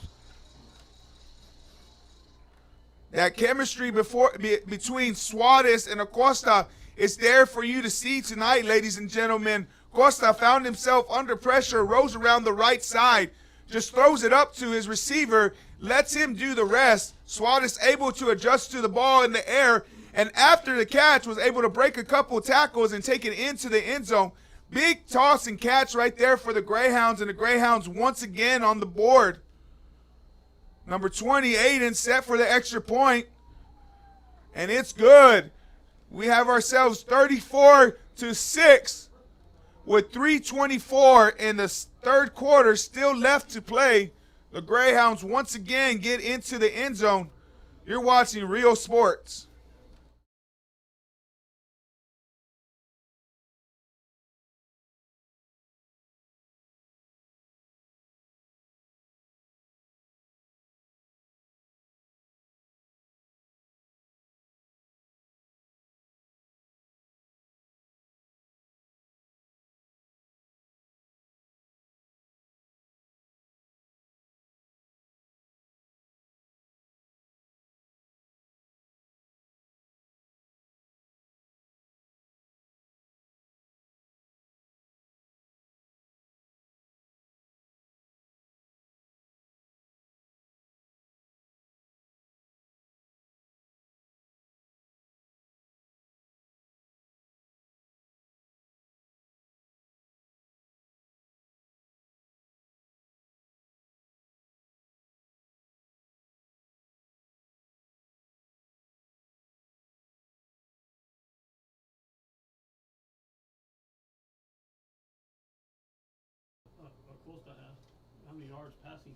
That chemistry between Suarez and Acosta is there for you to see tonight, ladies and gentlemen. Acosta found himself under pressure, rose around the right side, just throws it up to his receiver, lets him do the rest. Suarez able to adjust to the ball in the air, and after the catch was able to break a couple tackles and take it into the end zone. Big toss and catch right there for the Greyhounds, and the Greyhounds once again on the board. Number 28 and set for the extra point, and it's good. We have ourselves 34-6 with 3:24 in the third quarter still left to play. The Greyhounds once again get into the end zone. You're watching Real Sports. Acosta has. How many yards passing?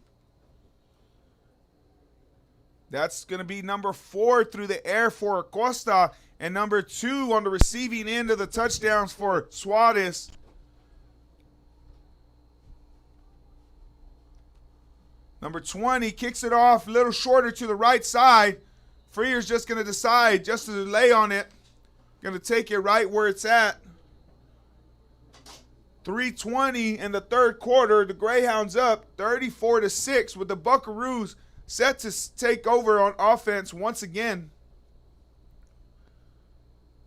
That's going to be number 4 through the air for Acosta, and number 2 on the receiving end of the touchdowns for Suarez. Number 20 kicks it off a little shorter to the right side. Freer's just going to decide just to lay on it. Going to take it right where it's at. 3:20 in the third quarter. The Greyhounds up 34-6 with the Buckaroos set to take over on offense once again.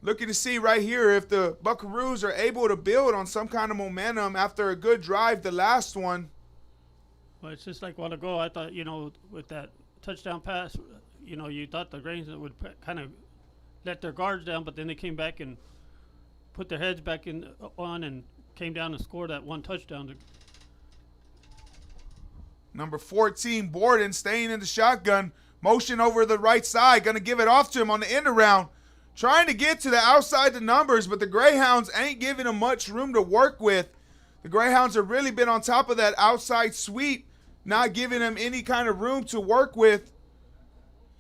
Looking to see right here if the Buckaroos are able to build on some kind of momentum after a good drive, the last one. Well, it's just like a while ago. I thought, with that touchdown pass, you thought the Greyhounds would kind of let their guards down, but then they came back and put their heads back on and came down and scored that one touchdown. Number 14, Borden, staying in the shotgun. Motion over the right side. Going to give it off to him on the end around. Trying to get to the outside the numbers, but the Greyhounds ain't giving him much room to work with. The Greyhounds have really been on top of that outside sweep, not giving him any kind of room to work with.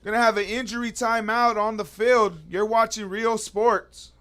Going to have an injury timeout on the field. You're watching Real Sports.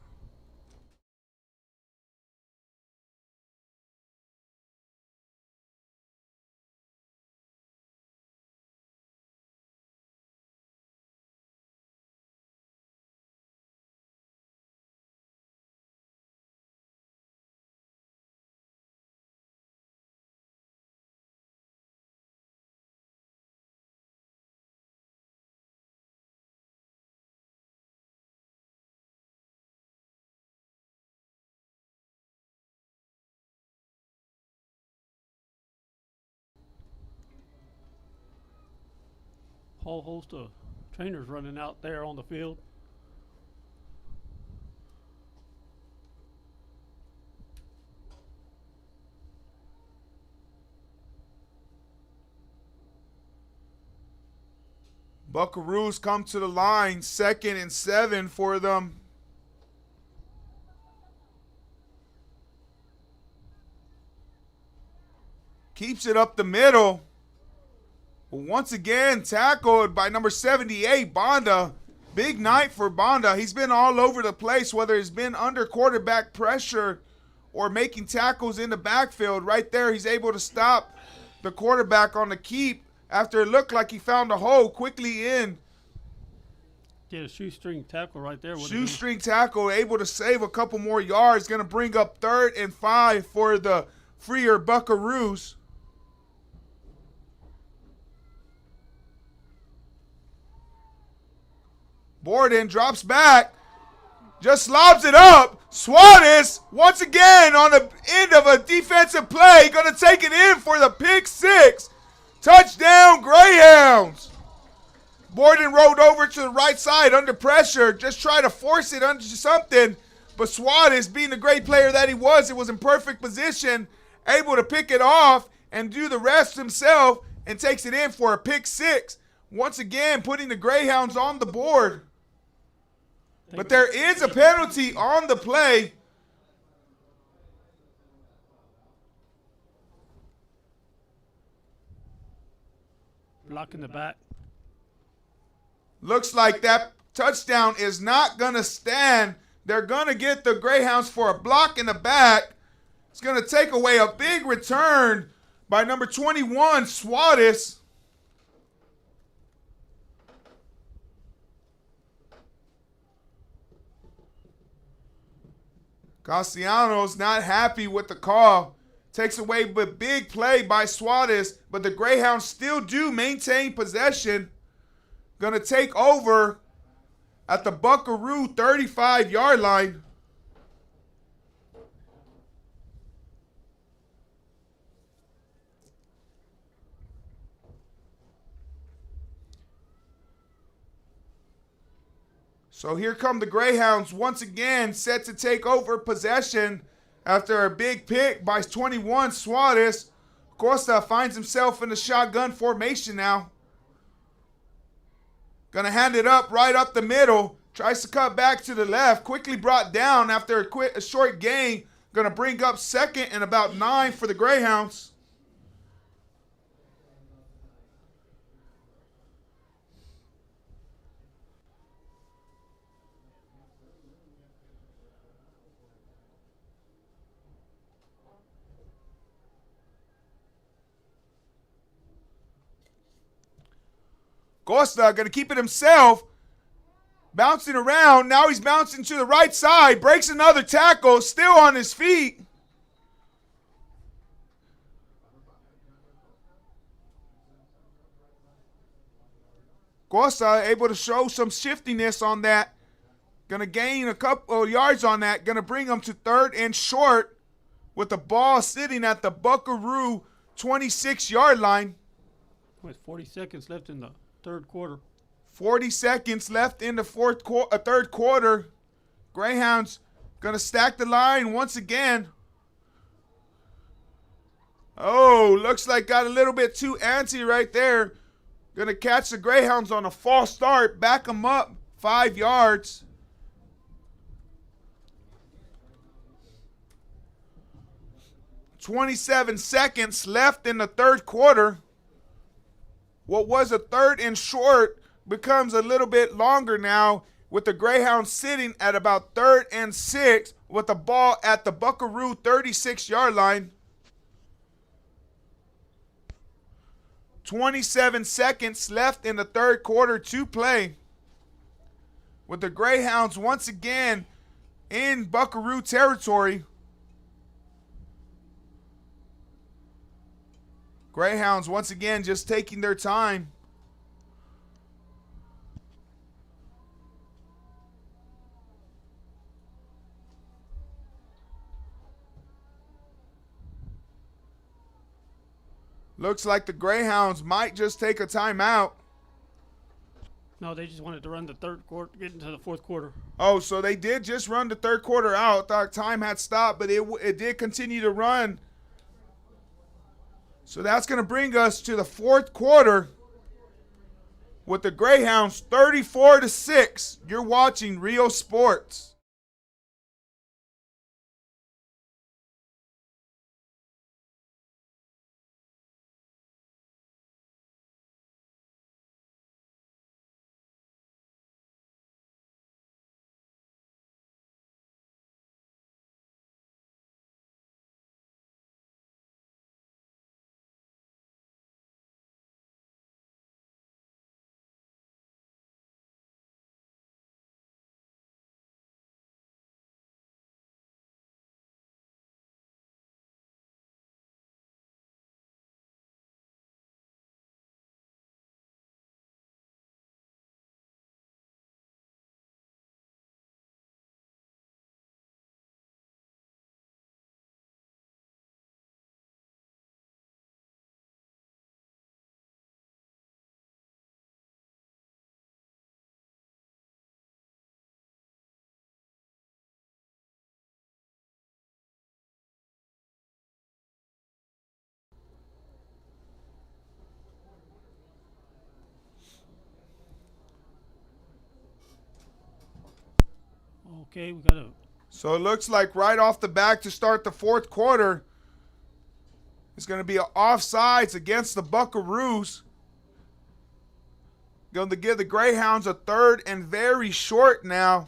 Whole host of trainers running out there on the field. Buckaroos come to the line, 2nd and 7 for them. Keeps it up the middle. But once again, tackled by number 78, Bonda. Big night for Bonda. He's been all over the place, whether it's been under quarterback pressure or making tackles in the backfield. Right there, he's able to stop the quarterback on the keep after it looked like he found a hole quickly in. Get a shoestring tackle right there. Shoestring tackle, able to save a couple more yards. Going to bring up 3rd and 5 for the Freer Buckaroos. Borden drops back, just lobs it up. Suarez, once again, on the end of a defensive play, going to take it in for the pick 6. Touchdown, Greyhounds. Borden rolled over to the right side under pressure, just try to force it under something. But Suarez, being the great player that he was, it was in perfect position, able to pick it off and do the rest himself and takes it in for a pick 6. Once again, putting the Greyhounds on the board. But there is a penalty on the play. Blocking the back. Looks like that touchdown is not going to stand. They're going to get the Greyhounds for a block in the back. It's going to take away a big return by number 21, Suarez. Castellanos not happy with the call. Takes away a big play by Suarez, but the Greyhounds still do maintain possession. Going to take over at the Buckaroo 35-yard line. So here come the Greyhounds once again, set to take over possession after a big pick by 21, Suarez. Costa finds himself in the shotgun formation now. Gonna hand it up right up the middle. Tries to cut back to the left. Quickly brought down after a short gain. Gonna bring up 2nd and about 9 for the Greyhounds. Costa going to keep it himself. Bouncing around. Now he's bouncing to the right side. Breaks another tackle. Still on his feet. Costa able to show some shiftiness on that. Going to gain a couple of yards on that. Going to bring him to 3rd and short with the ball sitting at the Buckaroo 26-yard line. With 40 seconds left in the 3rd quarter. 40 seconds left in the third quarter. Greyhounds going to stack the line once again. Oh, looks like got a little bit too antsy right there. Going to catch the Greyhounds on a false start. Back them up 5 yards. "27 seconds left in the third quarter. What was a third and short becomes a little bit longer now, with the Greyhounds sitting at about 3rd and 6 with the ball at the Buckaroo 36-yard line. 27 seconds left in the third quarter to play, with the Greyhounds once again in Buckaroo territory. Greyhounds once again just taking their time. Looks like the Greyhounds might just take a timeout. No, they just wanted to run the third quarter, get into the fourth quarter. Oh, so they did just run the third quarter out. Thought time had stopped, but it did continue to run. So that's going to bring us to the fourth quarter with the Greyhounds 34-6. You're watching Rio Sports. Okay, we got to. So it looks like right off the bat to start the fourth quarter, it's going to be an offsides against the Buckaroos. Going to give the Greyhounds a third and very short now.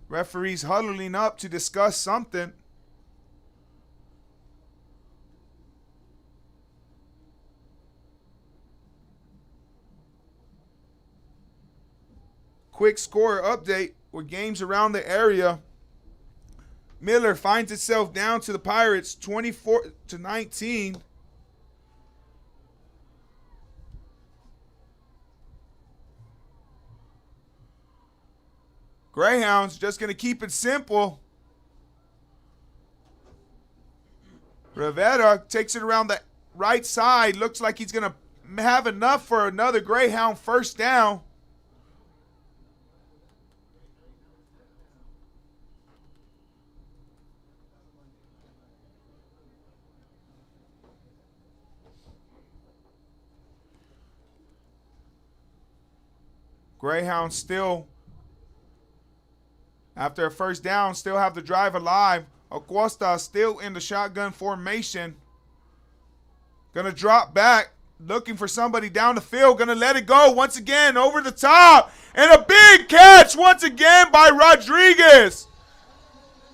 Referees huddling up to discuss something. Quick score update with games around the area. Miller finds itself down to the Pirates 24-19. Greyhounds just going to keep it simple. Rivera takes it around the right side. Looks like he's going to have enough for another Greyhound first down. Greyhounds still, after a first down, still have the drive alive. Acosta still in the shotgun formation. Gonna drop back, looking for somebody down the field. Gonna let it go once again over the top. And a big catch once again by Rodriguez.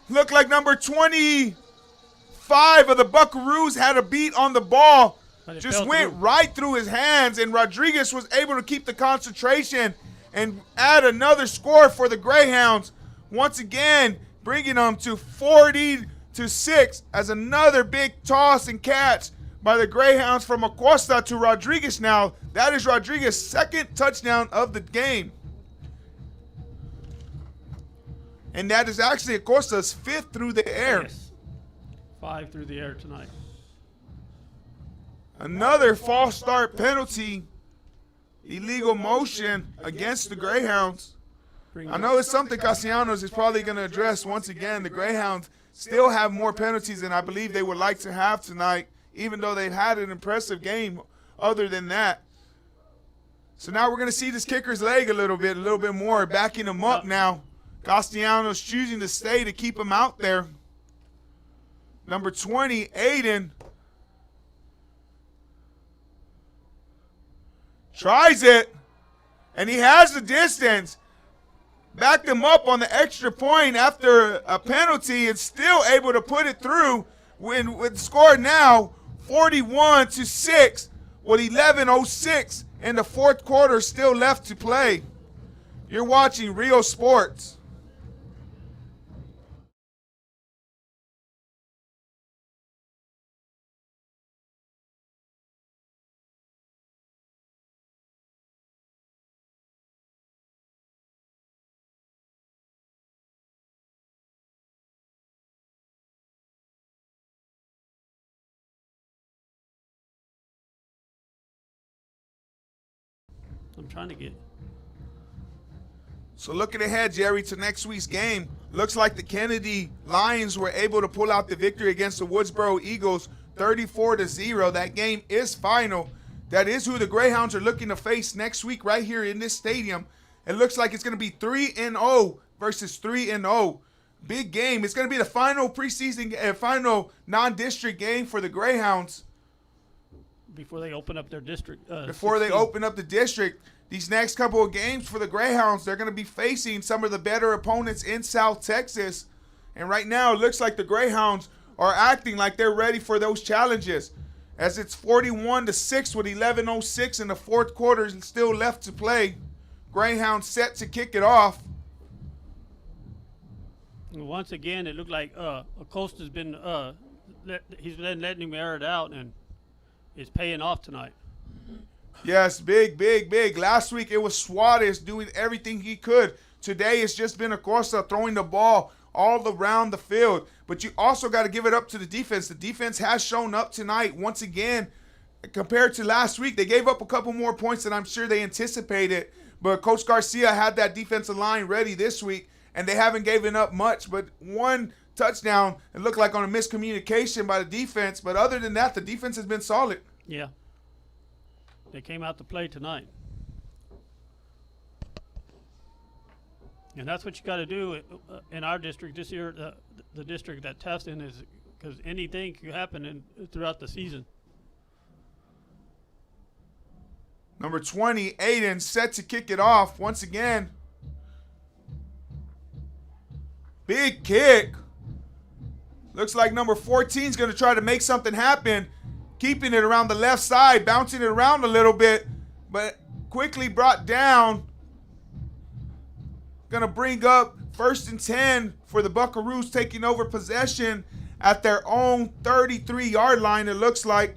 Looked like number 25 of the Buckaroos had a beat on the ball. Just went right through his hands, and Rodriguez was able to keep the concentration and add another score for the Greyhounds. Once again, bringing them to 40-6 as another big toss and catch by the Greyhounds from Acosta to Rodriguez now. That is Rodriguez's second touchdown of the game. And that is actually Acosta's fifth through the air. Yes. 5 through the air tonight. Another false start penalty. Illegal motion against the Greyhounds. I know it's something Castellanos is probably going to address once again. The Greyhounds still have more penalties than I believe they would like to have tonight, even though they've had an impressive game other than that. So now we're going to see this kicker's leg a little bit more, backing him up now. Castellanos choosing to stay to keep him out there. Number 20, Aiden. Tries it, and he has the distance. Backed him up on the extra point after a penalty and still able to put it through with the score now 41-6 with 11:06 in the fourth quarter still left to play. You're watching Rio Sports. I'm trying to get. So looking ahead, Jerry, to next week's game, looks like the Kennedy Lions were able to pull out the victory against the Woodsboro Eagles 34-0. That game is final. That is who the Greyhounds are looking to face next week right here in this stadium. It looks like it's going to be 3-0 versus 3-0. Big game. It's going to be the final preseason, final non-district game for the Greyhounds. Before they open up their district. Before 16. they open up the district, these next couple of games for the Greyhounds, they're going to be facing some of the better opponents in South Texas. And right now, it looks like the Greyhounds are acting like they're ready for those challenges. As it's 41-6 with 11:06 in the fourth quarter and still left to play. Greyhounds set to kick it off. Once again, it looked like Acosta's been he's been letting him air it out, and it's paying off tonight. Yes, big. Last week it was Suarez doing everything he could. Today it's just been Acosta throwing the ball all around the field. But you also got to give it up to the defense. The defense has shown up tonight once again. Compared to last week, they gave up a couple more points than I'm sure they anticipated. But Coach Garcia had that defensive line ready this week, and they haven't given up much. But one touchdown, it looked like on a miscommunication by the defense. But other than that, the defense has been solid. Yeah. They came out to play tonight. And that's what you got to do in our district this year, the district that Taft's in, is because anything can happen throughout the season. Number 20, Aiden, set to kick it off once again. Big kick. Looks like number 14 is going to try to make something happen. Keeping it around the left side, bouncing it around a little bit, but quickly brought down. Going to bring up 1st and 10 for the Buckaroos, taking over possession at their own 33-yard line, it looks like.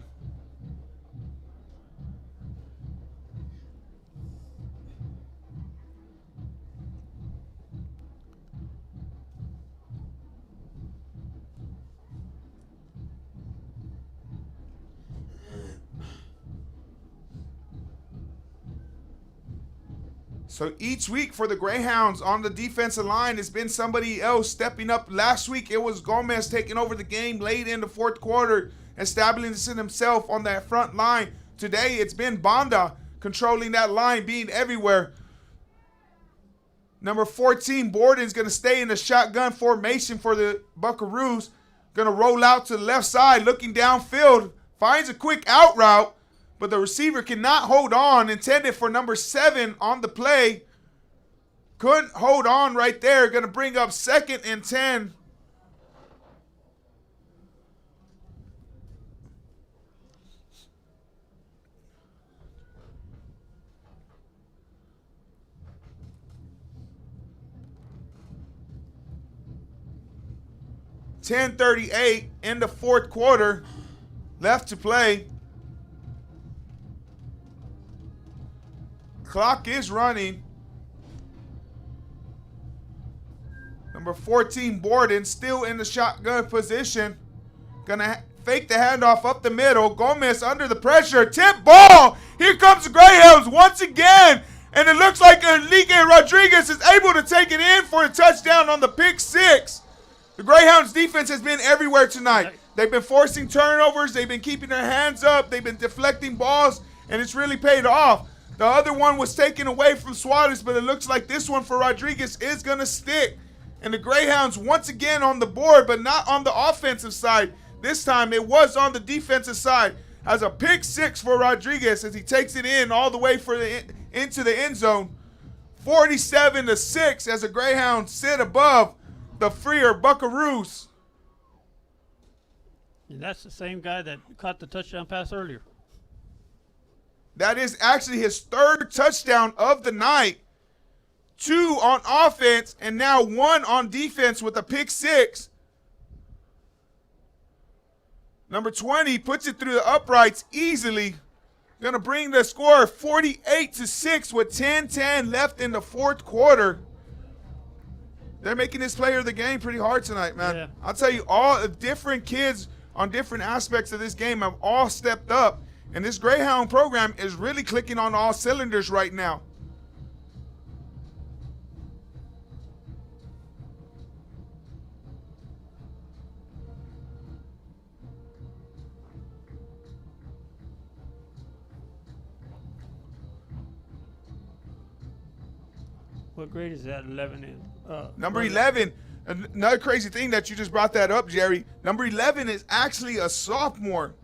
So each week for the Greyhounds on the defensive line, it's been somebody else stepping up. Last week, it was Gomez taking over the game late in the fourth quarter, establishing himself on that front line. Today, it's been Banda controlling that line, being everywhere. Number 14, Borden's going to stay in the shotgun formation for the Buckaroos. Going to roll out to the left side, looking downfield. Finds a quick out route. But the receiver cannot hold on. Intended for number 7 on the play. Couldn't hold on right there. Going to bring up 2nd and 10. .10:38 in the fourth quarter. Left to play. Clock is running. Number 14, Borden, still in the shotgun position. Gonna Fake the handoff up the middle. Gomez under the pressure. Tip ball. Here comes the Greyhounds once again. And it looks like Enrique Rodriguez is able to take it in for a touchdown on the pick six. The Greyhounds defense has been everywhere tonight. They've been forcing turnovers. They've been keeping their hands up. They've been deflecting balls, and it's really paid off. The other one was taken away from Suarez, but it looks like this one for Rodriguez is going to stick. And the Greyhounds once again on the board, but not on the offensive side. This time it was on the defensive side. Has a pick six for Rodriguez as he takes it in all the way into the end zone. 47-6 as the Greyhounds sit above the Freer Buckaroos. And that's the same guy that caught the touchdown pass earlier. That is actually his third touchdown of the night. 2 on offense and now 1 on defense with a pick six. Number 20 puts it through the uprights easily. Going to bring the score 48-6 with 10:10 left in the fourth quarter. They're making this player of the game pretty hard tonight, man. Yeah. I'll tell you, all different kids on different aspects of this game have all stepped up. And this Greyhound program is really clicking on all cylinders right now. What grade is that? 11 in. Number 11, another crazy thing that you just brought that up, Jerry. Number 11 is actually a sophomore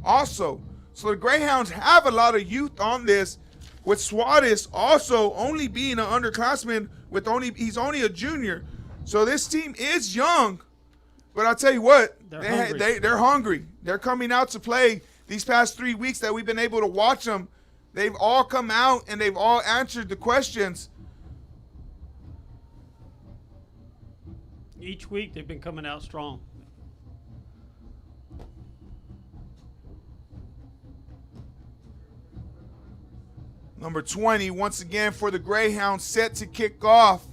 also. So the Greyhounds have a lot of youth on this, with Suarez also only being an underclassman he's only a junior. So this team is young, but I'll tell you what, they're hungry. They're coming out to play these past 3 weeks that we've been able to watch them. They've all come out and they've all answered the questions. Each week they've been coming out strong. Number 20, once again for the Greyhounds, set to kick off.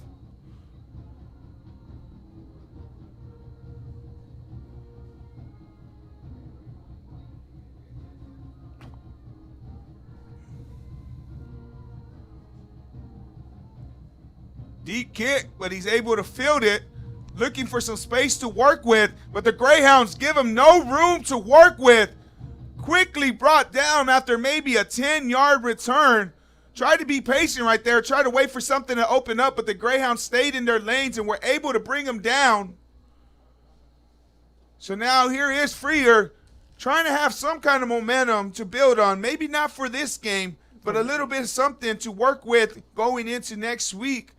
Deep kick, but he's able to field it. Looking for some space to work with, but the Greyhounds give him no room to work with. Quickly brought down after maybe a 10-yard return. Tried to be patient right there, tried to wait for something to open up, but the Greyhounds stayed in their lanes and were able to bring him down. So now here is Freer trying to have some kind of momentum to build on. Maybe not for this game, but a little bit of something to work with going into next week.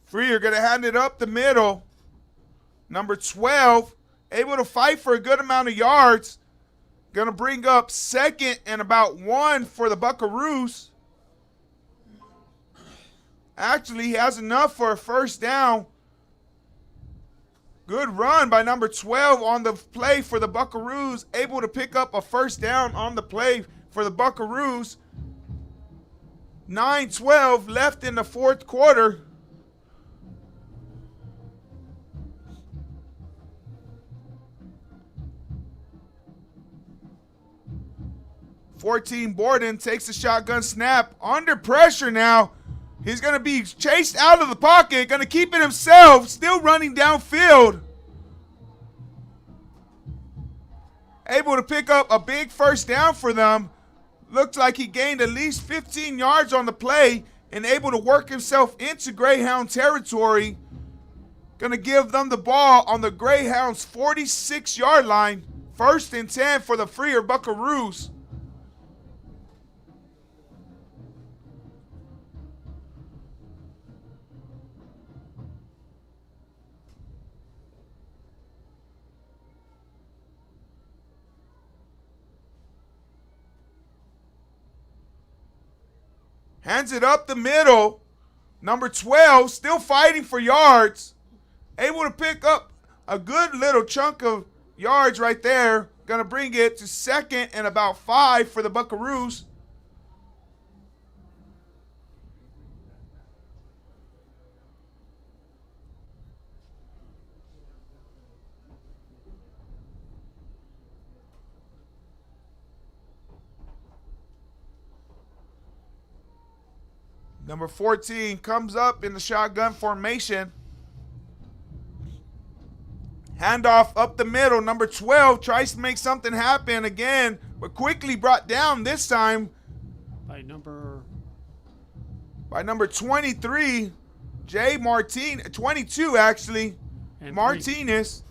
Freer going to hand it up the middle. Number 12, able to fight for a good amount of yards. Going to bring up second and about 1 for the Buckaroos. Actually, he has enough for a first down. Good run by number 12 on the play for the Buckaroos. Able to pick up a first down on the play for the Buckaroos. 9:12 left in the fourth quarter. Borden takes the shotgun snap. Under pressure now. He's going to be chased out of the pocket. Going to keep it himself. Still running downfield. Able to pick up a big first down for them. Looks like he gained at least 15 yards on the play and able to work himself into Greyhound territory. Going to give them the ball on the Greyhounds' 46-yard line. 1st and 10 for the Freer Buckaroos. Hands it up the middle. Number 12 still fighting for yards. Able to pick up a good little chunk of yards right there. Going to bring it to second and about 5 for the Buckaroos. Number 14 comes up in the shotgun formation. Handoff up the middle. Number 12 tries to make something happen again, but quickly brought down this time by number 23, Jay Martinez, 22 actually, and Martinez.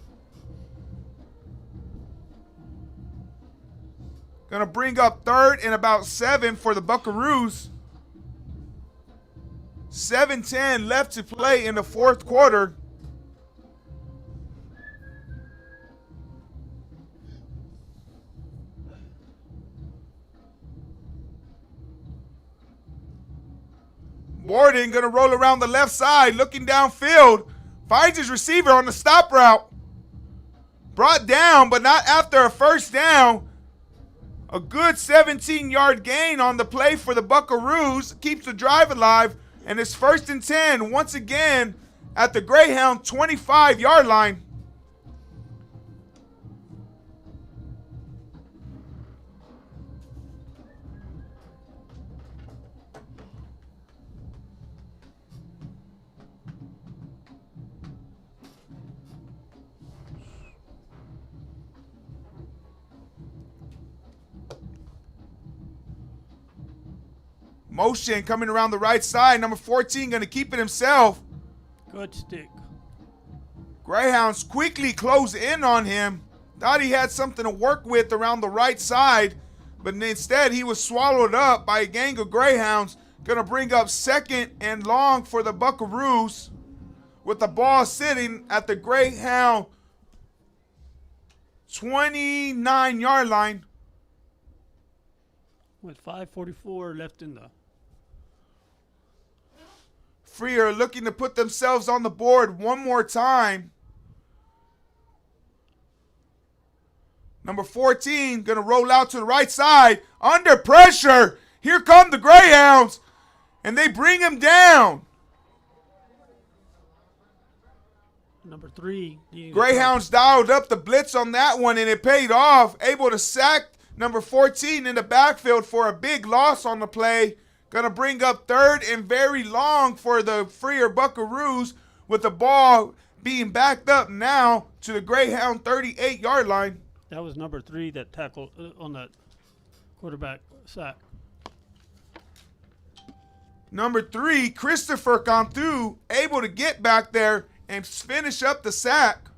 Gonna bring up third and about 7 for the Buckaroos. 7:10 left to play in the fourth quarter. Borden gonna roll around the left side, looking downfield. Finds his receiver on the stop route. Brought down, but not after a first down. A good 17-yard gain on the play for the Buckaroos. Keeps the drive alive. And it's 1st and 10 once again at the Greyhound 25-yard line. Motion coming around the right side. Number 14 going to keep it himself. good stick. Greyhounds quickly close in on him. Thought he had something to work with around the right side, but instead he was swallowed up by a gang of Greyhounds. Going to bring up 2nd and long for the Buckaroos with the ball sitting at the Greyhound 29-yard line. With 5:44 left in the. Freer looking to put themselves on the board one more time. Number 14 going to roll out to the right side. Under pressure. Here come the Greyhounds. And they bring him down. Number 3. Greyhounds dialed up the blitz on that one, and it paid off. Able to sack number 14 in the backfield for a big loss on the play. Going to bring up 3rd and very long for the Freer Buckaroos with the ball being backed up now to the Greyhound 38-yard line. That was number 3 that tackled on that quarterback sack. Number 3, Christopher Cantu, able to get back there and finish up the sack.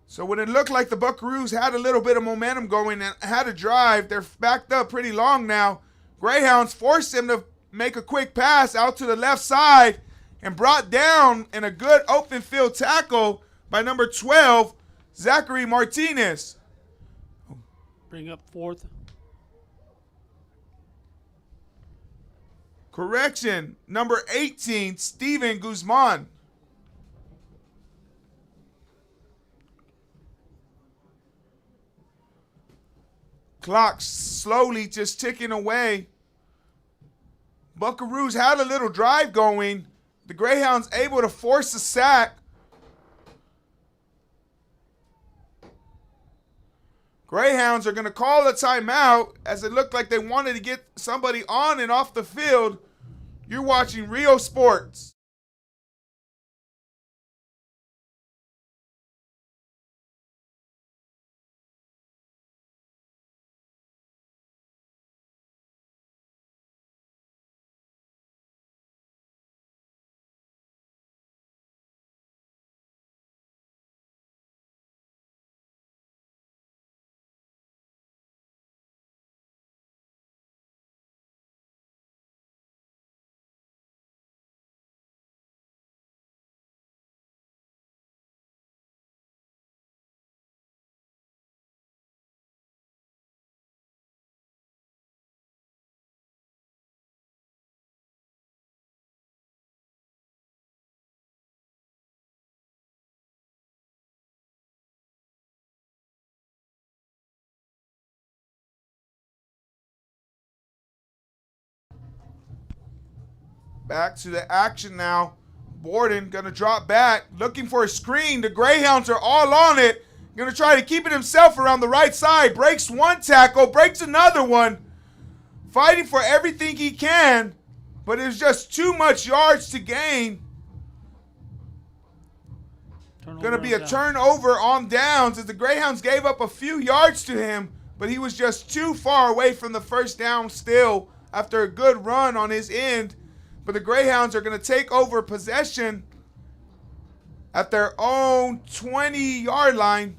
So when it looked like the Buckaroos had a little bit of momentum going and had a drive, they're backed up pretty long now. Greyhounds forced him to make a quick pass out to the left side and brought down in a good open field tackle by number 12, Zachary Martinez. Bring up 4th. Correction, number 18, Steven Guzman. Clock slowly just ticking away. Buckaroos had a little drive going. The Greyhounds able to force a sack. Greyhounds are going to call a timeout as it looked like they wanted to get somebody on and off the field. You're watching Rio Sports. Back to the action now. Borden going to drop back, looking for a screen. The Greyhounds are all on it. Going to try to keep it himself around the right side. Breaks one tackle, breaks another one. Fighting for everything he can, but it's just too much yards to gain. Going to be a turnover on downs as the Greyhounds gave up a few yards to him, but he was just too far away from the first down still after a good run on his end. But the Greyhounds are going to take over possession at their own 20-yard line.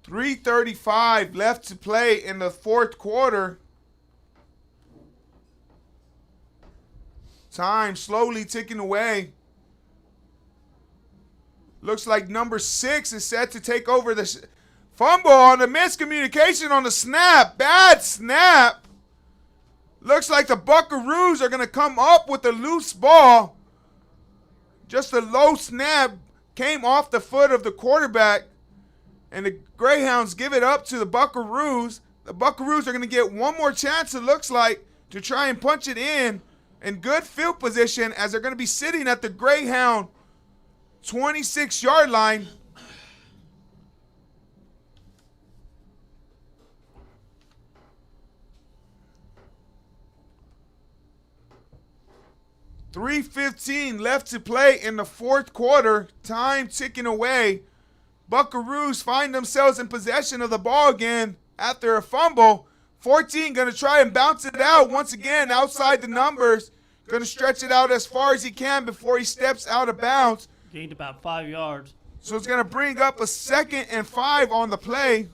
.335 left to play in the fourth quarter. Time slowly ticking away. Looks like number 6 is set to take over the fumble on the miscommunication on the snap. Bad snap. Looks like the Buckaroos are going to come up with a loose ball. Just a low snap came off the foot of the quarterback. And the Greyhounds give it up to the Buckaroos. The Buckaroos are going to get one more chance, it looks like, to try and punch it in good field position as they're going to be sitting at the Greyhound 26-yard line. .315 left to play in the fourth quarter. Time ticking away. Buckaroos find themselves in possession of the ball again after a fumble. 14 going to try and bounce it out once again outside the numbers. Going to stretch it out as far as he can before he steps out of bounds. Gained about 5 yards. So it's going to bring up a 2nd and 5 on the play.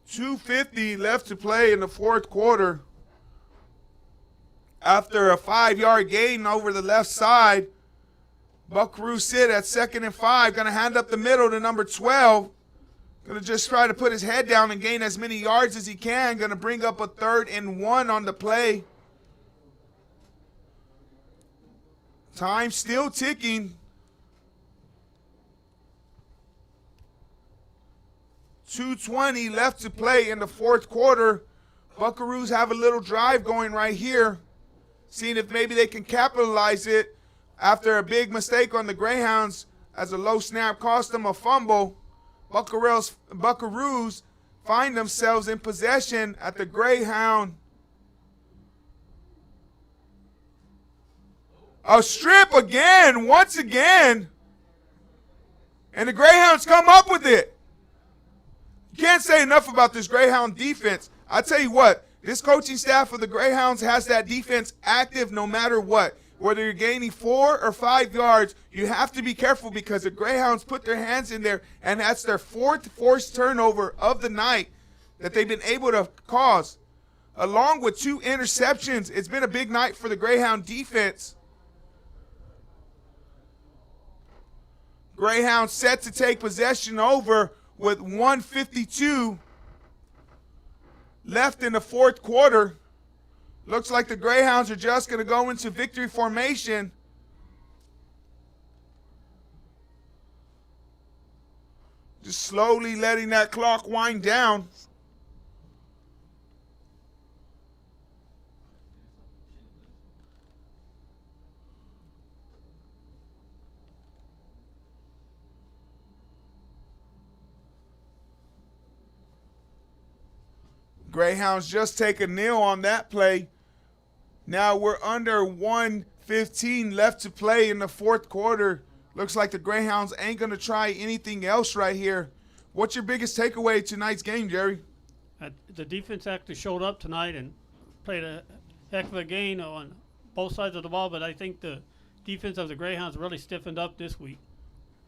.250 left to play in the fourth quarter. After a 5-yard gain over the left side, Buckaroos sit at 2nd and 5. Going to hand up the middle to number 12. Going to just try to put his head down and gain as many yards as he can. Going to bring up a 3rd and 1 on the play. Time still ticking. .220 left to play in the fourth quarter. Buckaroos have a little drive going right here. Seeing if maybe they can capitalize it after a big mistake on the Greyhounds as a low snap cost them a fumble. Buckaroos find themselves in possession at the Greyhound. A strip again, once again. And the Greyhounds come up with it. You can't say enough about this Greyhound defense. I tell you what, this coaching staff of the Greyhounds has that defense active no matter what. Whether you're gaining 4 or 5 yards, you have to be careful because the Greyhounds put their hands in there, and that's their 4th forced turnover of the night that they've been able to cause. Along with 2 interceptions, it's been a big night for the Greyhound defense. Greyhounds set to take possession over with 1:52 left in the fourth quarter. Looks like the Greyhounds are just going to go into victory formation. Just slowly letting that clock wind down. Greyhounds just take a kneel on that play. Now we're under 1:15 left to play in the fourth quarter. Looks like the Greyhounds ain't going to try anything else right here. What's your biggest takeaway tonight's game, Jerry? The defense actually showed up tonight and played a heck of a game on both sides of the ball, but I think the defense of the Greyhounds really stiffened up this week.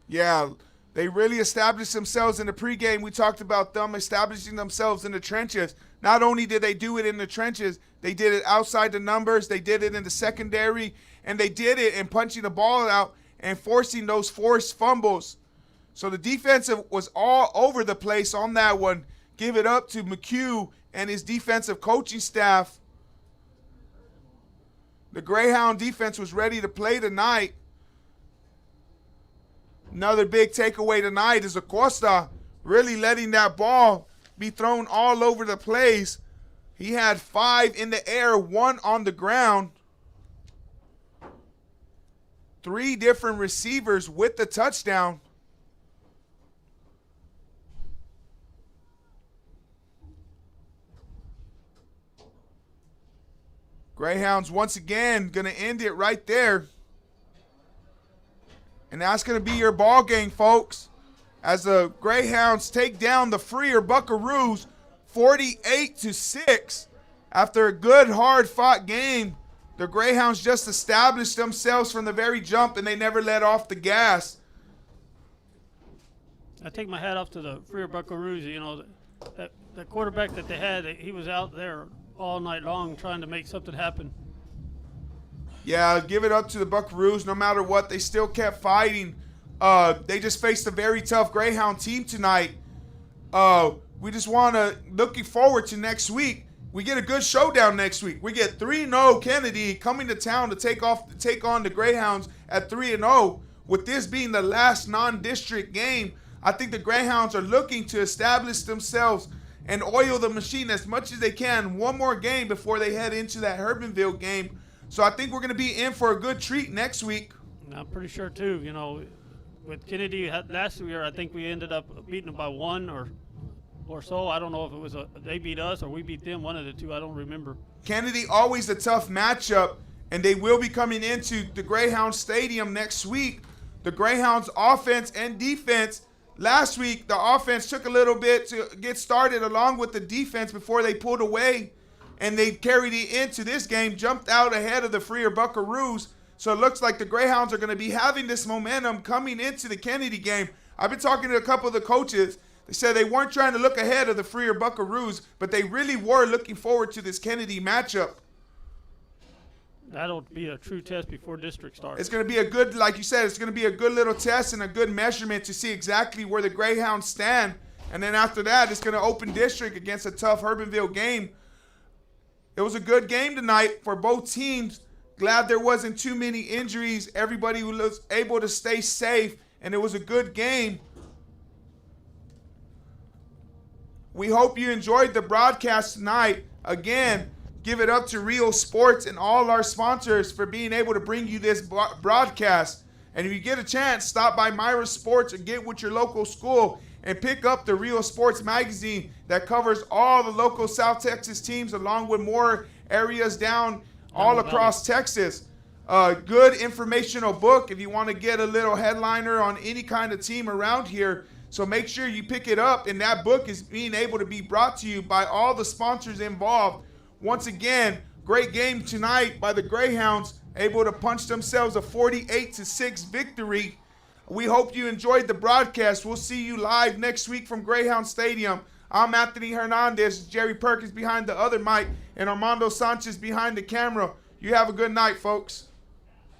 Yeah, They really established themselves in the pregame. We talked about them establishing themselves in the trenches. Not only did they do it in the trenches, they did it outside the numbers, they did it in the secondary, and they did it in punching the ball out and forcing those forced fumbles. So the defensive was all over the place on that one. Give it up to McHugh and his defensive coaching staff. The Greyhound defense was ready to play tonight. Another big takeaway tonight is Acosta really letting that ball be thrown all over the place. He had 5 in the air, 1 on the ground. 3 different receivers with the touchdown. Greyhounds once again going to end it right there. And that's going to be your ball game, folks, as the Greyhounds take down the Freer Buckaroos 48-6. After a good, hard-fought game, the Greyhounds just established themselves from the very jump, and they never let off the gas. I take my hat off to the Freer Buckaroos. You know, the quarterback that they had, he was out there all night long trying to make something happen. Yeah, give it up to the Buckaroos. No matter what, they still kept fighting. They just faced a very tough Greyhound team tonight. We just want to, looking forward to next week. We get a good showdown next week. We get 3-0 Kennedy coming to town to take on the Greyhounds at 3-0. With this being the last non-district game, I think the Greyhounds are looking to establish themselves and oil the machine as much as they can. One more game before they head into that Hermanville game. So I think we're going to be in for a good treat next week. I'm pretty sure, too. You know, with Kennedy last year, I think we ended up beating them by 1 or so. I don't know if it was they beat us or we beat them, one of the two. I don't remember. Kennedy, always a tough matchup, and they will be coming into the Greyhound Stadium next week. The Greyhounds offense and defense. Last week, the offense took a little bit to get started along with the defense before they pulled away, and they carried it into this game, jumped out ahead of the Freer Buckaroos. So it looks like the Greyhounds are going to be having this momentum coming into the Kennedy game. I've been talking to a couple of the coaches. They said they weren't trying to look ahead of the Freer Buckaroos, but they really were looking forward to this Kennedy matchup. That'll be a true test before district starts. It's going to be a good, like you said, it's going to be a good little test and a good measurement to see exactly where the Greyhounds stand. And then after that, it's going to open district against a tough Hermanville game. It was a good game tonight for both teams. Glad there wasn't too many injuries. Everybody was able to stay safe, and it was a good game. We hope you enjoyed the broadcast tonight. Again, give it up to Rio Sports and all our sponsors for being able to bring you this broadcast. And if you get a chance, stop by Myra Sports or get with your local school and pick up the Rio Sports magazine that covers all the local South Texas teams along with more areas down all across Texas. A good informational book if you want to get a little headliner on any kind of team around here. So make sure you pick it up, and that book is being able to be brought to you by all the sponsors involved. Once again, great game tonight by the Greyhounds, able to punch themselves a 48-6 victory. We hope you enjoyed the broadcast. We'll see you live next week from Greyhound Stadium. I'm Anthony Hernandez, Jerry Perkins behind the other mic, and Armando Sanchez behind the camera. You have a good night, folks.